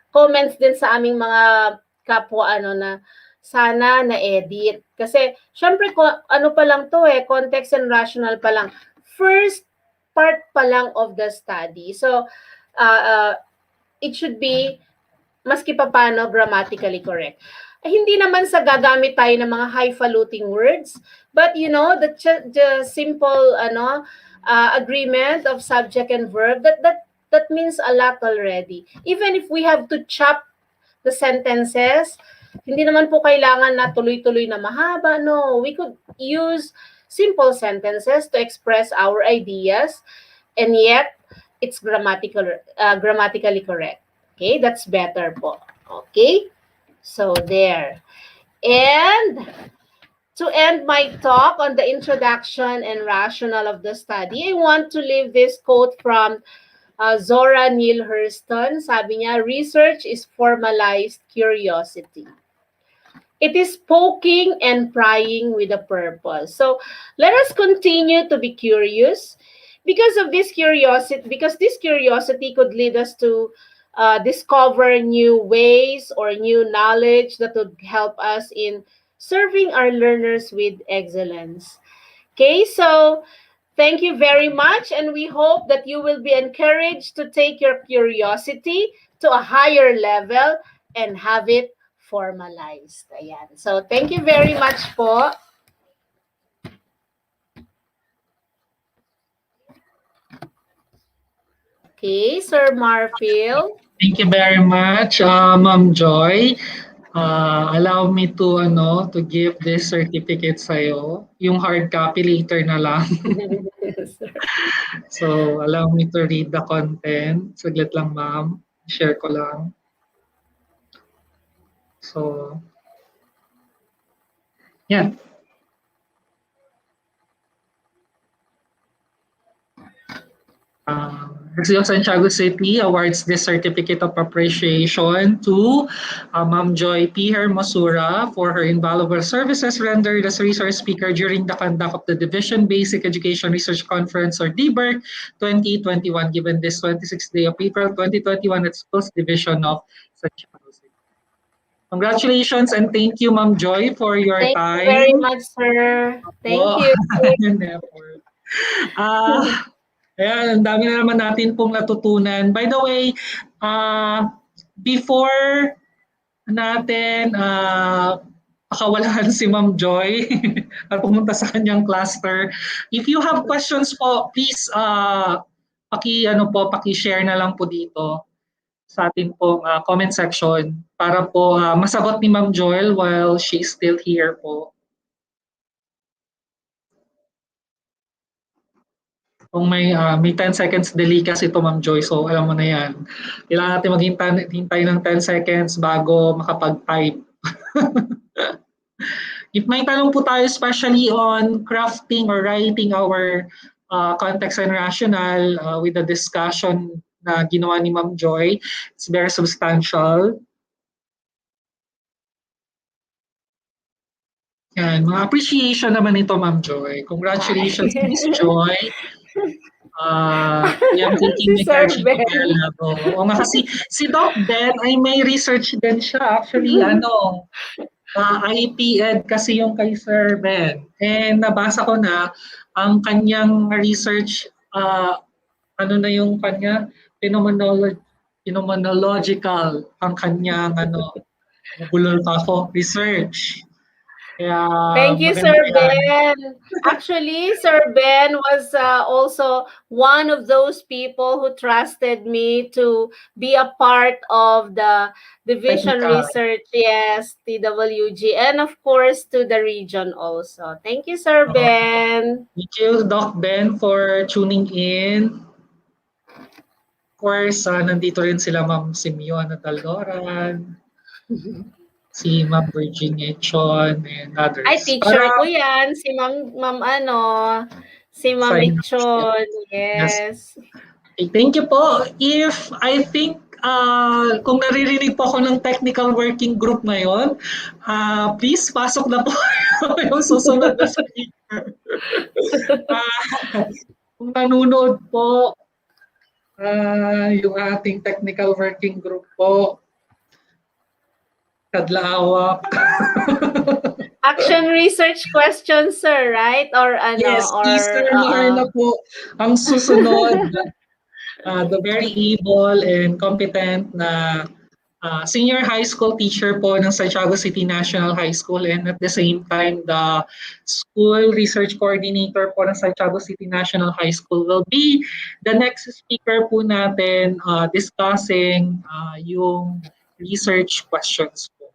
Speaker 8: comments din sa aming mga kapwa na sana na-edit. Kasi, syempre, pa lang to context and rational pa lang. First part pa lang of the study. So, it should be maski papaano grammatically correct. Hindi naman sa gagamit tayo ng mga highfalutin words, but the simple agreement of subject and verb, that means a lot already. Even if we have to chop the sentences, hindi naman po kailangan na tuloy-tuloy na mahaba. No, we could use simple sentences to express our ideas, and yet it's grammatically correct. Okay, that's better po. Okay, so there. And to end my talk on the introduction and rationale of the study, I want to leave this quote from Zora Neale Hurston. Sabi niya, research is formalized curiosity. It is poking and prying with a purpose. So let us continue to be curious because this curiosity could lead us to discover new ways or new knowledge that would help us in serving our learners with excellence. Okay, so thank you very much, and we hope that you will be encouraged to take your curiosity to a higher level and have it formalized. Ayan. So, thank you very much po. Okay, Sir Marfil.
Speaker 7: Thank you very much, Ma'am Joy. Allow me to give this certificate sa'yo. Yung hard copy later na lang. So, allow me to read the content. Saglit lang, ma'am. Share ko lang. So, yan. Exio Santiago City awards this certificate of appreciation to Ma'am Joy P. Hermosura for her invaluable services rendered as resource speaker during the conduct of the Division Basic Education Research Conference or DBERC 2021 given this 26th day of April 2021 at Schools Division of Santiago City. Congratulations and thank you, Ma'am Joy, for your time.
Speaker 8: Thank you very much, sir. Thank you.
Speaker 7: Ayan, ang dami na naman natin pong natutunan. By the way, before natin pakawalan si Ma'am Joy at pumunta sa kanyang cluster, if you have questions po, please paki-share na lang po dito sa ating pong comment section para po masagot ni Ma'am Joy while she is still here po. Kung may 10 seconds delay kasi ito, Ma'am Joy, so alam mo na yan. Kailangan natin maghintay ng 10 seconds bago makapag-type. If may tanong po tayo especially on crafting or writing our context and rationale with the discussion na ginawa ni Ma'am Joy, it's very substantial. Yan, mga appreciation naman ito, Ma'am Joy. Congratulations, Miss Joy. Yung thinking
Speaker 8: Si Sir Ben.
Speaker 7: Oo nga, kasi si Doc Ben ay may research din siya. Actually, IP Ed kasi yung kay Sir Ben. And nabasa ko na ang kanyang research, yung kanya, phenomenological, ang kanyang, bulol pa ako, research.
Speaker 8: Thank you, Sir Ben. Actually, Sir Ben was also one of those people who trusted me to be a part of the division research, yes, TWG, and of course to the region also. Thank you, Sir Ben.
Speaker 7: Thank you, Doc Ben, for tuning in. Of course, nandito rin sila Ma'am Simeon Nataloran. Si Ma'am Virginia Chon and others.
Speaker 8: Ay, teacher ko yan. Si si Ma'am Chon. Yes.
Speaker 7: Okay, thank you po. I think, kung naririnig po ako ng technical working group ngayon, please pasok na po yung susunod na speaker. Kung nanonood po, yung ating technical working group po, kadlawak.
Speaker 8: Action research questions, sir, right? Or ano,
Speaker 7: Yes, si
Speaker 8: or
Speaker 7: Sir Mar na po ang susunod. The very able and competent na senior high school teacher po ng Santiago City National High School, and at the same time the school research coordinator po ng Santiago City National High School will be the next speaker po natin discussing yung research questions po.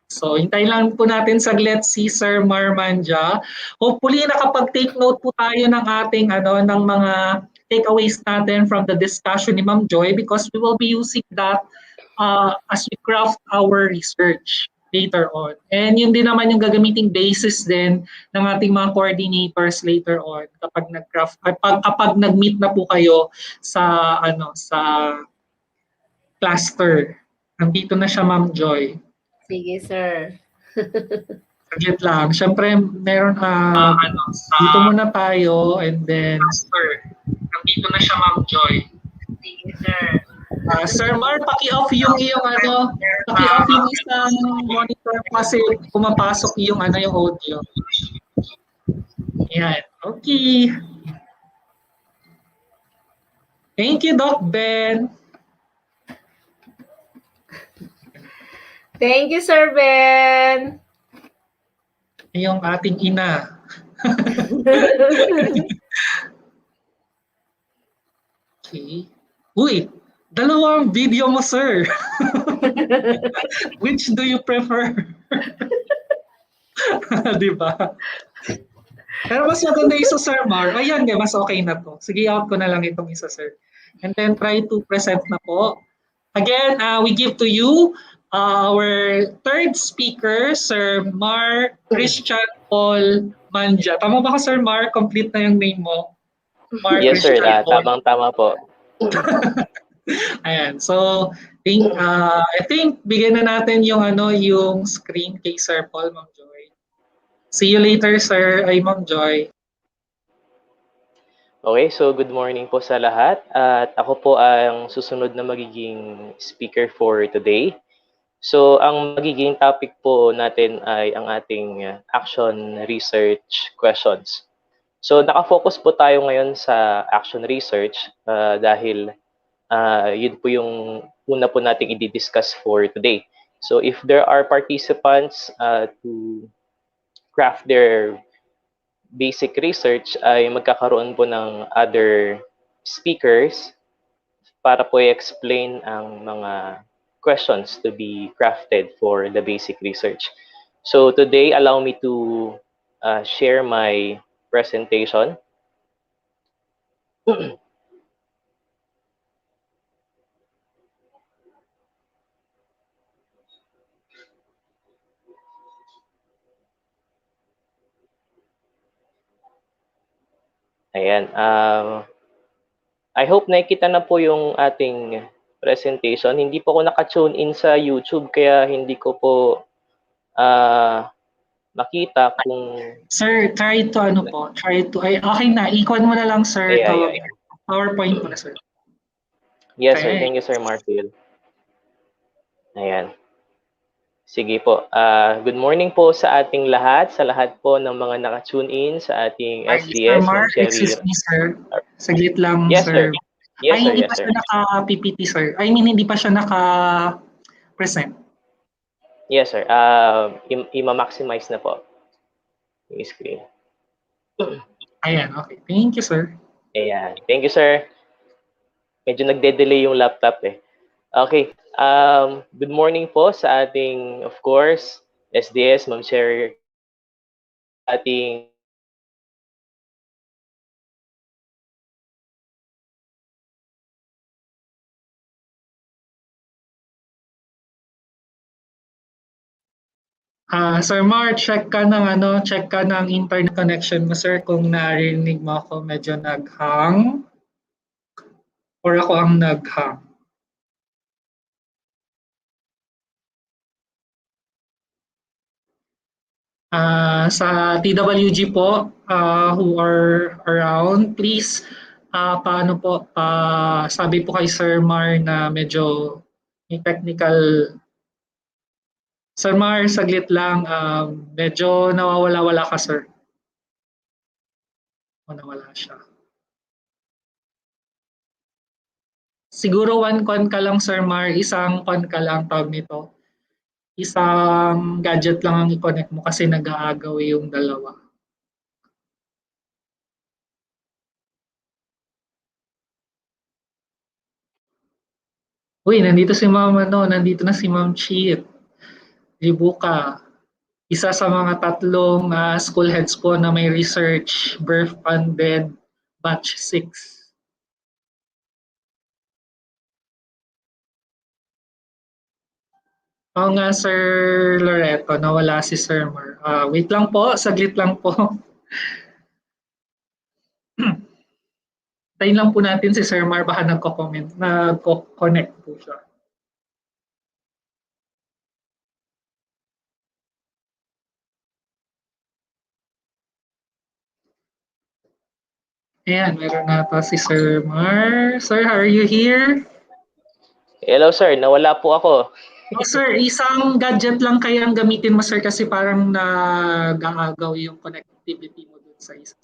Speaker 7: So, hintay lang po natin saglit si Sir Marmanja. Hopefully, nakapag-take note po tayo ng ating ng mga takeaways natin from the discussion ni Ma'am Joy, because we will be using that as we craft our research later on. And yun din naman yung gagamiting basis din ng ating mga coordinators later on kapag nag-craft, kapag nag-meet na po kayo sa sa cluster. Nandito na siya, Ma'am Joy.
Speaker 8: sige, sir.
Speaker 7: Saglit lang. Siyempre, meron dito muna tayo, and then nandito na siya, Ma'am Joy.
Speaker 8: Sige, sir.
Speaker 7: Sir Mar, paki-off yung paki-off yung isang monitor kasi pumapasok yung yung audio. Yan. Okay. Thank you, Doc Ben.
Speaker 8: Thank you, Sir Ben.
Speaker 7: Yung ating ina. Okay. Uy, dalawang video mo, sir. Which do you prefer? Diba? Pero mas maganda isa, Sir Mar. Ayan, mas okay na to. Sige, out ko na lang itong isa, sir. And then try to present na po. Again, we give to you our third speaker, Sir Mar Christian Paul Manja. Tama ba ka, Sir Mar? Complete na yung name mo.
Speaker 9: Mar yes, Christian sir. Tamang-tama po.
Speaker 7: Ayan. So, I think bigyan na natin yung yung screen kay Sir Paul, Ma'am Joy. See you later, sir. Ay, Ma'am Joy.
Speaker 9: Okay, so good morning po sa lahat. At ako po ang susunod na magiging speaker for today. So, ang magiging topic po natin ay ang ating action research questions. So, nakafocus po tayo ngayon sa action research dahil yun po yung una po nating i-discuss for today. So, if there are participants to craft their basic research, ay magkakaroon po ng other speakers para po i-explain ang mga questions to be crafted for the basic research. So today, allow me to share my presentation. Ayan. I hope nakikita na po yung ating presentation. Hindi po ako naka-tune in sa YouTube kaya hindi ko po makita kung...
Speaker 7: Sir, try to okay na, ikon mo na lang, sir.
Speaker 9: Yeah.
Speaker 7: PowerPoint mo na, sir.
Speaker 9: Yes, sir. Thank you, Sir Marfield. Ayan. Sige po. Good morning po sa ating lahat, sa lahat po ng mga naka-tune in sa ating SDS.
Speaker 7: Sir Mark, excuse me, sir. Saglit lang,
Speaker 9: yes,
Speaker 7: sir.
Speaker 9: Yes,
Speaker 7: ay,
Speaker 9: sir.
Speaker 7: hindi pa siya naka-PPT, sir. I mean, hindi pa siya naka-present.
Speaker 9: Yes, sir. I-maximize na po yung screen.
Speaker 7: Ayan, okay. Thank you, sir.
Speaker 9: Ayan. Thank you, sir. Medyo nagde-delay yung laptop eh. Okay. Good morning po sa ating, of course, SDS, Ma'am Sherry, ating
Speaker 7: Sir Mar, check ka ng internet connection mo, sir, kung narinig mo ako medyo nag-hang or ako ang nag-hang. Sa TWG po, who are around, please, sabi po kay Sir Mar na medyo may technical Sir Mar, saglit lang. Medyo nawawala-wala ka, sir. O nawala siya. Siguro one con ka lang, Sir Mar. Isang con ka lang, tawag nito. Isang gadget lang ang i-connect mo kasi nag-aagaw yung dalawa. Uy, nandito si Ma'am, nandito na si Ma'am Cheat. Libuka. Isa sa mga tatlong school heads po na may research, birth funded, batch 6. Oo nga, Sir Loreto, nawala si Sir Mar. Wait lang po, saglit lang po. Tayin lang po natin si Sir Mar, baka nagko-comment, nagko-connect po siya. Ayan, meron na to si Sir Mar. Sir, are you here?
Speaker 9: Hello sir, nawala po ako.
Speaker 7: Oh, sir, isang gadget lang kaya ang gamitin mo, sir, kasi parang nag-aagaw yung connectivity mo dun sa isa.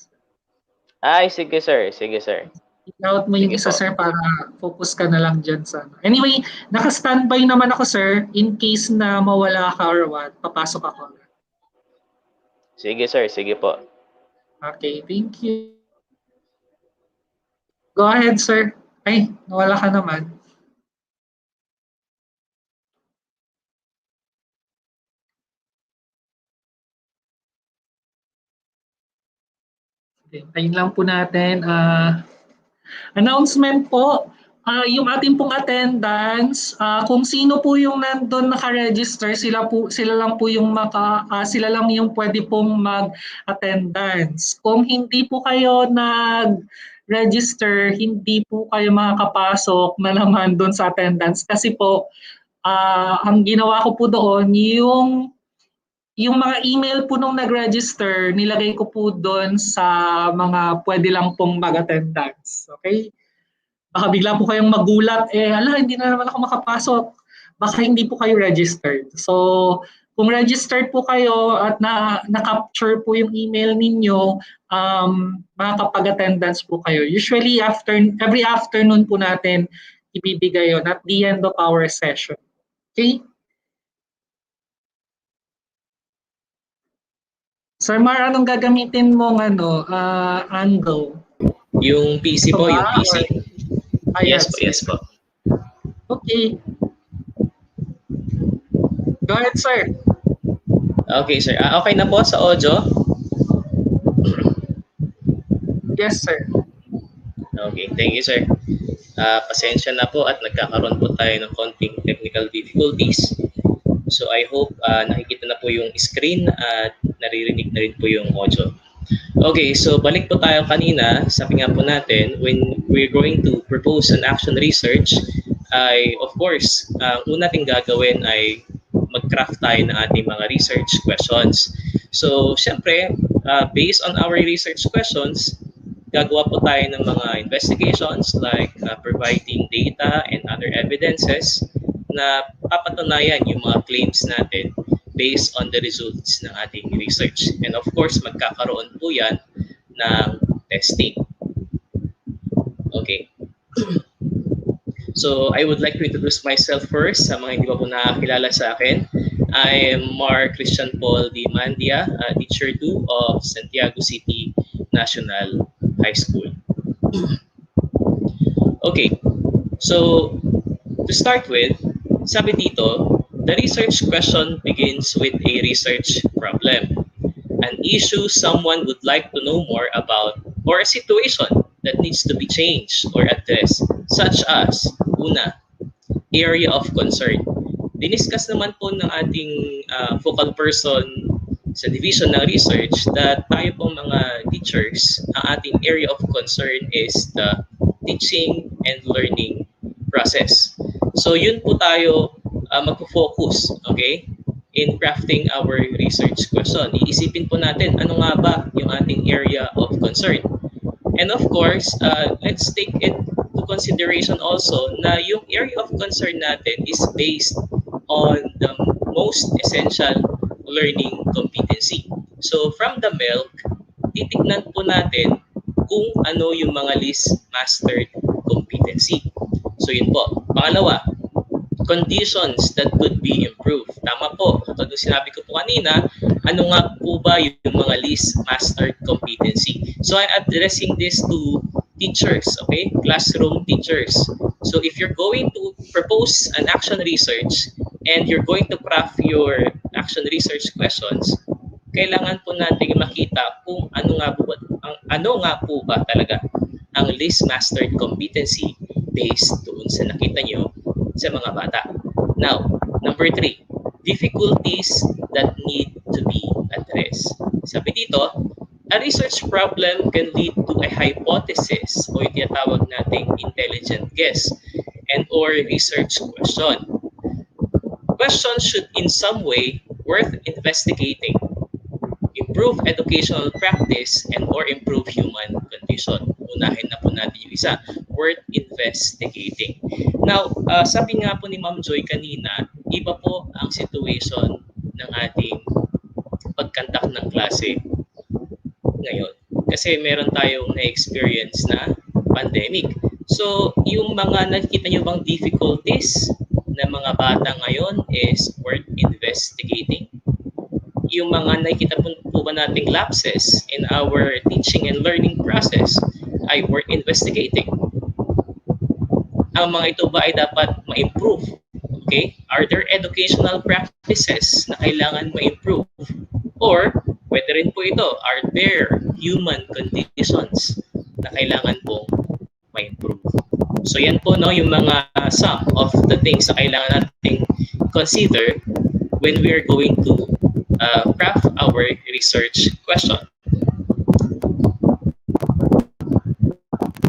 Speaker 9: Ay, sige sir, sige sir.
Speaker 7: I-out mo yung
Speaker 9: Sige
Speaker 7: isa,
Speaker 9: po.
Speaker 7: sir, para focus ka na lang dyan sa... Anyway, naka-standby naman ako, sir. In case na mawala ka or what, papasok ako.
Speaker 9: Sige sir, sige po.
Speaker 7: Okay, thank you. Go ahead, sir. Ay, nawala ka naman. Okay, tayin lang po natin. Announcement po, yung ating pong attendance, kung sino po yung nandun naka-register, sila lang po yung sila lang yung pwede pong mag-attendance. Kung hindi po kayo nag-register, hindi po kayo makakapasok na naman doon sa attendance kasi po ang ginawa ko po doon yung mga email po nung nag-register, nilagay ko po doon sa mga pwede lang pong mag-attendance. Okay? Baka bigla po kayong magulat, hindi na naman ako makapasok. Baka hindi po kayo registered. So, kung registered po kayo at na-capture po yung email ninyo, makakapag-attendance po kayo. Usually, every afternoon po natin ibibigay yun at the end of our session. Okay? Sir Mar, anong gagamitin mong angle?
Speaker 10: Yung PC po, yung PC.
Speaker 7: Yes,
Speaker 10: Yes po.
Speaker 7: Okay. Go ahead, sir.
Speaker 10: Okay, sir. Okay na po sa audio?
Speaker 7: Yes, sir.
Speaker 10: Okay, thank you, sir. Pasensya na po at nagkakaroon po tayo ng konting technical difficulties. So I hope nakikita na po yung screen at naririnig na rin po yung audio. Okay, so balik po tayo kanina. Sabi nga po natin, when we're going to propose an action research, of course, una natin gagawin ay mag-craft tayo ng ating mga research questions. So, syempre, based on our research questions, gagawa po tayo ng mga investigations like providing data and other evidences na papatunayan yung mga claims natin based on the results ng ating research. And of course, magkakaroon po yan ng testing. Okay. So, I would like to introduce myself first sa mga hindi pa po nakakilala sa akin. I am Mar Christian Paul Di Mandia, Teacher 2 of Santiago City National High School. Okay. So, to start with, sabi dito, the research question begins with a research problem, an issue someone would like to know more about, or a situation that needs to be changed or addressed, such as, una, area of concern. Diniscuss naman po ng ating focal person sa division ng research that tayo po mga teachers, ang ating area of concern is the teaching and learning process. So yun po tayo magpo-focus, okay, in crafting our research question. Iisipin po natin ano nga ba yung ating area of concern. And of course, let's take it to consideration also na yung area of concern natin is based on the most essential learning competency. So from the milk, titignan po natin kung ano yung mga least mastered competency. So yun po. Pangalawa, conditions that could be improved. Tama po. Katulad ng sinabi ko po kanina, ano nga po ba yung mga least mastered competency? So I'm addressing this to teachers, okay? Classroom teachers. So if you're going to propose an action research and you're going to craft your action research questions, kailangan po natin makita kung ano nga po ba talaga ang least mastered competency based doon sa nakita nyo sa mga bata. Now, number 3, difficulties that need to be addressed. Sabi dito, a research problem can lead to a hypothesis o yung tinatawag nating intelligent guess and or research question. Questions should in some way worth investigating, improve educational practice, and or improve human condition. Unahin na po natin yung isa, worth investigating. Now, sabi nga po ni Ma'am Joy kanina, iba po ang situation ng ating pagkandak ng klase ngayon. Kasi meron tayong na-experience na pandemic. So, yung mga nakikita nyo bang difficulties ng mga bata ngayon is worth investigating. Yung mga nakikita po ba nating lapses in our teaching and learning process ay worth investigating. Ang mga ito ba ay dapat ma-improve? Okay? Are there educational practices na kailangan ma-improve? Or, pwede rin po ito, are there human conditions na kailangan pong ma-improve? So yan po no, yung mga some of the things na kailangan nating consider when we are going to craft our research question.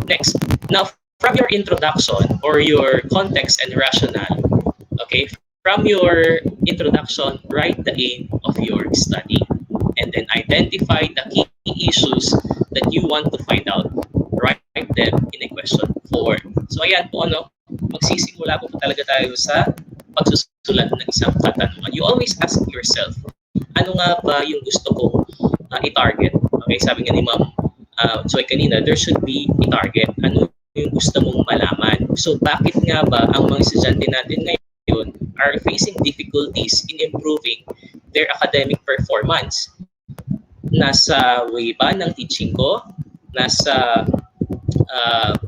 Speaker 10: Next, now from your introduction or your context and rationale, okay, from your introduction, write the aim of your study and then identify the key issues that you want to find out. Write them in a question form. So ayan po ano, magsisimula po talaga tayo sa pagsusulat ng isang katanungan. You always ask yourself, ano nga ba yung gusto kong i-target? Okay, sabi nga ni Ma'am Joy kanina, there should be a target. Ano yung gusto mong malaman? So bakit nga ba ang mga estudyante natin ngayon are facing difficulties in improving their academic performance? Nasa way ba ng teaching ko? Nasa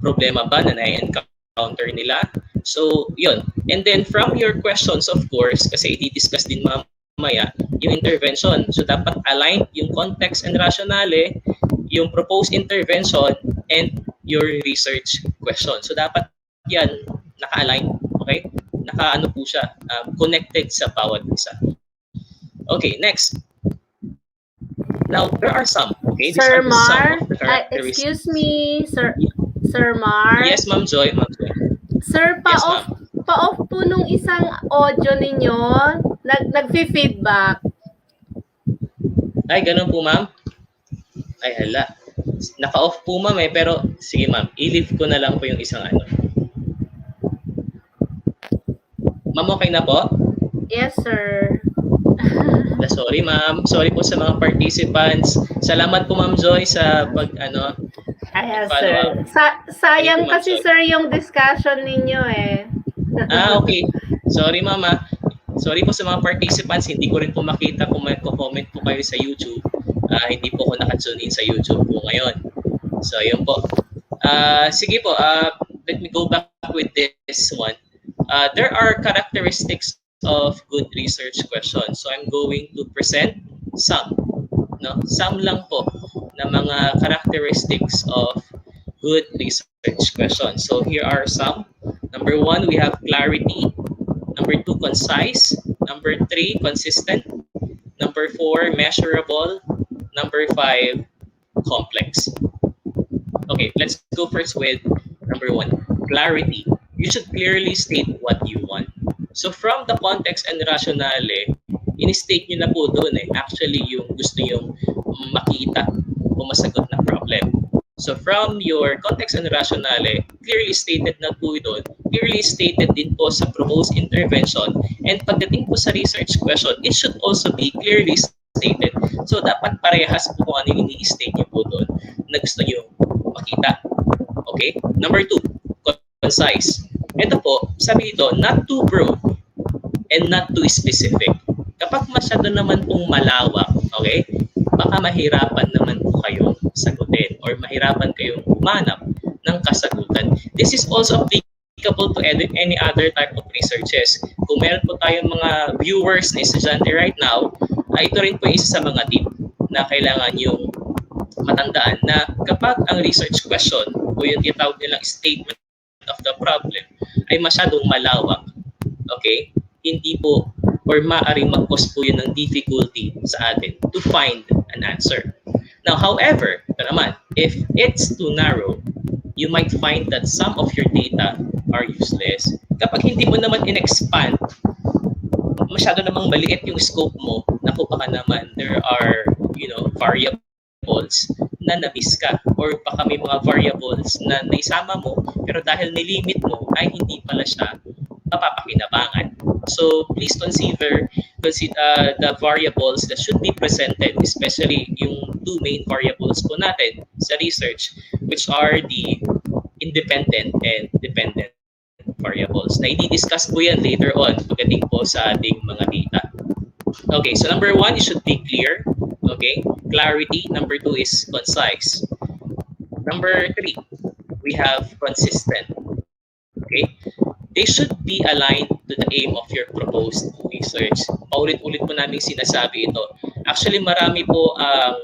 Speaker 10: problema ba na na-encounter nila? So, yun. And then from your questions, of course, kasi i-discuss din mamaya yung intervention. So, dapat align yung context and rationale, yung proposed intervention, and your research question. So, dapat yan naka-align. Okay? Naka-ano po siya, connected sa bawat isa. Okay, next. Now, there are some. Okay,
Speaker 8: Sir Mar,
Speaker 10: excuse
Speaker 8: me, Sir Mar.
Speaker 10: Yes, Ma'am Joy. Ma'am Joy.
Speaker 8: Sir, pa-off po nung isang audio ninyo, nag-feedback.
Speaker 10: Ay, ganun po, ma'am. Ay, hala. Naka-off po, ma'am, pero sige, ma'am. I-leave ko na lang po yung isang ano. Ma'am, okay na po?
Speaker 8: Yes, sir.
Speaker 10: Sorry, ma'am. Sorry po sa mga participants. Salamat po, Ma'am Joy, sa pag-ano.
Speaker 8: Ayan, sir. Sayang kasi, sir, yung discussion ninyo eh.
Speaker 10: Okay. Sorry, mama. Sorry po sa mga participants. Hindi ko rin po makita kung may comment po kayo sa YouTube. Hindi po ako nakatune in sa YouTube po ngayon. So, yun po. Sige po. Let me go back with this one. There are characteristics of good research questions. So, I'm going to present some. No? Some lang po na mga characteristics of good research questions. So, here are some. Number 1, we have clarity. Number 2, concise. Number 3, consistent. Number 4, measurable. Number 5, complex. Okay, let's go first with number 1, clarity. You should clearly state what you want. So from the context and rationale, in-state nyo na po doon actually yung gusto yung makita o masagot na problem. So from your context and rationale, clearly stated na po doon, clearly stated din po sa proposed intervention, and pagdating po sa research question, it should also be clearly stated. So dapat parehas po kung ano yung ini-state nyo po doon na gusto nyo makita. Okay? Number 2, concise. Ito po, sabi dito, not too broad and not too specific. Kapag masyado naman pong malawak, okay, baka mahirapan naman po kayong sagutin or mahirapan kayong humanap ng kasagutan. This is also applicable to any other type of researches. Kung meron po tayong mga viewers na estudyante right now, ito rin po isa sa mga tip na kailangan yung matandaan na kapag ang research question o yung tinatawag nilang statement of the problem ay masyadong malawak, okay, hindi po or maaaring mag-cause po yun ng difficulty sa atin to find an answer. Now, however, naman, if it's too narrow, you might find that some of your data are useless. Kapag hindi mo naman in-expand, masyado namang maliit yung scope mo, naku baka naman there are, variables na na-miss ka or baka may mga variables na naisama mo pero dahil nilimit mo ay hindi pala siya mapapakinabangan. So please consider the variables that should be presented, especially yung 2 main variables po natin sa research, which are the independent and dependent variables. Na i-discuss po yan later on pagdating po sa ating mga data. Okay, so number 1, it should be clear. Okay, clarity. Number 2 is concise. Number 3, we have consistent. Okay, they should be aligned to the aim of your proposed research. Paulit-ulit po namin sinasabi ito. Actually, marami po ang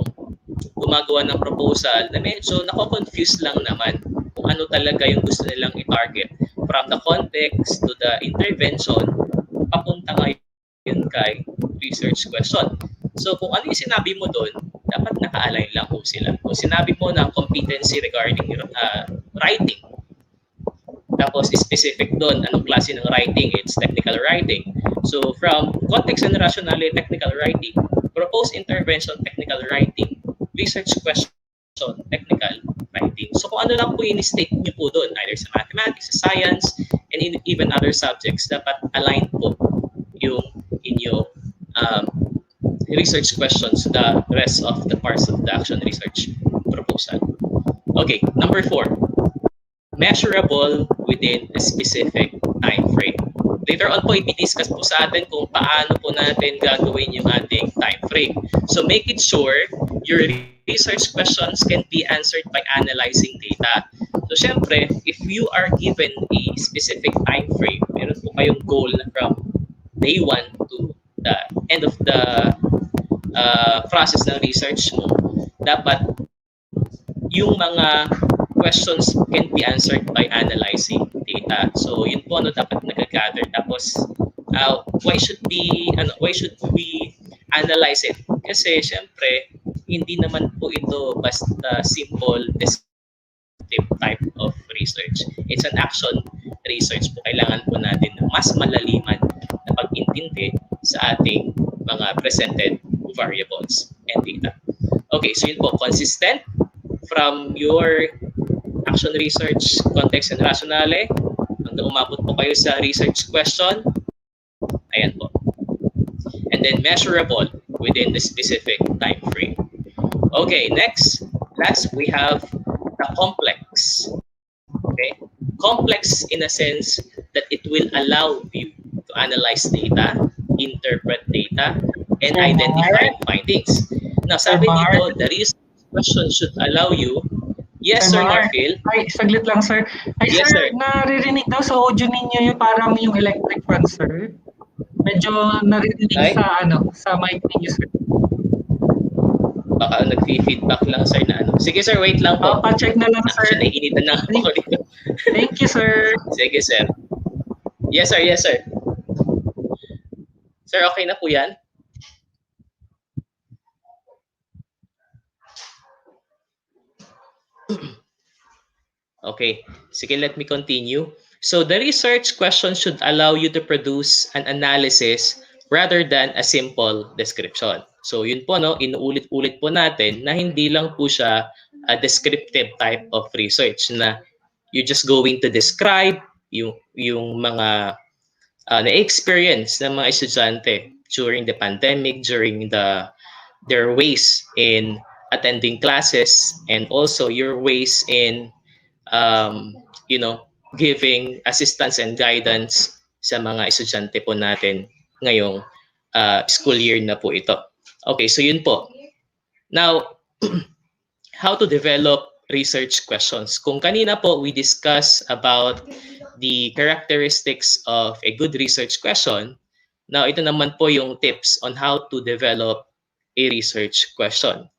Speaker 10: gumagawa ng proposal na medyo nako-confuse lang naman kung ano talaga yung gusto nilang i-target. From the context to the intervention, papunta ngayon kay research question. So kung ano yung sinabi mo doon, dapat naka-align lang po sila. Kung sinabi mo ng competency regarding writing, tapos specific doon, anong klase ng writing, it's technical writing. So from context and rationale, technical writing, proposed intervention, technical writing, research question, technical writing. So kung ano lang po yung state niyo po doon, either sa mathematics, sa science, and even other subjects, dapat align po yung inyong research questions to the rest of the parts of the action research proposal. Okay, number 4, measurable within a specific time frame. Later on po, i-discuss po sa atin kung paano po natin gagawin yung ating time frame. So make it sure your research questions can be answered by analyzing data. So syempre, if you are given a specific time frame, meron po kayong goal from day 1 to the end of the process ng research mo, dapat yung mga questions can be answered by analyzing data. So yun po ano dapat nag-gather. Tapos why should we analyze it? Kasi syempre hindi naman po ito basta simple descriptive type of research. It's an action research po. Kailangan po natin ng mas malaliman na pag-intindi sa ating mga presented variables and data. Okay, so yun po, consistent from your action research, context and rationale, hanggang umabot po kayo sa research question. Ayan po. And then measurable within the specific time frame. Okay, last we have the complex. Okay, complex in a sense that it will allow you to analyze data, interpret data, and identify findings. Now, sabi dito, the research question should allow you. Yes, Sir Marfil.
Speaker 7: Ay, saglit lang, sir. Ay,
Speaker 10: yes,
Speaker 7: sir, naririnig daw sa audio ninyo yung parang yung electric fan, sir. Medyo naririnig sa mic ninyo, sir.
Speaker 10: Baka nag-feedback lang, sir, na ano. Sige, sir, wait lang po.
Speaker 7: Pa-check na lang, sir.
Speaker 10: Actually, nainitan na ako dito.
Speaker 7: Thank you, sir.
Speaker 10: Sige, sir. Yes, sir. Yes, sir. Sir, okay na po yan? Okay. Sige, let me continue. So, the research question should allow you to produce an analysis rather than a simple description. So, yun po, no, inuulit-ulit po natin na hindi lang po siya a descriptive type of research na you're just going to describe yung mga na-experience ng mga estudyante during the pandemic, during their ways in attending classes, and also your ways in you know, giving assistance and guidance sa mga estudyante po natin ngayong school year na po ito. Okay, so yun po. Now, how to develop research questions. Kung kanina po we discuss about the characteristics of a good research question, now ito naman po yung tips on how to develop a research question.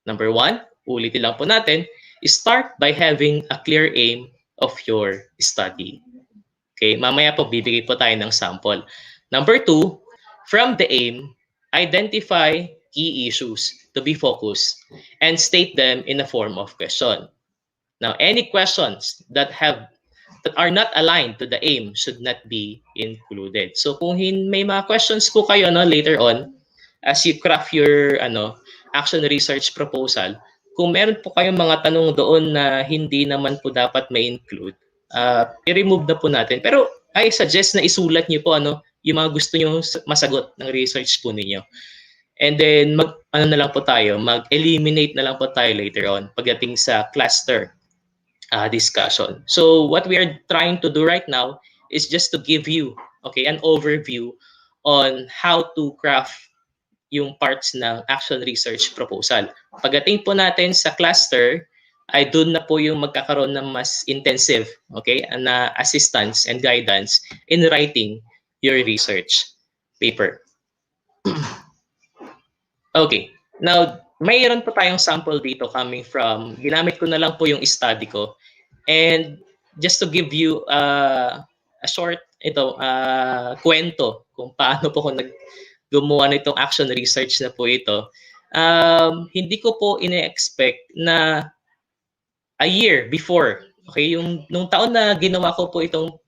Speaker 10: Number 1, ulitin lang po natin, start by having a clear aim of your study. Okay, mamaya po bibigay po tayo ng sample. Number 2, from the aim, identify key issues to be focused and state them in a form of question. Now, any questions that are not aligned to the aim should not be included. So kung may mga questions po kayo later on as you craft your action research proposal, kung meron po kayong mga tanong doon na hindi naman po dapat ma-include, i-remove na po natin. Pero I suggest na isulat niyo po yung mga gusto niyo masagot ng research po ninyo. And then mag-eliminate na lang po tayo later on pagdating sa cluster discussion. So what we are trying to do right now is just to give you an overview on how to craft yung parts ng action research proposal. Pagdating po natin sa cluster, ay doon na po yung magkakaroon ng mas intensive na assistance and guidance in writing your research paper. Okay, now mayroon po tayong sample dito coming from, ginamit ko na lang po yung study ko. And just to give you a short kwento kung paano po ako gumawa nitong action research na po ito, hindi ko po ine-expect na a year before, nung taon na ginawa ko po itong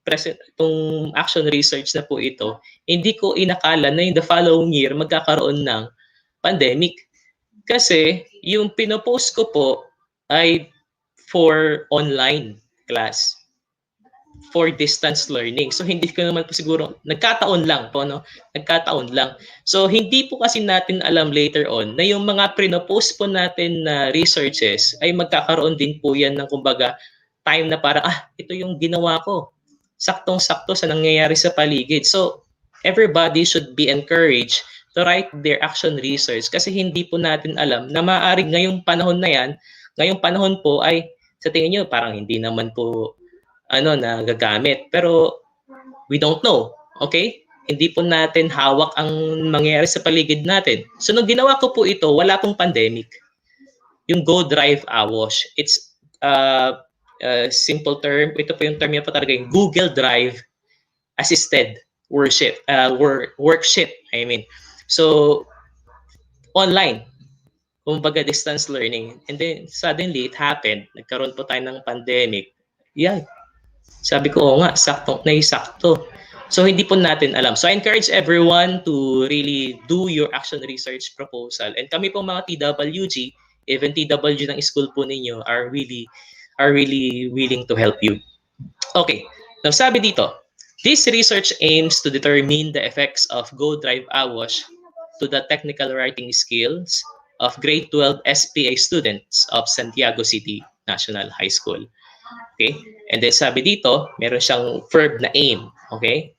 Speaker 10: action research na po ito, hindi ko inakala na in the following year magkakaroon ng pandemic. Kasi yung pinopost ko po ay for online class, for distance learning. So hindi ko naman po siguro, nagkataon lang. So hindi po kasi natin alam later on na yung mga pinopost po natin na researches ay magkakaroon din po yan ng kumbaga time na para, ito yung ginawa ko. Saktong-sakto sa nangyayari sa paligid. So everybody should be encouraged to write their action research kasi hindi po natin alam na maaaring ngayong panahon po ay sa tingin nyo parang hindi naman po nagagamit. Pero we don't know. Okay? Hindi po natin hawak ang mangyayari sa paligid natin. So nung ginawa ko po ito, wala pong pandemic. Yung Go Drive Awash. It's simple term. Ito po yung term niya po talaga, yung Google Drive Assisted Worksheet. So, online, kumbaga distance learning. And then, suddenly, it happened. Nagkaroon po tayo ng pandemic. Yeah. Sabi ko, nga, sakto. So, hindi po natin alam. So, I encourage everyone to really do your action research proposal. And kami po mga TWG, even TWG ng school po ninyo, are really willing to help you. Okay. Now, sabi dito, this research aims to determine the effects of Go Drive Awash to the technical writing skills of grade 12 SPA students of Santiago City National High School. Okay? And then sabi dito, meron siyang verb na aim. Okay?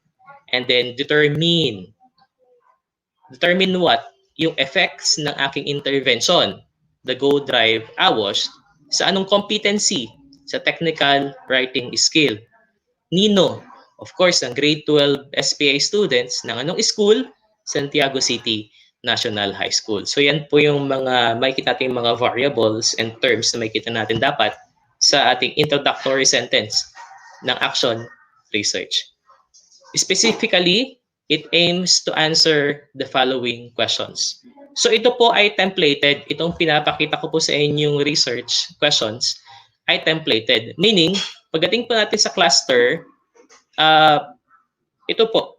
Speaker 10: And then determine what? Yung effects ng aking intervention, the Go Drive Awash, sa anong competency? Sa technical writing skill. Nino? Of course, ang grade 12 SPA students ng anong school? Santiago City National High School. So yan po yung mga makikita natin mga variables and terms na makikita natin dapat sa ating introductory sentence ng action research. Specifically, it aims to answer the following questions. So ito po ay templated. Itong pinapakita ko po sa inyong research questions ay templated. Meaning, pagdating po natin sa cluster, ito po,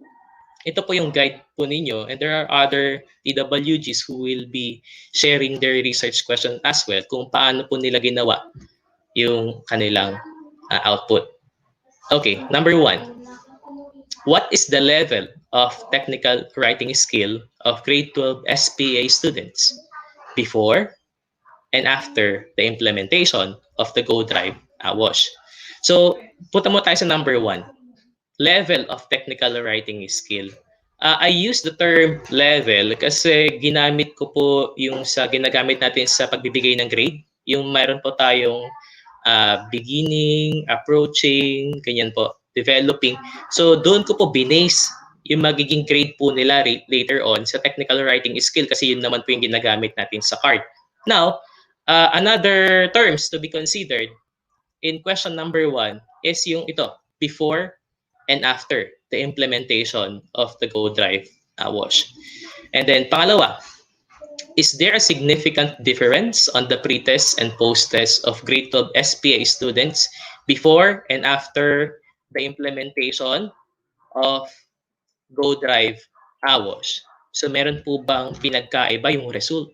Speaker 10: ito po yung guide po ninyo, and there are other TWGs who will be sharing their research question as well kung paano po nila ginawa yung kanilang output. Okay, number 1. What is the level of technical writing skill of grade 12 SPA students before and after the implementation of the Go Drive WASH? So, punta mo tayo sa number 1. Level of technical writing skill. I use the term level kasi ginamit ko po yung sa ginagamit natin sa pagbibigay ng grade. Yung mayroon po tayong beginning, approaching, ganyan po, developing. So doon ko po binase yung magiging grade po nila later on sa technical writing skill kasi yun naman po yung ginagamit natin sa card. Now, another terms to be considered in question number 1 is yung ito, before and after the implementation of the Go Drive WASH. And then pangalawa, is there a significant difference on the pre-test and post-test of grade 12 SPA students before and after the implementation of Go Drive WASH? So meron po bang pinagkaiba yung result?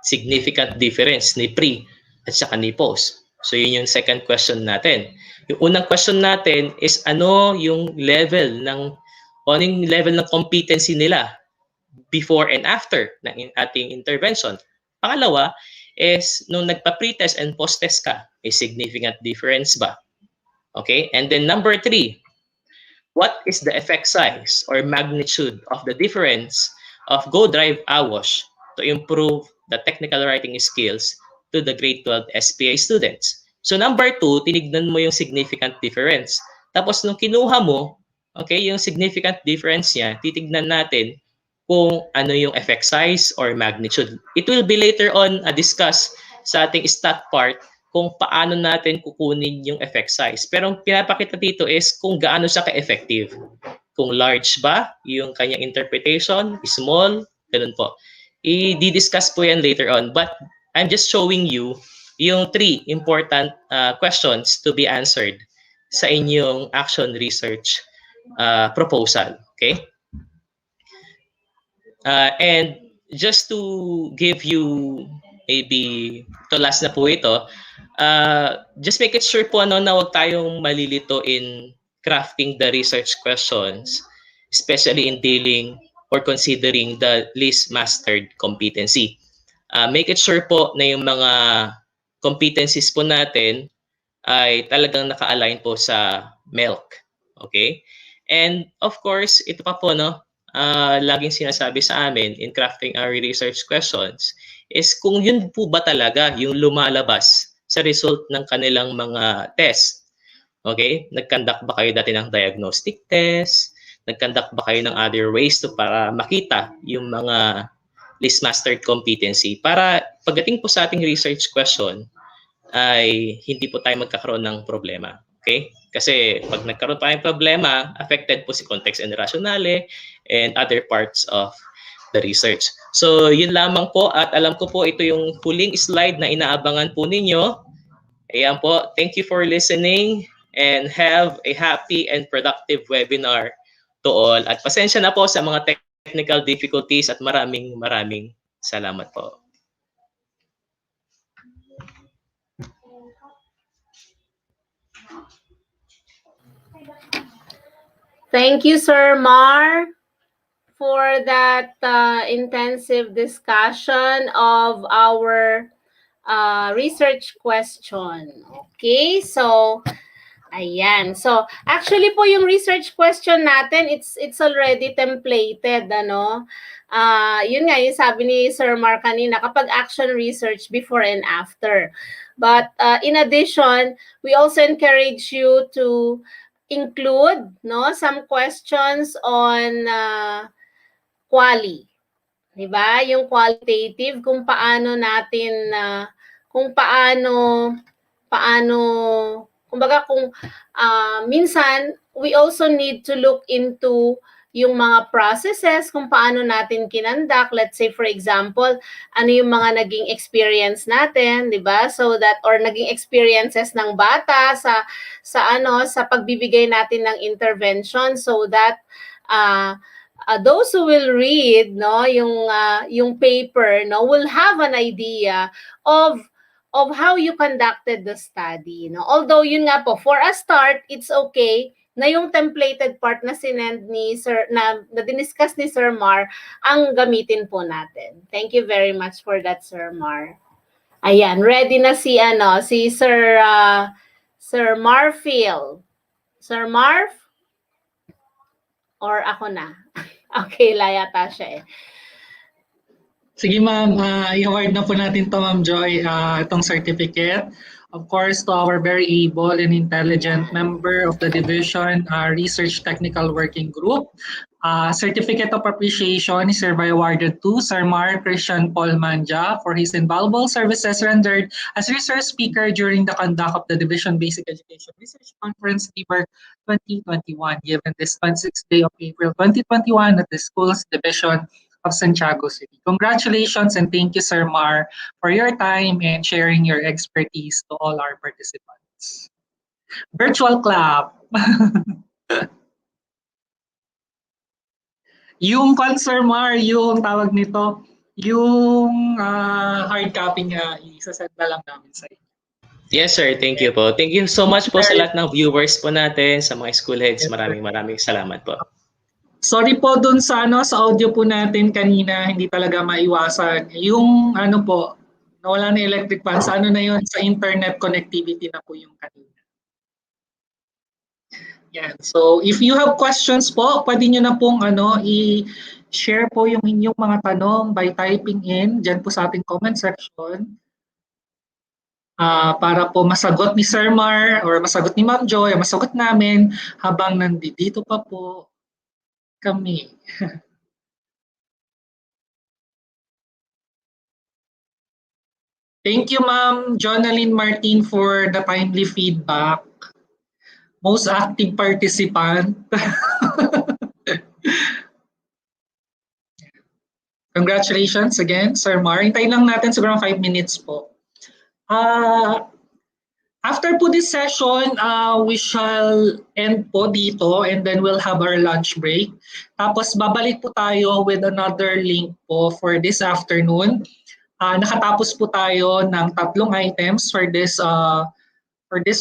Speaker 10: Significant difference ni pre at saka ni post. So yun yung second question natin. Yung unang question natin is ano yung level ng competency nila before and after ng ating intervention. Pangalawa is nung nagpa-pre-test and post-test ka, may significant difference ba? Okay? And then number 3, what is the effect size or magnitude of the difference of Go Drive WASH to improve the technical writing skills to the grade 12 SPA students? So number 2, tinignan mo yung significant difference. Tapos nung kinuha mo, okay, yung significant difference niya, titignan natin kung ano yung effect size or magnitude. It will be later on discussed sa ating stat part kung paano natin kukunin yung effect size. Pero ang pinapakita dito is kung gaano siya ka-effective. Kung large ba yung kanyang interpretation, small, ganun po. I-discuss po yan later on. But I'm just showing you yung 3 important questions to be answered sa inyong action research proposal. Okay? And just to give you maybe to last na po ito, just make it sure po na wag tayong malilito in crafting the research questions, especially in dealing or considering the least mastered competency. Make it sure po na yung mga competencies po natin ay talagang naka-align po sa MELC. Okay? And of course, ito pa po, no, laging sinasabi sa amin in crafting our research questions is kung yun po ba talaga yung lumalabas sa result ng kanilang mga test. Okay? Nag-conduct ba kayo dati ng diagnostic test? Nag-conduct ba kayo ng other ways to para makita yung mga least mastered competency para pagdating po sa ating research question ay hindi po tayo magkakaroon ng problema. Okay? Kasi pag nagkaroon pa ng problema, affected po si context and rationale and other parts of the research. So, yun lamang po at alam ko po ito yung huling slide na inaabangan po ninyo. Ayan po. Thank you for listening and have a happy and productive webinar to all. At pasensya na po sa mga technical difficulties at maraming salamat po.
Speaker 8: Thank you, Sir Mar, for that intensive discussion of our research question. Okay, so ayan. So actually po yung research question natin, it's already templated, ano? Yun nga yung sabi ni Sir Mar kanina, kapag action research before and after. But in addition, we also encourage you to include, no, some questions on quali. Diba? Yung qualitative, kung paano natin, kumbaga kung minsan, we also need to look into yung mga processes, kung paano natin kinandak. Let's say, for example, ano yung mga naging experience natin, di ba? So that, or naging experiences ng bata sa pagbibigay natin ng intervention so that those who will read yung paper will have an idea of how you conducted the study. Although yun nga po, for a start, it's okay na yung templated part na sinend ni Sir, na diniscuss ni Sir Mar, ang gamitin po natin. Thank you very much for that, Sir Mar. Ayan, ready na si Sir Marfield. Sir Marv? Or ako na? Okay, layata siya eh.
Speaker 7: Sige ma'am, i-award na po natin to Ma'am Joy, itong certificate. Of course, to our very able and intelligent member of the Division Research Technical Working Group. Certificate of Appreciation is hereby awarded to Sir Mar Christian Paul Manja for his invaluable services rendered as research speaker during the conduct of the Division Basic Education Research Conference DBERC 2021, given this 26th day of April 2021 at the school's Division of Santiago City. Congratulations and thank you, Sir Mar, for your time and sharing your expertise to all our participants. Virtual clap. Yung Sir Mar, yung tawag nito, yung hard copy nga, isasend na lang namin sa inyo.
Speaker 10: Yes, sir. Thank you po. Thank you so much po sa lahat ng viewers po natin, sa mga school heads. Maraming salamat po.
Speaker 7: Sorry po dun sa audio po natin kanina, hindi talaga maiwasan. Yung po, nawala na electric fan, sa na yun, sa internet connectivity na po yung kanina. Yan. So if you have questions po, pwede nyo na pong i-share po yung inyong mga tanong by typing in dyan po sa ating comment section. Para po masagot ni Sir Mar or masagot ni Ma'am Joy, o masagot namin habang nandito pa po kami. Thank you, Ma'am Jonaline Martin, for the timely feedback. Most active participant. Congratulations again, Sir Mar. Hintayin lang natin siguro 5 minutes po. After po this session, we shall end po dito and then we'll have our lunch break. Tapos babalik po tayo with another link po for this afternoon. Nakatapos po tayo ng 3 items for this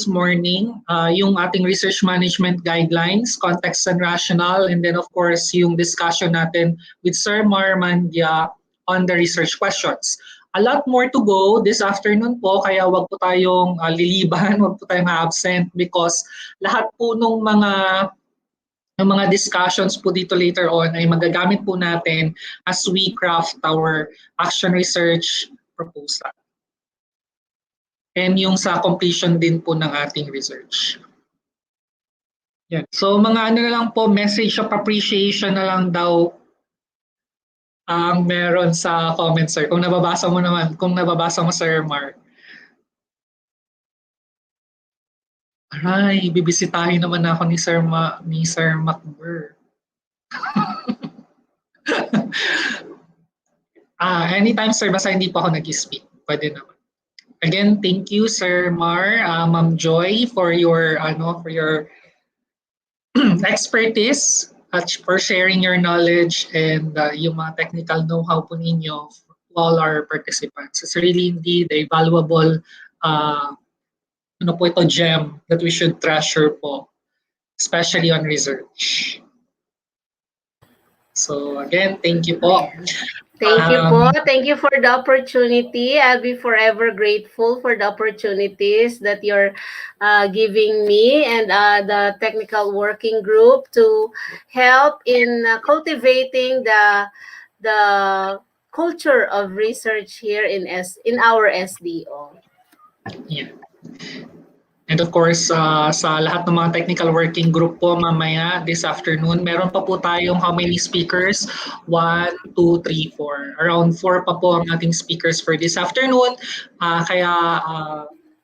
Speaker 7: morning. Yung ating research management guidelines, context and rationale, and then of course yung discussion natin with Sir Mar Mandia on the research questions. A lot more to go this afternoon po, kaya wag po tayong liliban, wag po tayong absent because lahat po ng mga discussions po dito later on ay magagamit po natin as we craft our action research proposal. And yung sa completion din po ng ating research. Yan. So mga na lang po, message of appreciation na lang daw ang meron sa comments, sir. Kung nababasa mo, Sir Mar. Aray, bibisitahin naman ako ni Sir Macber. Anytime, sir, basta hindi pa ako nag-speak. Pwede naman. Again, thank you, Sir Mar, Ma'am Joy, for your expertise at for sharing your knowledge and yung mga technical know-how po ninyo for all our participants. It's really indeed a valuable gem that we should treasure po, especially on research. So again, thank you po.
Speaker 8: Thank you po. Thank you for the opportunity. I'll be forever grateful for the opportunities that you're giving me and the technical working group to help in cultivating the culture of research here in our SDO.
Speaker 7: Yeah. And of course, sa lahat ng mga technical working group po mamaya this afternoon, meron pa po tayong how many speakers? 1, 2, 3, 4. Around 4 pa po ang ating speakers for this afternoon. Kaya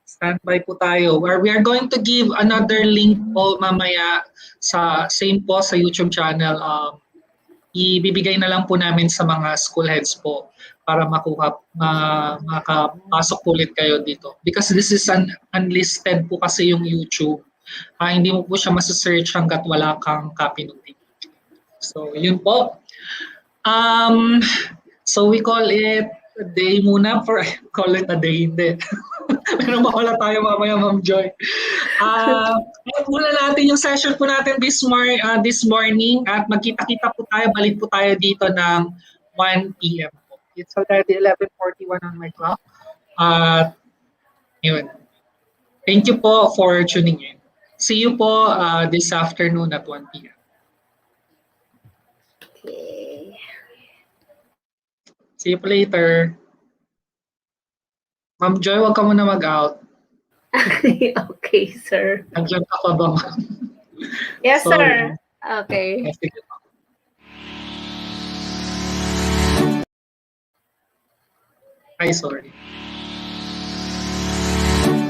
Speaker 7: standby po tayo. We are going to give another link po mamaya sa same po sa YouTube channel. Ibibigay na lang po namin sa mga school heads po para makapasok ulit kayo dito. Because this is an unlisted po kasi yung YouTube. Hindi mo po siya masasearch hanggat wala kang copy ng link. So, yun po. So we call it a day muna for call it a day, hindi. Pero mawala tayo mamaya, Ma'am Joy. Muna natin yung session po natin this morning at magkita-kita po tayo, balik po tayo dito ng 1 p.m. po. It's already 11:41 on my clock. Yun. Thank you po for tuning in. See you po this afternoon at 1 p.m.
Speaker 8: Okay.
Speaker 7: See you later. Ma'am Joy, wag ka muna mag-out.
Speaker 8: Okay, sir.
Speaker 7: Nandiyan ka pa ba, ma'am?
Speaker 8: Yes,
Speaker 7: Sorry.
Speaker 8: sir. Okay.
Speaker 7: Sige. Ay, sorry.